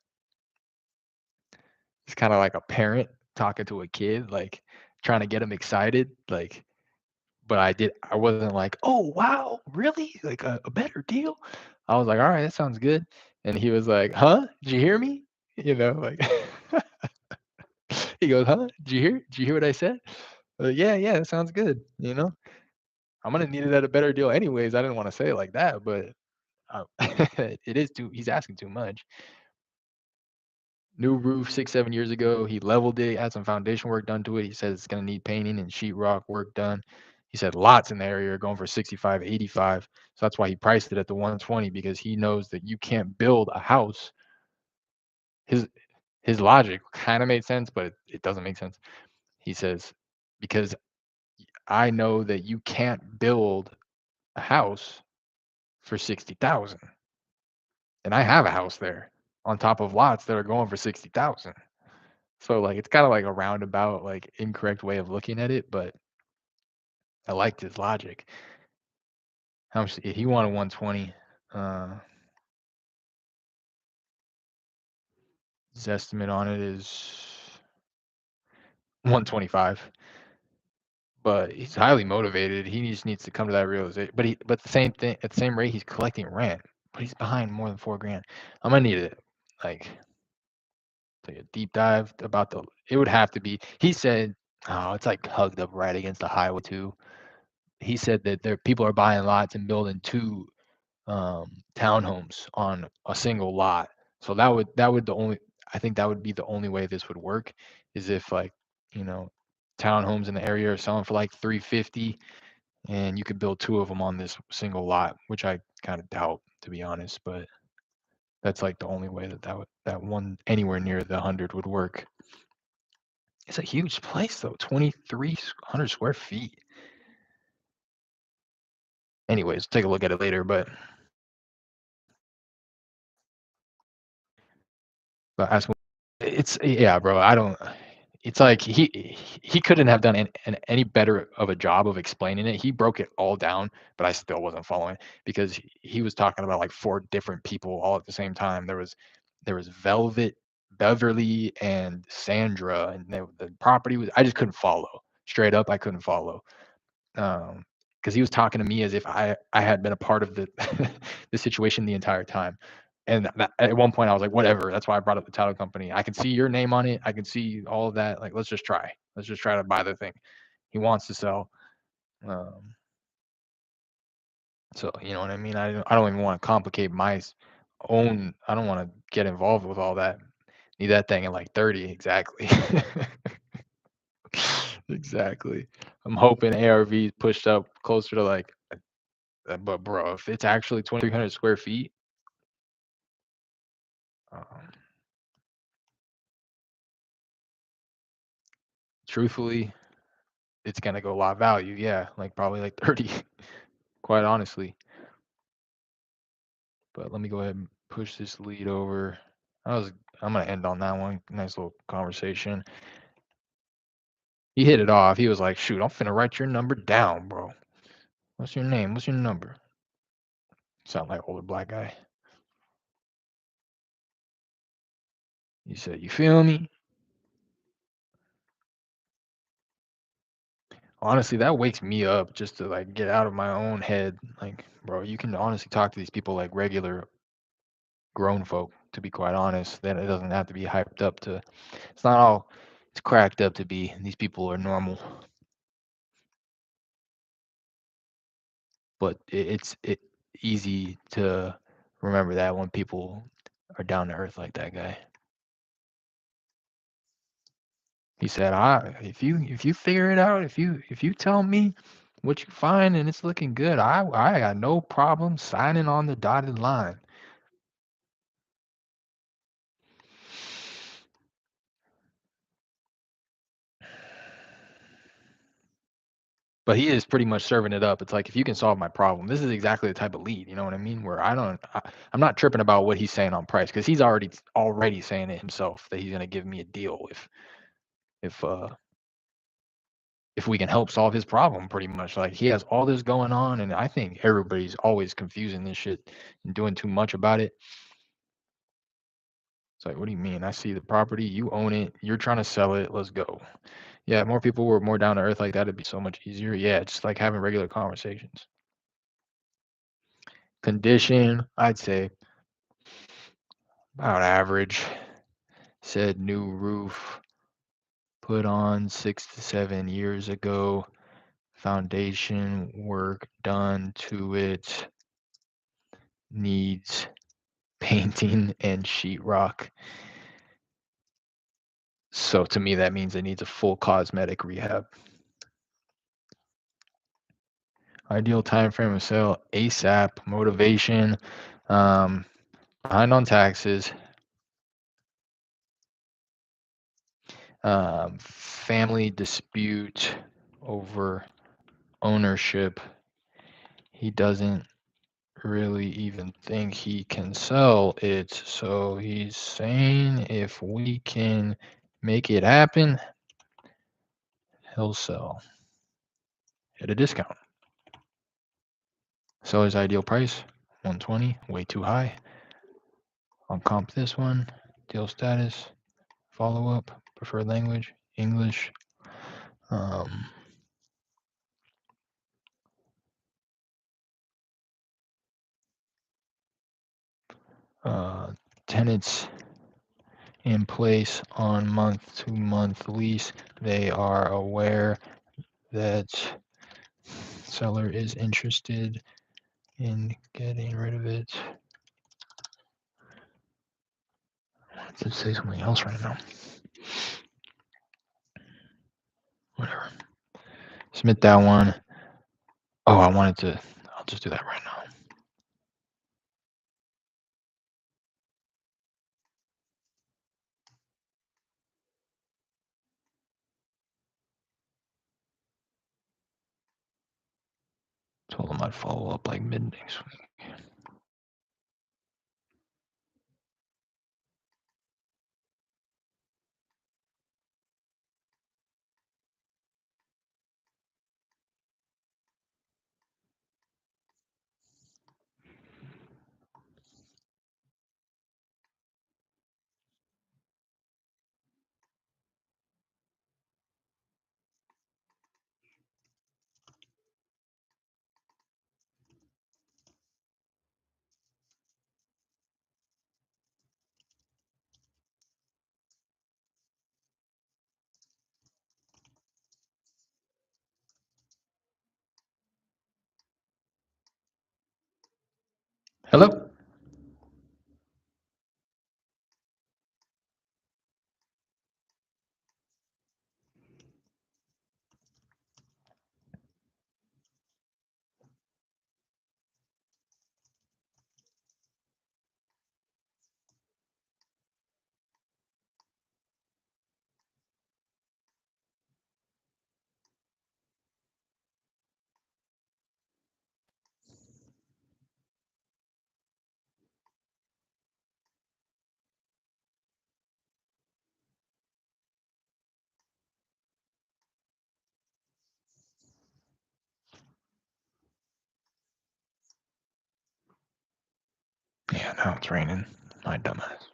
it's kind of like a parent talking to a kid, like trying to get him excited, like. But I wasn't like, "Oh, wow, really? Like a better deal?" I was like, "All right, that sounds good." And he was like, "Huh? Did you hear me?" Like he goes, "Huh? Did you hear what I said?" "Yeah, yeah, that sounds good. I'm gonna need it at a better deal anyways." I didn't want to say it like that, but it is too he's asking too much. New roof 6, 7 years ago. He leveled it, had some foundation work done to it. He says it's gonna need painting and sheetrock work done. He said lots in the area are going for 65, 85. So that's why he priced it at the 120 because he knows that you can't build a house. His his logic kind of made sense, but it doesn't make sense. He says, because I know that you can't build a house for 60,000. And I have a house there on top of lots that are going for 60,000. So like it's kind of like a roundabout, like incorrect way of looking at it, but I liked his logic. How much he wanted 120. Uh, his estimate on it is 125. But he's highly motivated. He just needs to come to that realization. But the same thing at the same rate he's collecting rent, but he's behind more than 4 grand. I'm gonna need it like take a deep dive about the. It would have to be. He said, "Oh, it's like hugged up right against the highway too." He said that there people are buying lots and building two townhomes on a single lot. So that would the only I think that would be the only way this would work is if like you know townhomes in the area are selling for like 350 and you could build two of them on this single lot, which I kind of doubt to be honest, but that's like the only way that one anywhere near the 100 would work. It's a huge place though, 2,300 square feet. Anyways, take a look at it later, but ask it's yeah, bro. I don't. It's like he couldn't have done any better of a job of explaining it. He broke it all down, but I still wasn't following because he was talking about like four different people all at the same time. There was Velvet, Beverly, and Sandra, and the property was. I just couldn't follow. Straight up, I couldn't follow. Um, because he was talking to me as if I had been a part of the the situation the entire time. And at one point, I was like, whatever. That's why I brought up the title company. I can see your name on it. I can see all of that. Like, let's just try. Let's just try to buy the thing. He wants to sell. Um, so you know what I mean. I don't even want to complicate my own. I don't want to get involved with all that. Need that thing at like 30 exactly. Exactly. I'm hoping ARV pushed up closer to like. But bro, if it's actually 2,300 square feet, um, truthfully, it's gonna go a lot of value. Yeah, like probably like 30, quite honestly. But let me go ahead and push this lead over. I was I'm gonna end on that one. Nice little conversation. He hit it off. He was like, "Shoot, I'm finna write your number down, bro. What's your name? What's your number?" Sound like older black guy. He said, "You feel me?" Honestly, that wakes me up just to like get out of my own head. Like, bro, you can honestly talk to these people like regular grown folk, to be quite honest. Then it doesn't have to be hyped up to, it's not all it's cracked up to be. These people are normal. But it's easy to remember that when people are down to earth like that guy. He said, "I if you figure it out, if you tell me what you find and it's looking good, I got no problem signing on the dotted line." But he is pretty much serving it up. It's like, if you can solve my problem, this is exactly the type of lead. You know what I mean? Where I'm not tripping about what he's saying on price because he's already saying it himself that he's gonna give me a deal if uh if we can help solve his problem. Pretty much, like, he has all this going on, and I think everybody's always confusing this shit and doing too much about it. It's like, what do you mean? I see the property, you own it, you're trying to sell it, let's go. Yeah, more people were more down to earth like that, it'd be so much easier. Yeah, just like having regular conversations. Condition, I'd say about average. Said new roof put on 6 to 7 years ago. Foundation work done to it. Needs painting and sheetrock. So to me, that means it needs a full cosmetic rehab. Ideal time frame of sale ASAP. Motivation. Um, Behind on taxes. Family dispute over ownership. He doesn't really even think he can sell it. So he's saying if we can make it happen, he'll sell at a discount. Seller's ideal price 120, way too high. I'll comp this one. Deal status, follow up, preferred language, English. Um, Tenants in place on month-to-month lease. They are aware that seller is interested in getting rid of it. I wanted to say something else right now. Whatever. Submit that one. Oh, I'll just do that right now. Told him I'd follow up like mid next week. Hello? Yeah, now it's raining. My dumbass.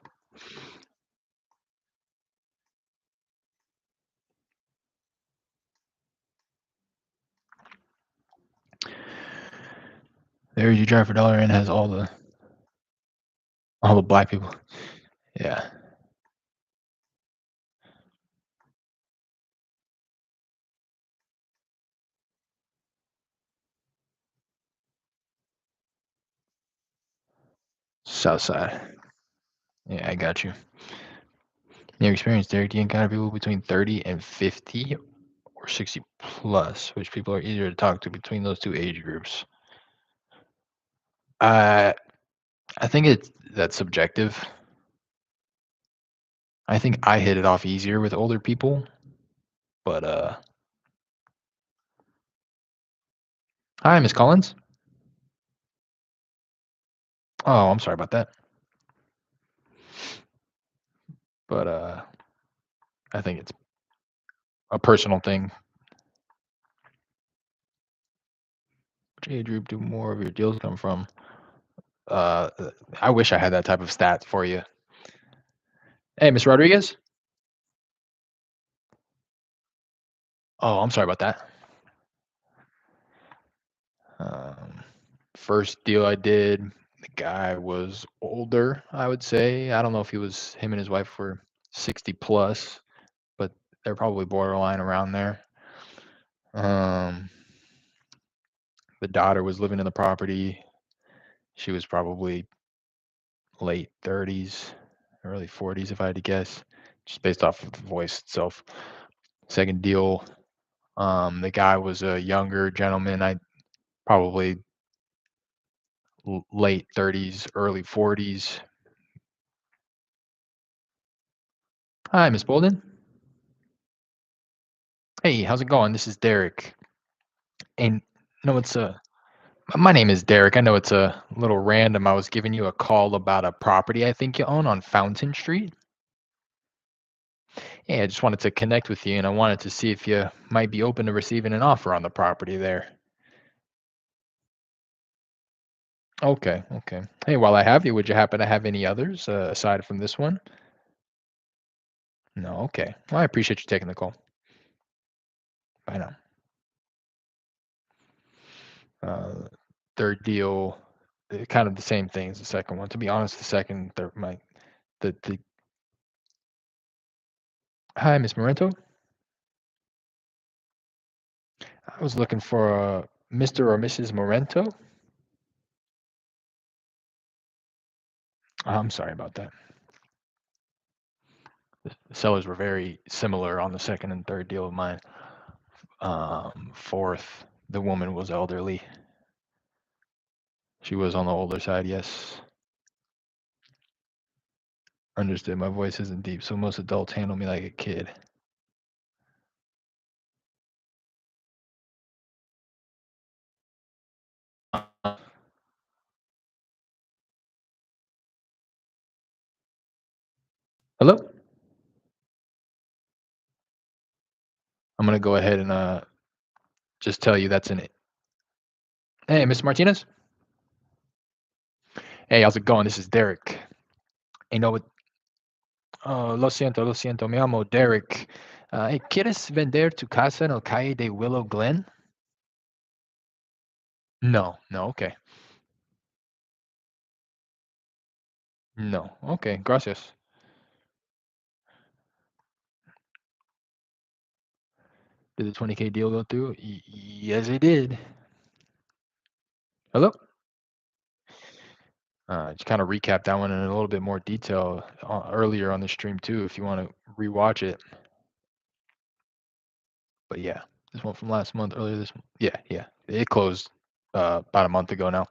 There, you drive for a dollar and has all the black people. Yeah, south side. Yeah, I got you. In your experience, Derek, do you encounter people between 30 and 50 or 60 plus, which people are easier to talk to between those two age groups? Uh, I think that's subjective. I think I hit it off easier with older people, but hi, Miss Collins. Oh, I'm sorry about that. But I think it's a personal thing. Which age group do more of your deals come from? Uh, I wish I had that type of stat for you. Hey, Miss Rodriguez. Oh, I'm sorry about that. Um, First deal I did, the guy was older, I would say. I don't know if him and his wife were 60 plus, but they're probably borderline around there. Um, the daughter was living in the property. She was probably late 30s, early 40s, if I had to guess, just based off of the voice itself. Second deal, the guy was a younger gentleman. I probably late 30s, early 40s. Hi, Miss Bolden. Hey, how's it going? This is Derek. And no, it's a my name is Derek. I know it's a little random. I was giving you a call about a property I think you own on Fountain Street. Hey, I just wanted to connect with you and I wanted to see if you might be open to receiving an offer on the property there. Okay, okay. Hey, while I have you, would you happen to have any others aside from this one? No, okay. Well, I appreciate you taking the call. Bye now. Uh, Third deal, kind of the same thing as the second one. To be honest, the second, third, the hi, Miss Morento. I was looking for Mr. or Mrs. Morento. I'm sorry about that. The sellers were very similar on the second and third deal of mine. Fourth, the woman was elderly. She was on the older side, yes. Understood. My voice isn't deep, so most adults handle me like a kid. Uh, Hello? I'm gonna go ahead and just tell you that's an. Hey, Mr. Martinez. Hey, how's it going? This is Derek. You know what? Oh, lo siento, me llamo Derek. Hey, ¿quieres vender tu casa en el calle de Willow Glen? No, no, okay. No, okay, gracias. Did the 20K deal go through? Yes, it did. Hello? Just kind of recap that one in a little bit more detail earlier on the stream too, if you want to rewatch it. But yeah, this one from last month, earlier this month. Yeah, yeah, it closed about a month ago now.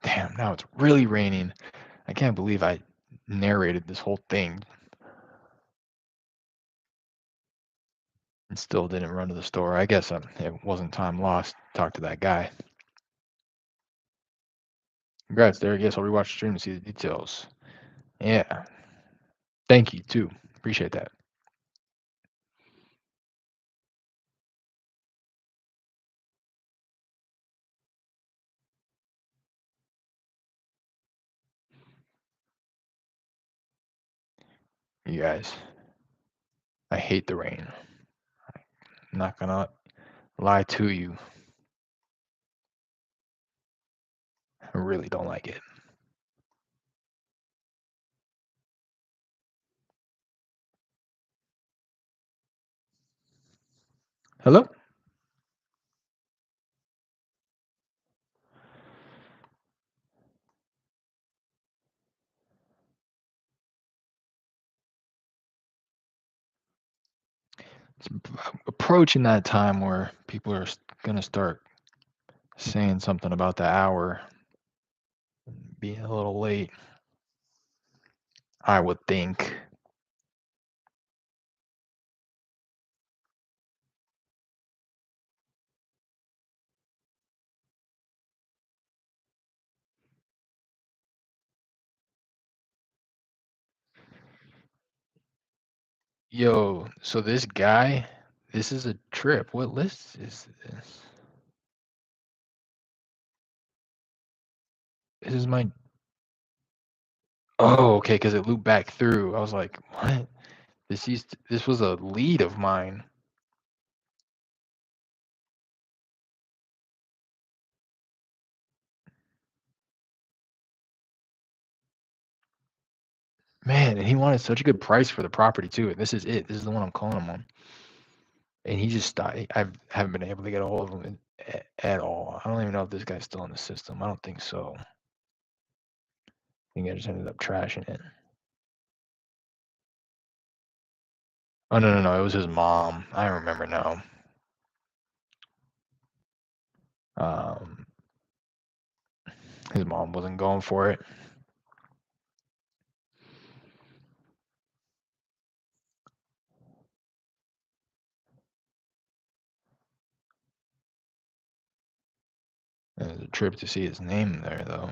Damn, now it's really raining. I can't believe I narrated this whole thing and still didn't run to the store. I guess it wasn't time lost. Talk to that guy. Congrats, Derek. Yes, I'll rewatch the stream to see the details. Yeah. Thank you too. Appreciate that. You guys. I hate the rain. I'm not gonna lie to you. I really don't like it. Hello? It's approaching that time where people are gonna start saying something about the hour being a little late. I would think. Yo, so this guy, this is a trip. What list is this? This is my. Oh, okay, because it looped back through. I was like, what? This was a lead of mine. Man, and he wanted such a good price for the property too. And this is it. This is the one I'm calling him on. And he just I haven't been able to get a hold of him at all. I don't even know if this guy's still in the system. I don't think so. I think I just ended up trashing it. Oh no, no, no! It was his mom. I remember now. Um, his mom wasn't going for it. It was a trip to see his name there, though.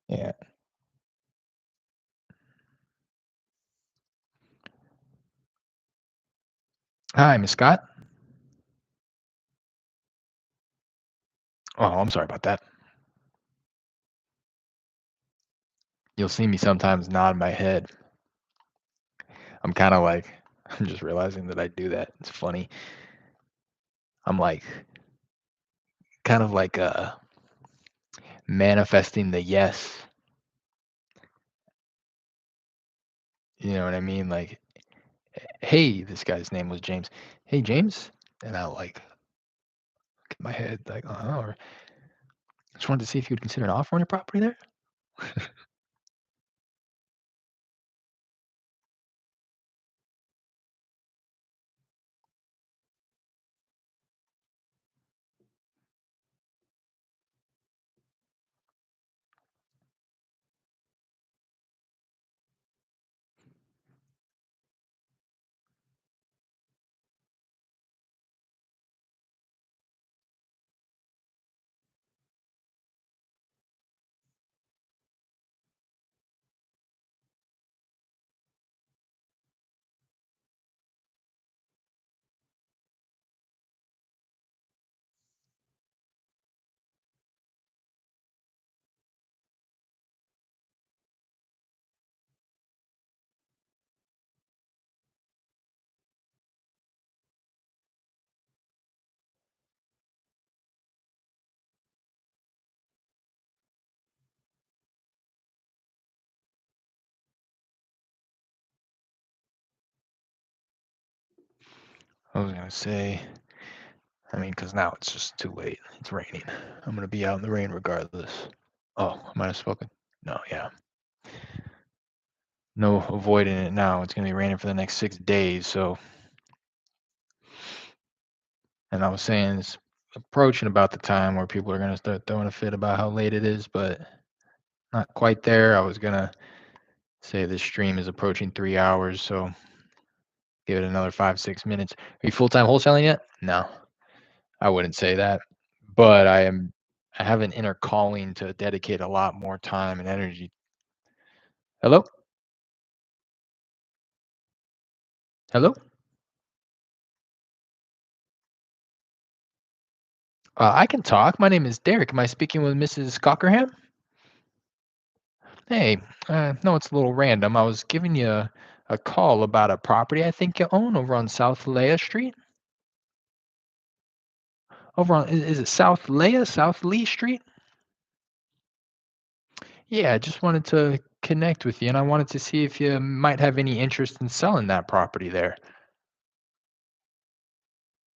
Yeah. Hi, Miss Scott. Oh, I'm sorry about that. You'll see me sometimes nod my head. I'm kind of like, I'm just realizing that I do that. It's funny. I'm like, kind of like manifesting the yes. You know what I mean? Like, hey, this guy's name was James. Hey, James. And I like get my head like, or just wanted to see if you would consider an offer on your property there. I was gonna say, I mean, because now it's just too late. It's raining. I'm gonna be out in the rain regardless. Oh, I might have spoken. No, yeah. No avoiding it now. It's gonna be raining for the next 6 days. So, and I was saying it's approaching about the time where people are gonna start throwing a fit about how late it is, but not quite there. I was gonna say this stream is approaching 3 hours, so give it another 5, 6 minutes. Are you full time wholesaling yet? No, I wouldn't say that. but I have an inner calling to dedicate a lot more time and energy. Hello? Hello? I can talk. My name is Derek. Am I speaking with Mrs. Cockerham? Hey, no, it's a little random. I was giving you a call about a property I think you own over on South Leah Street. Over on, is it South Leah, South Lee Street? Yeah, I just wanted to connect with you, and I wanted to see if you might have any interest in selling that property there.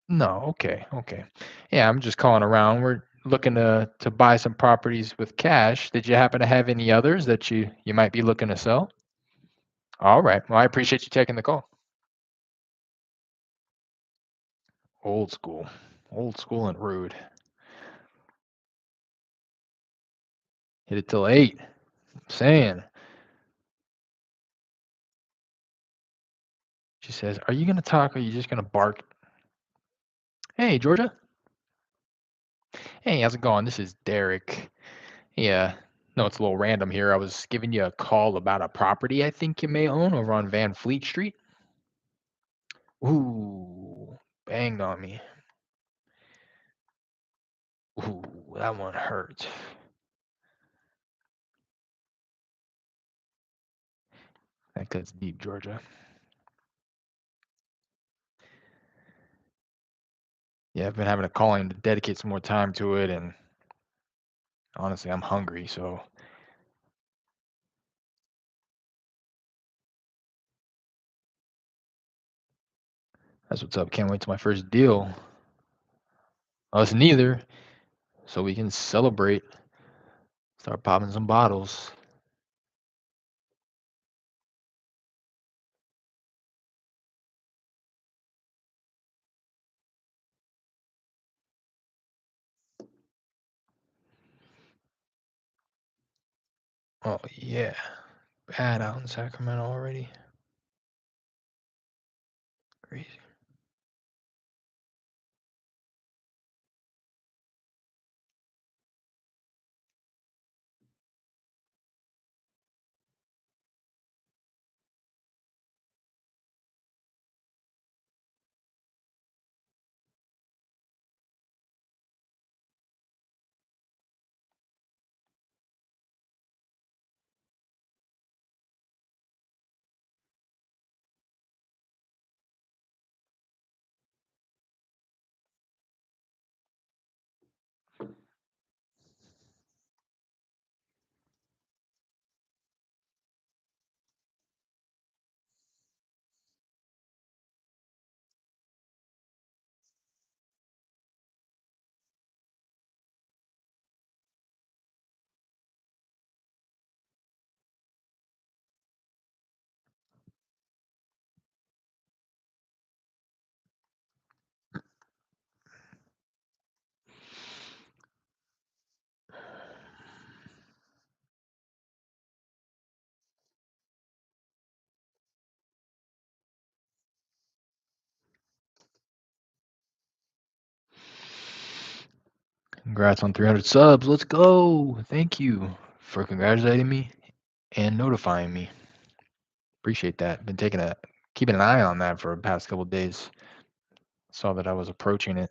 No, okay, okay. Yeah, I'm just calling around. We're looking to buy some properties with cash. Did you happen to have any others that you might be looking to sell? All right. Well, I appreciate you taking the call. Old school. Old school and rude. Hit it till 8. Saying. She says, "Are you gonna talk or are you just gonna bark?" Hey, Georgia. Hey, how's it going? This is Derek. Yeah. No, it's a little random here. I was giving you a call about a property I think you may own over on Van Fleet Street. Ooh, banged on me. Ooh, that one hurt. That cuts deep, Georgia. Yeah, I've been having a calling to dedicate some more time to it, and honestly, I'm hungry, so that's what's up. Can't wait till my first deal. Us neither, so we can celebrate. Start popping some bottles. Oh yeah, bad out in Sacramento already. Crazy. Congrats on 300 subs. Let's go. Thank you for congratulating me and notifying me. Appreciate that. Been keeping an eye on that for the past couple days. Saw that I was approaching it.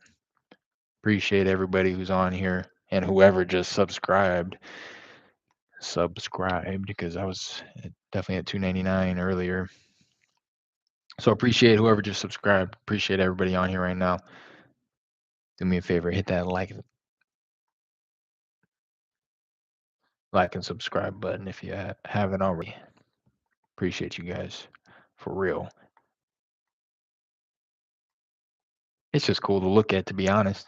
Appreciate everybody who's on here and whoever just subscribed because I was definitely at 299 earlier. So appreciate whoever just subscribed. Appreciate everybody on here right now. Do me a favor, hit that like and subscribe button if you haven't already. Appreciate you guys for real. It's just cool to look at, to be honest.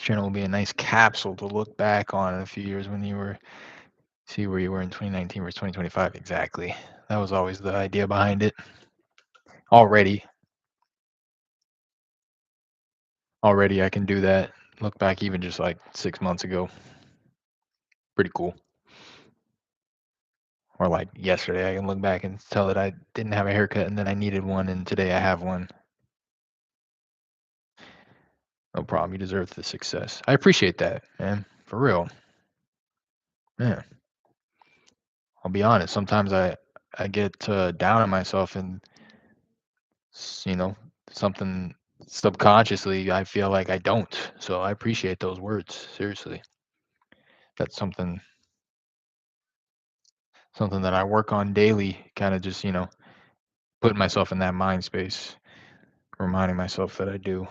channel will be a nice capsule to look back on in a few years when you were see where you were in 2019 versus 2025. Exactly. That was always the idea behind it. Already, already I can do that. Look back even just like 6 months ago. Pretty cool. Or like yesterday, I can look back and tell that I didn't have a haircut and then I needed one, and today I have one. No problem. You deserve the success. I appreciate that, man. For real. Man, I'll be honest. Sometimes I get down on myself and you know something subconsciously I feel like I don't. So I appreciate those words. Seriously, that's something that I work on daily. Kind of just putting myself in that mind space, reminding myself that I do.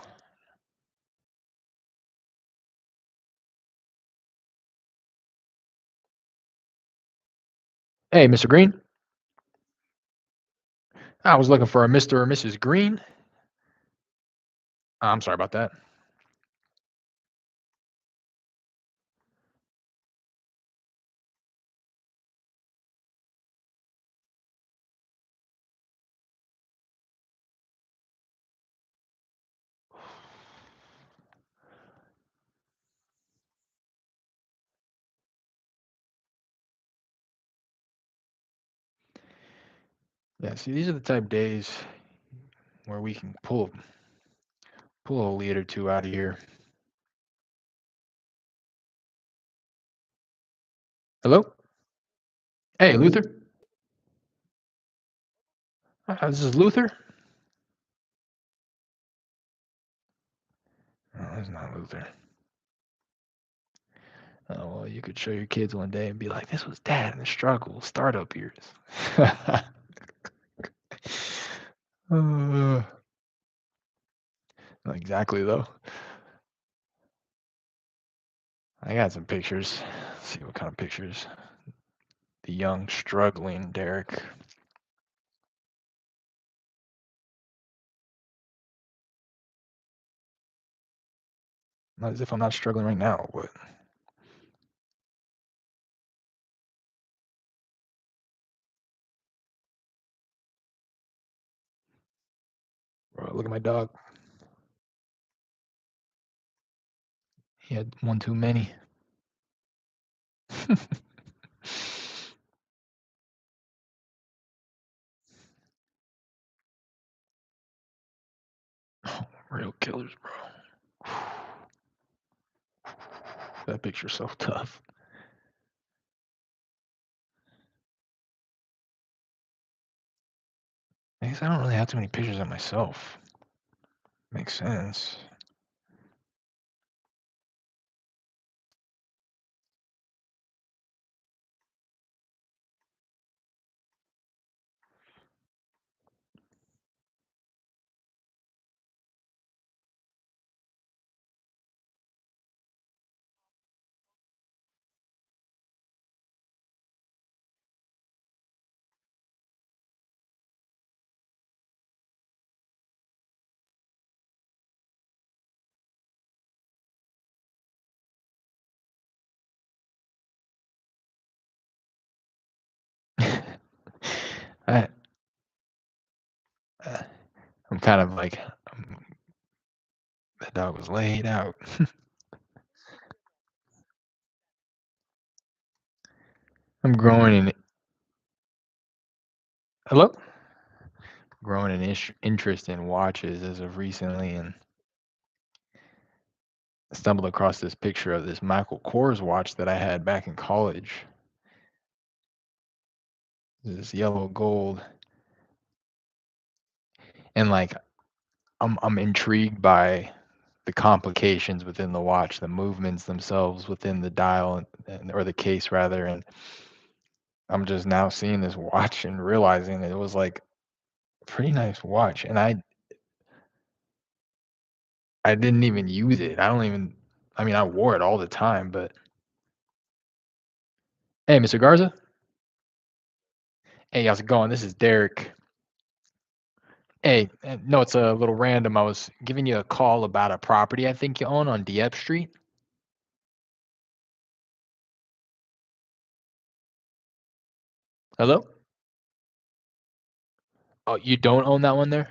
Hey, Mr. Green. I was looking for a Mr. or Mrs. Green. I'm sorry about that. Yeah, see, these are the type of days where we can pull a lead or two out of here. Hello? Hey, Luther. This is Luther. No, it's not Luther. Oh, well, you could show your kids one day and be like, "This was Dad in the struggle, startup years." uh, Not exactly though. I got some pictures. Let's see what kind of pictures. The young, struggling Derek. Not as if I'm not struggling right now, but bro, look at my dog. He had one too many. Oh, real killers, bro. That picture's so tough. I guess I don't really have too many pictures of myself. Makes sense. I, uh, I'm kind of like that dog was laid out. I'm growing in hello, growing an interest in watches as of recently, and stumbled across this picture of this Michael Kors watch that I had back in college. This yellow gold, and like I'm intrigued by the complications within the watch, the movements themselves within the dial or the case rather, and I'm just now seeing this watch and realizing that it was like a pretty nice watch, and I didn't even use it. I don't even. I mean, I wore it all the time, but hey, Mr. Garza. Hey, how's it going? This is Derek. Hey, no, it's a little random. I was giving you a call about a property I think you own on Dieppe Street. Hello? Oh, you don't own that one there?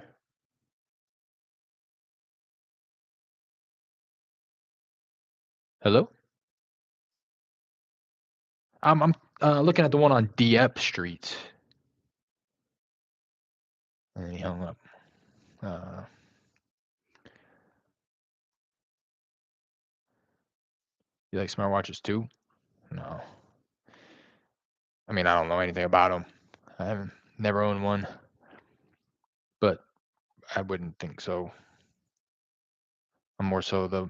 Hello? I'm looking at the one on Dieppe Street. And he hung up. Uh, you like smartwatches too? No. I mean, I don't know anything about them. I haven't never owned one, but I wouldn't think so. I'm more so the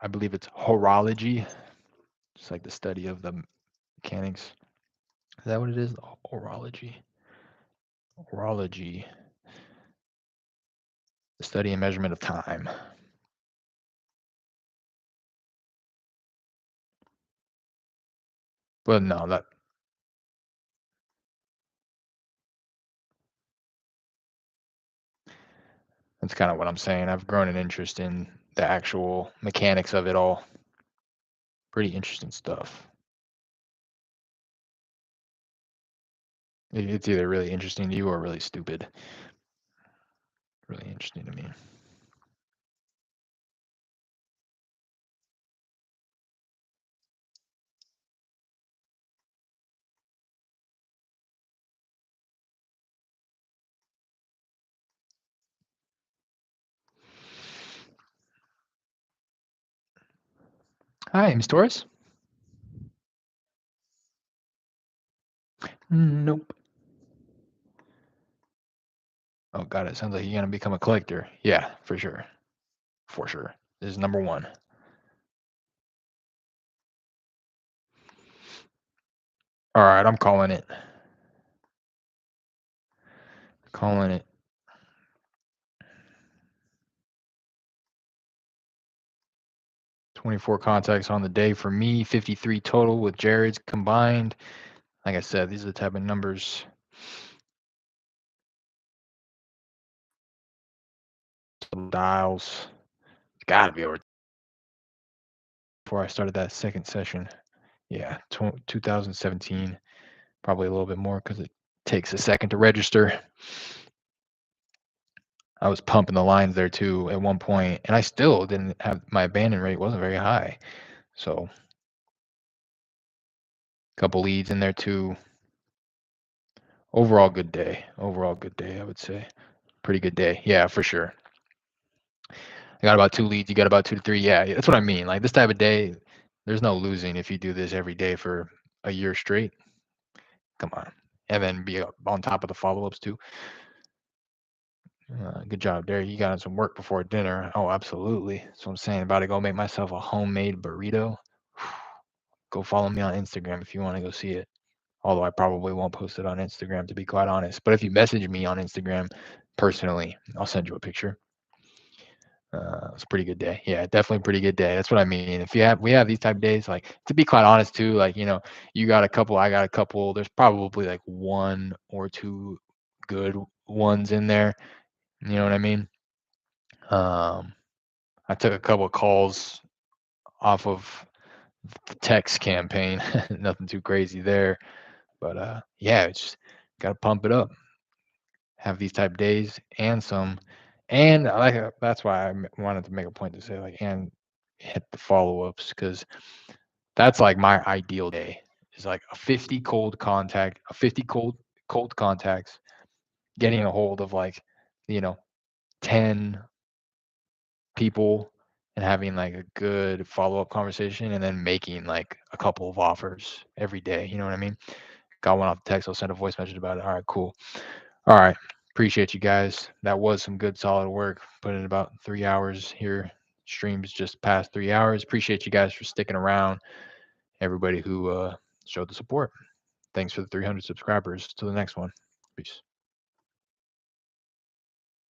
I believe it's horology. It's like the study of the mechanics. Is that what it is? Horology. Horology. The study and measurement of time. But no, that's kind of what I'm saying. I've grown an interest in the actual mechanics of it all. Pretty interesting stuff. It's either really interesting to you or really stupid. Really interesting to me. Hi, Miss Torres. Nope. Oh, got it. Sounds like you're gonna become a collector. Yeah, for sure. For sure. This is number one. All right, I'm calling it. Calling it. 24 contacts on the day for me, 53 total with Jared's combined. Like I said, these are the type of numbers. Dials. It's got to be over before I started that second session. Yeah, 2017. Probably a little bit more because it takes a second to register. I was pumping the lines there too at one point, and I still didn't have my abandon rate wasn't very high. So a couple leads in there too. Overall good day. Overall good day, I would say. Pretty good day. Yeah, for sure. I got about 2 leads. You got about 2 to 3. Yeah, that's what I mean. Like this type of day, there's no losing if you do this every day for a year straight. Come on, and then be on top of the follow-ups too. Good job, Derek. You got in some work before dinner. Oh, absolutely. That's what I'm saying. About to go make myself a homemade burrito. Go follow me on Instagram if you want to go see it. Although I probably won't post it on Instagram to be quite honest. But if you message me on Instagram personally, I'll send you a picture. It's a pretty good day. Yeah, definitely a pretty good day. That's what I mean. If we have these type of days, like to be quite honest too, like you got a couple, I got a couple. There's probably like one or two good ones in there. You know what I mean? Um, I took a couple of calls off of the text campaign. Nothing too crazy there, but yeah, it's just got to pump it up. Have these type days and some, and I like that's why wanted to make a point to say like and hit the follow ups because that's like my ideal day is like a 50 cold contact, a 50 cold contacts, getting a hold of like you know 10 people and having like a good follow-up conversation and then making like a couple of offers every day. You know what I mean? Got one off the text. I'll send a voice message about it. All right, cool. All right. Appreciate you guys. That was some good solid work. Put in about 3 hours here. Streams just past 3 hours. Appreciate you guys for sticking around. Everybody who showed the support. Thanks for the 300 subscribers. To the next one. Peace.